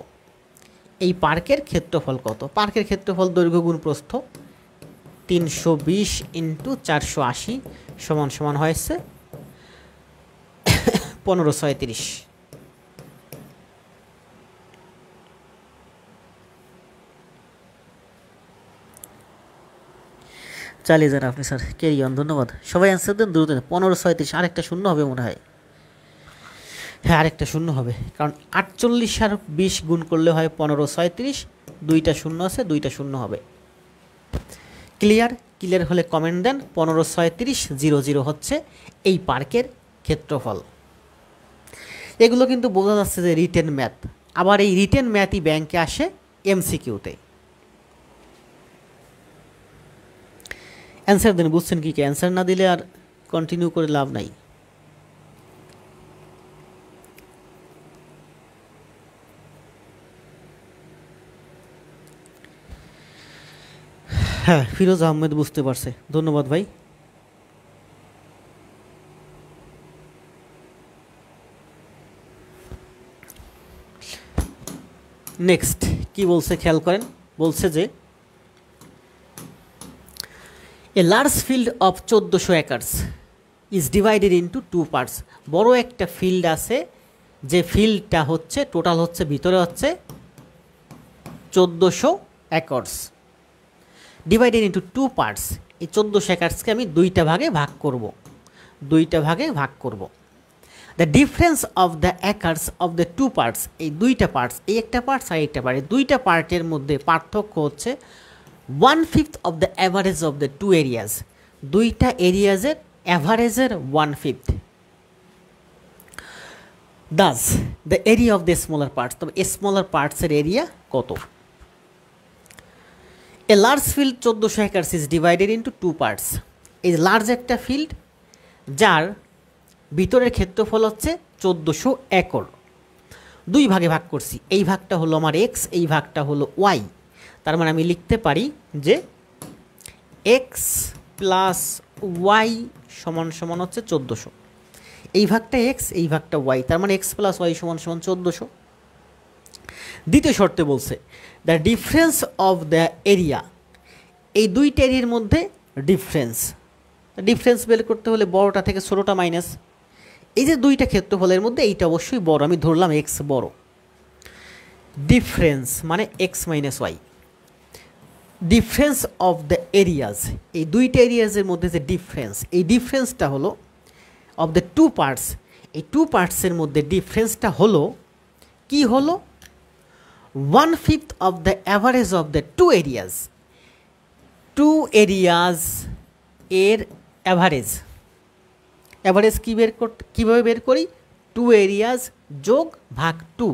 এই পার্কের ক্ষেত্রফল কত। পার্কের ক্ষেত্রফল দৈর্ঘ্য গুণ প্রস্থ, 320 ইন্টু 480 সমান সমান হয়েছে 1536। চালিয়ে যান আপনি স্যার, ক্যারি অন। ধন্যবাদ সবাই, অ্যান্সার দেন দ্রুত। 1536, আরেকটা শূন্য হবে মনে হয়। হ্যাঁ, আরেকটা শূন্য হবে, কারণ 48 আর 20 গুণ করলে হয় 1536, 2টা শূন্য আছে, 2টা শূন্য হবে। ক্লিয়ার? ক্লিয়ার হলে কমেন্ট দেন। 153600 হচ্ছে এই পার্কের ক্ষেত্রফল। এগুলো কিন্তু বোঝা যাচ্ছে যে রিটেন ম্যাথ। আবার এই রিটেন ম্যাথই ব্যাংকে আসে এমসিকিউতে। অ্যান্সার দেন, বুঝছেন কি? অ্যান্সার না দিলে আর কন্টিনিউ করে লাভ নাই। হ্যাঁ, ফিরোজ আহমেদ বুঝতে পারছে, ধন্যবাদ ভাই। নেক্সট কি বলছে খেয়াল করেন। বলছে যে a large field of 1400 acres is divided into 2 parts. বড় একটা ফিল্ড আছে, যে ফিল্ডটা হচ্ছে টোটাল হচ্ছে ভিতরে হচ্ছে 1400 একর্স, ডিভাইডেড ইন্টু 2 পার্টস। এই 1400 একর্সকে আমি 2টা ভাগে ভাগ করব, 2টা ভাগে ভাগ করব। The difference of the acres of the 2 parts, এই 2টা পার্টস, এই একটা পার্টস আর একটা পার্ট, 2টা পার্টের মধ্যে পার্থক্য হচ্ছে 1/5 of the average of the 2 areas. 2টা এরিয়াজের অ্যাভারেজের 1/5। Das the area of the smaller parts, তবে স্মলার পার্টসের এরিয়া কত? A large field 1400 acres is divided into 2 parts. এই লার্জ একটা ফিল্ড যার ভিতরের ক্ষেত্রফল হচ্ছে 1400 একর, দুই ভাগে ভাগ করছি, এই ভাগটা হলো আমার এক্স, এই ভাগটা হলো ওয়াই। তার মানে আমি লিখতে পারি যে এক্স প্লাস ওয়াই সমান সমান হচ্ছে 1400। এই ভাগটা এক্স, এই ভাগটা ওয়াই, তার মানে এক্স প্লাস ওয়াই সমান সমান 1400। দ্বিতীয় শর্তে বলছে the difference of the area, এই দুইটা এরিয়ার মধ্যে ডিফারেন্স বের করতে হলে বড়টা থেকে ছোটোটা মাইনাস। এই যে দুইটা ক্ষেত্রফলের মধ্যে এইটা অবশ্যই বড়, আমি ধরলাম এক্স বড়। ডিফারেন্স মানে x minus y, difference of the areas, এই দুইটা এরিয়াজের মধ্যে যে ডিফারেন্স, এই ডিফারেন্সটা হলো অফ দ্য টু পার্টস, এই টু পার্টসের মধ্যে ডিফারেন্সটা হলো কি হলো 1/5 of the average of the two areas. Two areas এর অ্যাভারেজ, অ্যাভারেজ কী বের করতে, কীভাবে বের করি, টু এরিয়াজ যোগ ভাগ টু,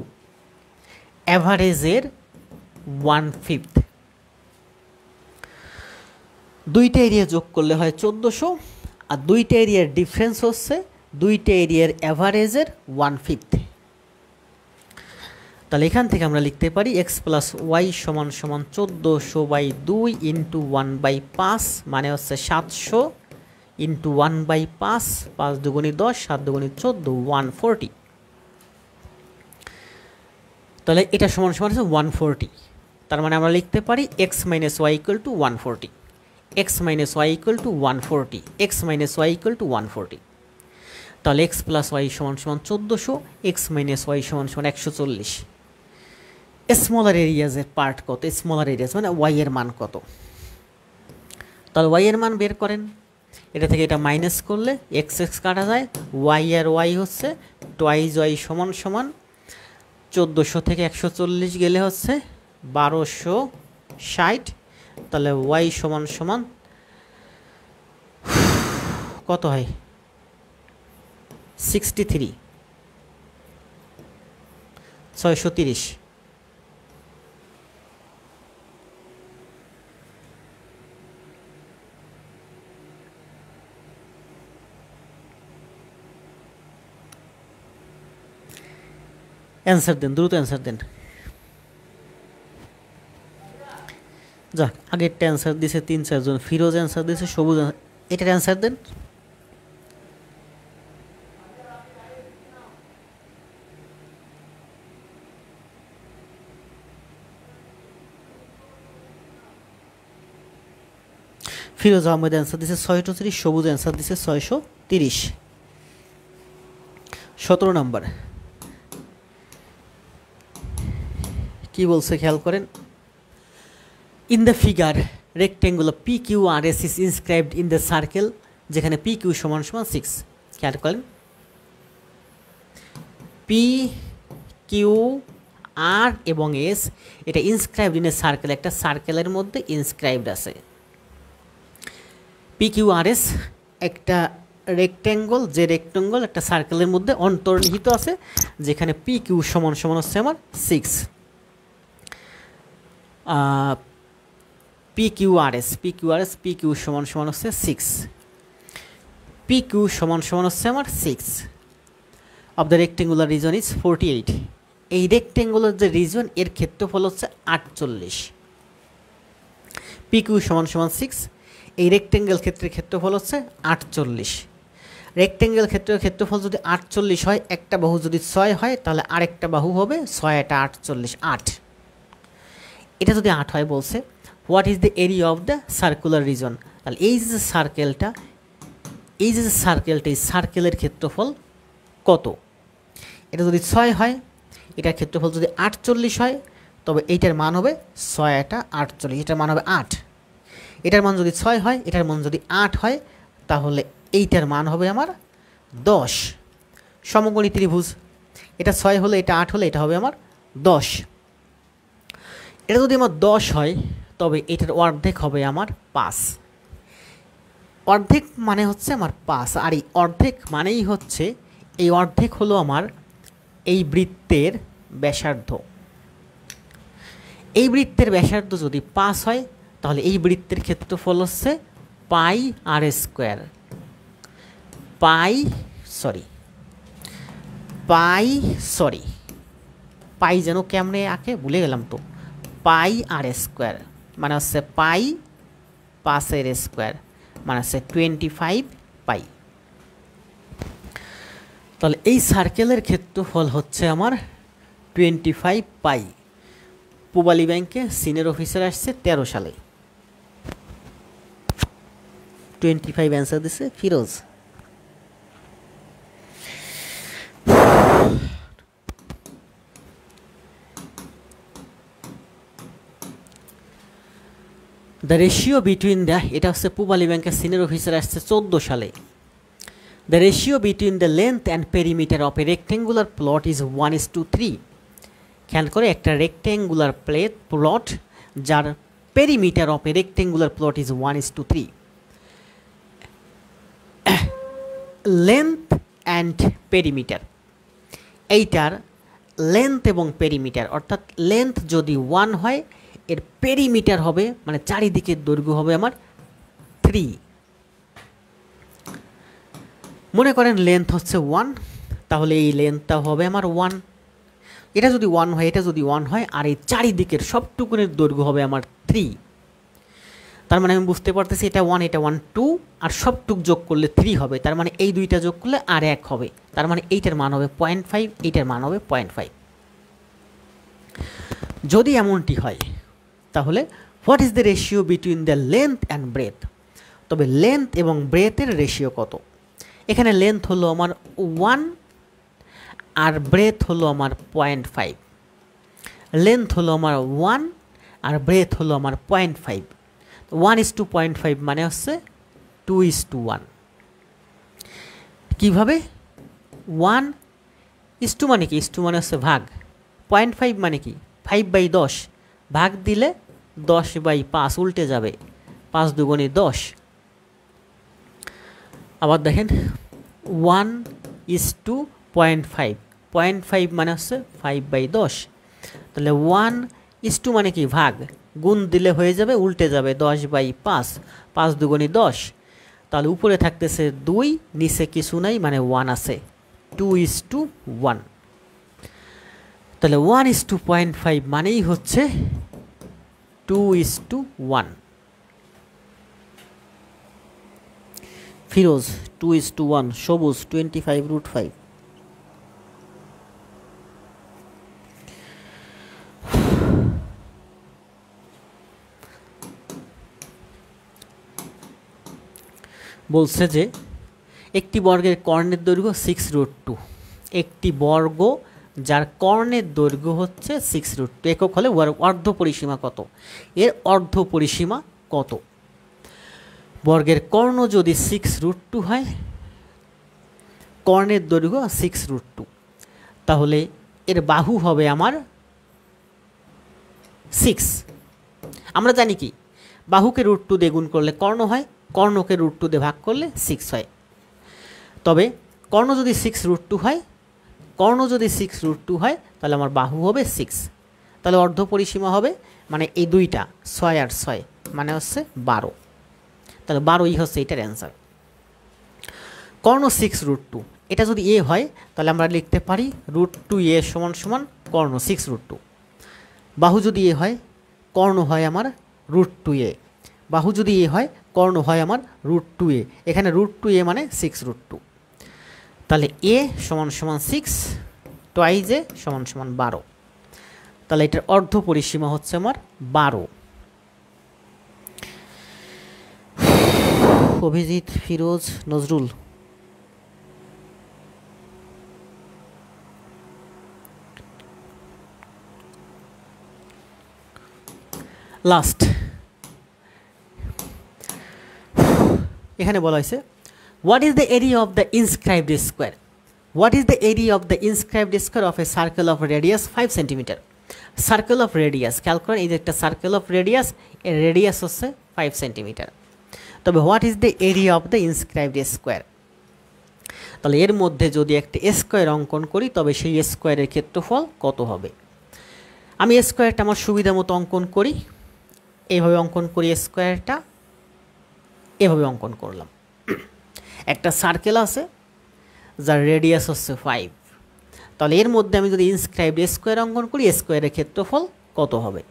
অ্যাভারেজের 1/5। দুইটা এরিয়া যোগ করলে হয় 1400, আর দুইটা এরিয়ার ডিফারেন্স হচ্ছে দুইটা এরিয়ার অ্যাভারেজের 1/5। তাহলে এখান থেকে আমরা লিখতে পারি এক্স প্লাস ওয়াই সমান সমান 1400/2 ইন্টু 1/5, মানে হচ্ছে 700 ইন্টু 1/5, 5 দুগুণি 10, 7 দুগুণি 14, 140। তাহলে এটা সমান সমান হচ্ছে 140। তার মানে আমরা লিখতে পারি x minus y equal to 140, x minus y equal to 140, x minus y equal to 140। তাহলে এক্স প্লাস ওয়াই সমান সমান 1400, এক্স মাইনাস ওয়াই সমান সমান 140। স্মলার এরিয়াজের পার্ট কত, স্মলার এরিয়াজ মানে ওয়াই এর মান কত, তাহলে ওয়াই এর মান বের করেন। এটা থেকে এটা মাইনাস করলে এক্স এক্স কাটা যায়, ওয়াই আর ওয়াই হচ্ছে টোয়াইজ ওয়াই সমান সমান 1400 থেকে 140 গেলে হচ্ছে 1260। তাহলে ওয়াই সমান সমান কত হয় 63, 630। অ্যান্সার দেন, দ্রুত অ্যান্সার দেন। যাক, আগেরটা অ্যান্সার দিছে 3-4 জন, ফিরোজ অ্যান্সার দিছে, সবুজ, এটার অ্যান্সার দেন। ফিরোজ আহমেদ অ্যান্সার দিছে 630, সবুজ অ্যান্সার দিছে 630। 17 নম্বর কি বলছে খেয়াল করেন। In the figure rectangle of P Q R S is inscribed in the circle, যেখানে পি কিউ সমান সমান 6। খেয়াল করেন পি কিউ আর এবং এস এটা ইনস্ক্রাইবড ইন এ সার্কেল, একটা সার্কেলের মধ্যে ইনস্ক্রাইবড আছে। পি কিউ আর এস একটা রেক্টেঙ্গল, যে রেক্টেঙ্গল একটা সার্কেলের মধ্যে অন্তর্নিহিত আছে, যেখানে পি কিউ সমান সমান হচ্ছে আমার 6। P Q R S P Q সমান সমান হচ্ছে 6, পি কিউ সমান সমান হচ্ছে আমার 6 of the rectangular reason is 48। এই রেক্টেঙ্গুলার যে রিজন এর ক্ষেত্রফল হচ্ছে 48। পি কিউ সমান সমান 6, এই রেক্টেঙ্গেল ক্ষেত্রের ক্ষেত্রফল হচ্ছে 48। রেক্টেঙ্গেল ক্ষেত্রের ক্ষেত্রফল যদি 48 হয়, একটা বাহু যদি 6 হয়, তাহলে আরেকটা বাহু হবে 6 × 48, 8। এটা যদি 8 হয়, বলছে what is the area of the circular reason. তাহলে এই যে সার্কেলটা, এই সার্কেলের ক্ষেত্রফল কত। এটা যদি 6 হয়, এটার ক্ষেত্রফল যদি 48 হয়, তবে এইটার মান হবে 6 × 48, এটার মান হবে 8। এটার মান যদি 6 হয়, এটার মান যদি 8 হয়, তাহলে এইটার মান হবে আমার 10। সমকোণী ত্রিভুজ, এটা 6 হলে, এটা 8 হলে, এটা হবে আমার 10। এটা যদি আমার 10 হয়, তবে এটার অর্ধেক হবে আমার 5। অর্ধেক মানে হচ্ছে আমার 5, আর এই অর্ধেক মানেই হচ্ছে, এই অর্ধেক হলো আমার এই বৃত্তের ব্যাসার্ধ। এই বৃত্তের ব্যাসার্ধ যদি 5 হয়, তাহলে এই বৃত্তের ক্ষেত্রফল হচ্ছে পাই আর স্কোয়ার, পাই পাই যেন কেমনে আঁকে ভুলে গেলাম তো, পাই আর স্কোয়ার মানে হচ্ছে পাই 5 স্কোয়ার মানে হচ্ছে 25 পাই। তাহলে এই সার্কেলের ক্ষেত্রফল হচ্ছে আমার 25 পাই। পূবালী ব্যাংকে সিনিয়র অফিসার আসছে 13 সালে। 25 অ্যান্সার দিছে Firoz. The ratio between the, এটা হচ্ছে পূবালী ব্যাংকের সিনিয়র অফিসার আসছে 14 সালে। The ratio between the length and perimeter of A rectangular plot is 1:3। খেয়াল করে একটা রেক্টেঙ্গুলার প্লট যার perimeter of A rectangular plot is 1:3। Length and perimeter, এইটার লেন্থ এবং পেরিমিটার, অর্থাৎ লেন্থ যদি 1 হয় এর পেরিমিটার হবে মানে চারিদিকের দৈর্ঘ্য হবে আমার 3। মনে করেন লেন্থ হচ্ছে 1, তাহলে এই লেন্থটা হবে আমার 1। এটা যদি 1 হয়, এটা যদি 1 হয়, আর এই চারিদিকের সবটুকুনের দৈর্ঘ্য হবে আমার 3। তার মানে আমি বুঝতে পারতেছি এটা 1, এটা 1, 2 আর সবটুক যোগ করলে 3 হবে। তার মানে এই দুইটা যোগ করলে আর 1 হবে। তার মানে এইটার মান হবে 0.5, এইটার মান হবে 0.5। যদি এমনটি হয় তাহলে what is the ratio between the length and breadth? তবে লেন্থ এবং ব্রেথের রেশিও কত? এখানে লেন্থ হলো আমার 1 আর ব্রেথ হলো আমার 0.5। লেন্থ হলো আমার 1 আর ব্রেথ হলো আমার 0.5। 1:0.5 মানে হচ্ছে 2:1। কীভাবে? 1:2 মানে কি? 2 মানে হচ্ছে ভাগ। 0.5 মানে কি? 5/10 ভাগ দিলে 10/5 উল্টে যাবে, 5 দুগুণে 10। আবার দেখেন 1:0.5, 0.5 মানে হচ্ছে 5/10। তাহলে 1:2 মানে কি? ভাগ, গুণ দিলে হয়ে যাবে উল্টে যাবে 10/5, 5 দুগুণে 10। তাহলে উপরে থাকতেছে 2, নিচে কিছু নাই মানে 1 আছে, 2:1। তাহলে 1:0.5 মানেই হচ্ছে 2:1। ফিরোজ 2:1, সবুজ 25√5। বলছে যে একটি বর্গের কর্ণের দৈর্ঘ্য 6√2। একটি বর্গ যার কর্ণের দৈর্ঘ্য হচ্ছে 6√2 একক হলে অর্ধ পরিসীমা কত? এর অর্ধ পরিসীমা কত? বর্গের কর্ণ যদি 6√2 হয়, কর্ণের দৈর্ঘ্য 6√2, তাহলে এর বাহু হবে আমার 6। আমরা জানি কি বাহুকে √2 দিয়ে গুণ করলে কর্ণ হয়, কর্ণকে √2 দিয়ে ভাগ করলে 6 হয়। তবে কর্ণ যদি 6√2 হয়, কর্ণ যদি 6√2 হয় তাহলে আমার বাহু হবে 6। তাহলে অর্ধ পরিসীমা হবে মানে এই দুইটা 6 আর 6 মানে হচ্ছে 12। তাহলে 12ই হচ্ছে এটার অ্যান্সার। কর্ণ 6√2, এটা যদি এ হয় তাহলে আমরা লিখতে পারি √2a সমান কর্ণ 6√2। বাহু যদি এ হয়, কর্ণ হয় আমার √2a। বাহু যদি এ হয়, কর্ণ হয় আমার √2a। এখানে √2a মানে 6√2। তাহলে এ সমান 6, টুয়াইজ এ সমান 12। তাহলে এটার অর্ধ পরিসীমা হচ্ছে আমার 12। অভিজিৎ, ফিরোজ, নজরুল। লাস্ট এখানে বলা হয়েছে what is the area of the inscribed square? What is the area of the inscribed square of A circle of radius 5 centimetre? Circle of radius, খেয়াল করেন এই যে একটা সার্কেল অফ রেডিয়াস, এর রেডিয়াস হচ্ছে 5 সেন্টিমিটার। তবে what is the area of the inscribed square? তাহলে এর মধ্যে যদি একটা স্কোয়ার অঙ্কন করি তবে সেই স্কোয়ারের ক্ষেত্রফল কত হবে? আমি স্কোয়ারটা আমার সুবিধা মতো অঙ্কন করি, এইভাবে অঙ্কন করি স্কোয়ারটা, এভাবে অঙ্কন করলাম। একটা সার্কেল আছে যার রেডিয়াস হচ্ছে 5, তাহলে এর মধ্যে আমি যদি ইনস্ক্রাইবড স্কোয়ার অঙ্কন করি, স্কোয়ারের ক্ষেত্রফল কত হবে?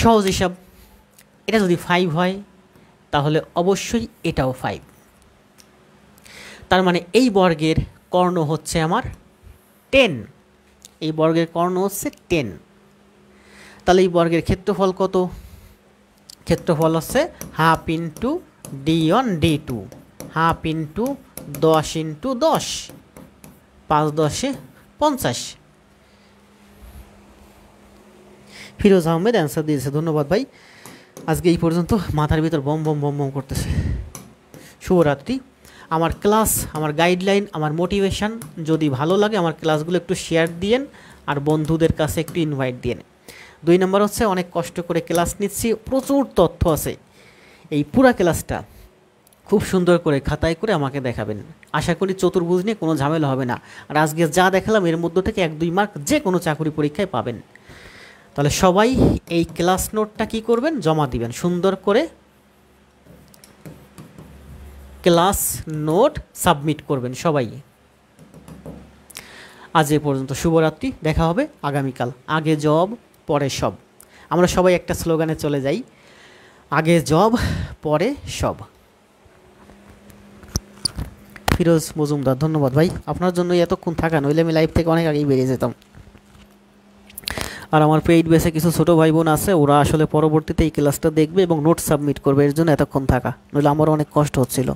সহজ হিসাব, এটা যদি 5 হয় তাহলে অবশ্যই এটাও 5। তার মানে এই বর্গের কর্ণ হচ্ছে আমার 10, এই বর্গের কর্ণ হচ্ছে 10। তাহলে এই বর্গের ক্ষেত্রফল কত? ক্ষেত্রফল হচ্ছে half into d1 d2, half into 10 into 10, 5 10 50। Firoz Ahmed answer দিয়েছে, ধন্যবাদ ভাই। আজকে এই পর্যন্ত, মাথার ভিতর বম বম বম বম করতেছে। শুভরাত্রি। আমার ক্লাস, আমার গাইডলাইন, আমার মোটিভেশন যদি ভালো লাগে আমার ক্লাসগুলো একটু শেয়ার দিয়েন আর বন্ধুদের কাছে একটু ইনভাইট দিয়েন। 2 নম্বর হচ্ছে অনেক কষ্ট করে ক্লাস নিচ্ছি, প্রচুর তথ্য আছে, এই পুরা ক্লাসটা খুব সুন্দর করে খাতায় করে আমাকে দেখাবেন। আশা করি চতুর্ভুজ নিয়ে কোনো ঝামেলা হবে না। আর আজকে যা দেখালাম এর মধ্য থেকে 1-2 মার্ক যে কোনো চাকরি পরীক্ষায় পাবেন। তাহলে সবাই এই ক্লাস নোটটা কি করবেন? জমা দিবেন সুন্দর করে, ক্লাস নোট সাবমিট করবেন সবাই। আজ এ পর্যন্ত, শুভরাত্রি। দেখা হবে আগামীকাল। আগে জব পরে সব। আমরা সবাই একটা স্লোগানে চলে যাই, আগে জব পরে সব। ফিরোজ মজুমদার, ধন্যবাদ ভাই, আপনার জন্য এতক্ষণ থাকা, নইলে আমি লাইভ থেকে অনেক আগেই বেরিয়ে যেতাম। আর আমার পেইড বেসে কিছু ছোটো ভাই বোন আছে, ওরা আসলে পরবর্তীতে এই ক্লাসটা দেখবে এবং নোট সাবমিট করবে, এর জন্য এতক্ষণ থাকা, নইলে আমারও অনেক কষ্ট হচ্ছিল।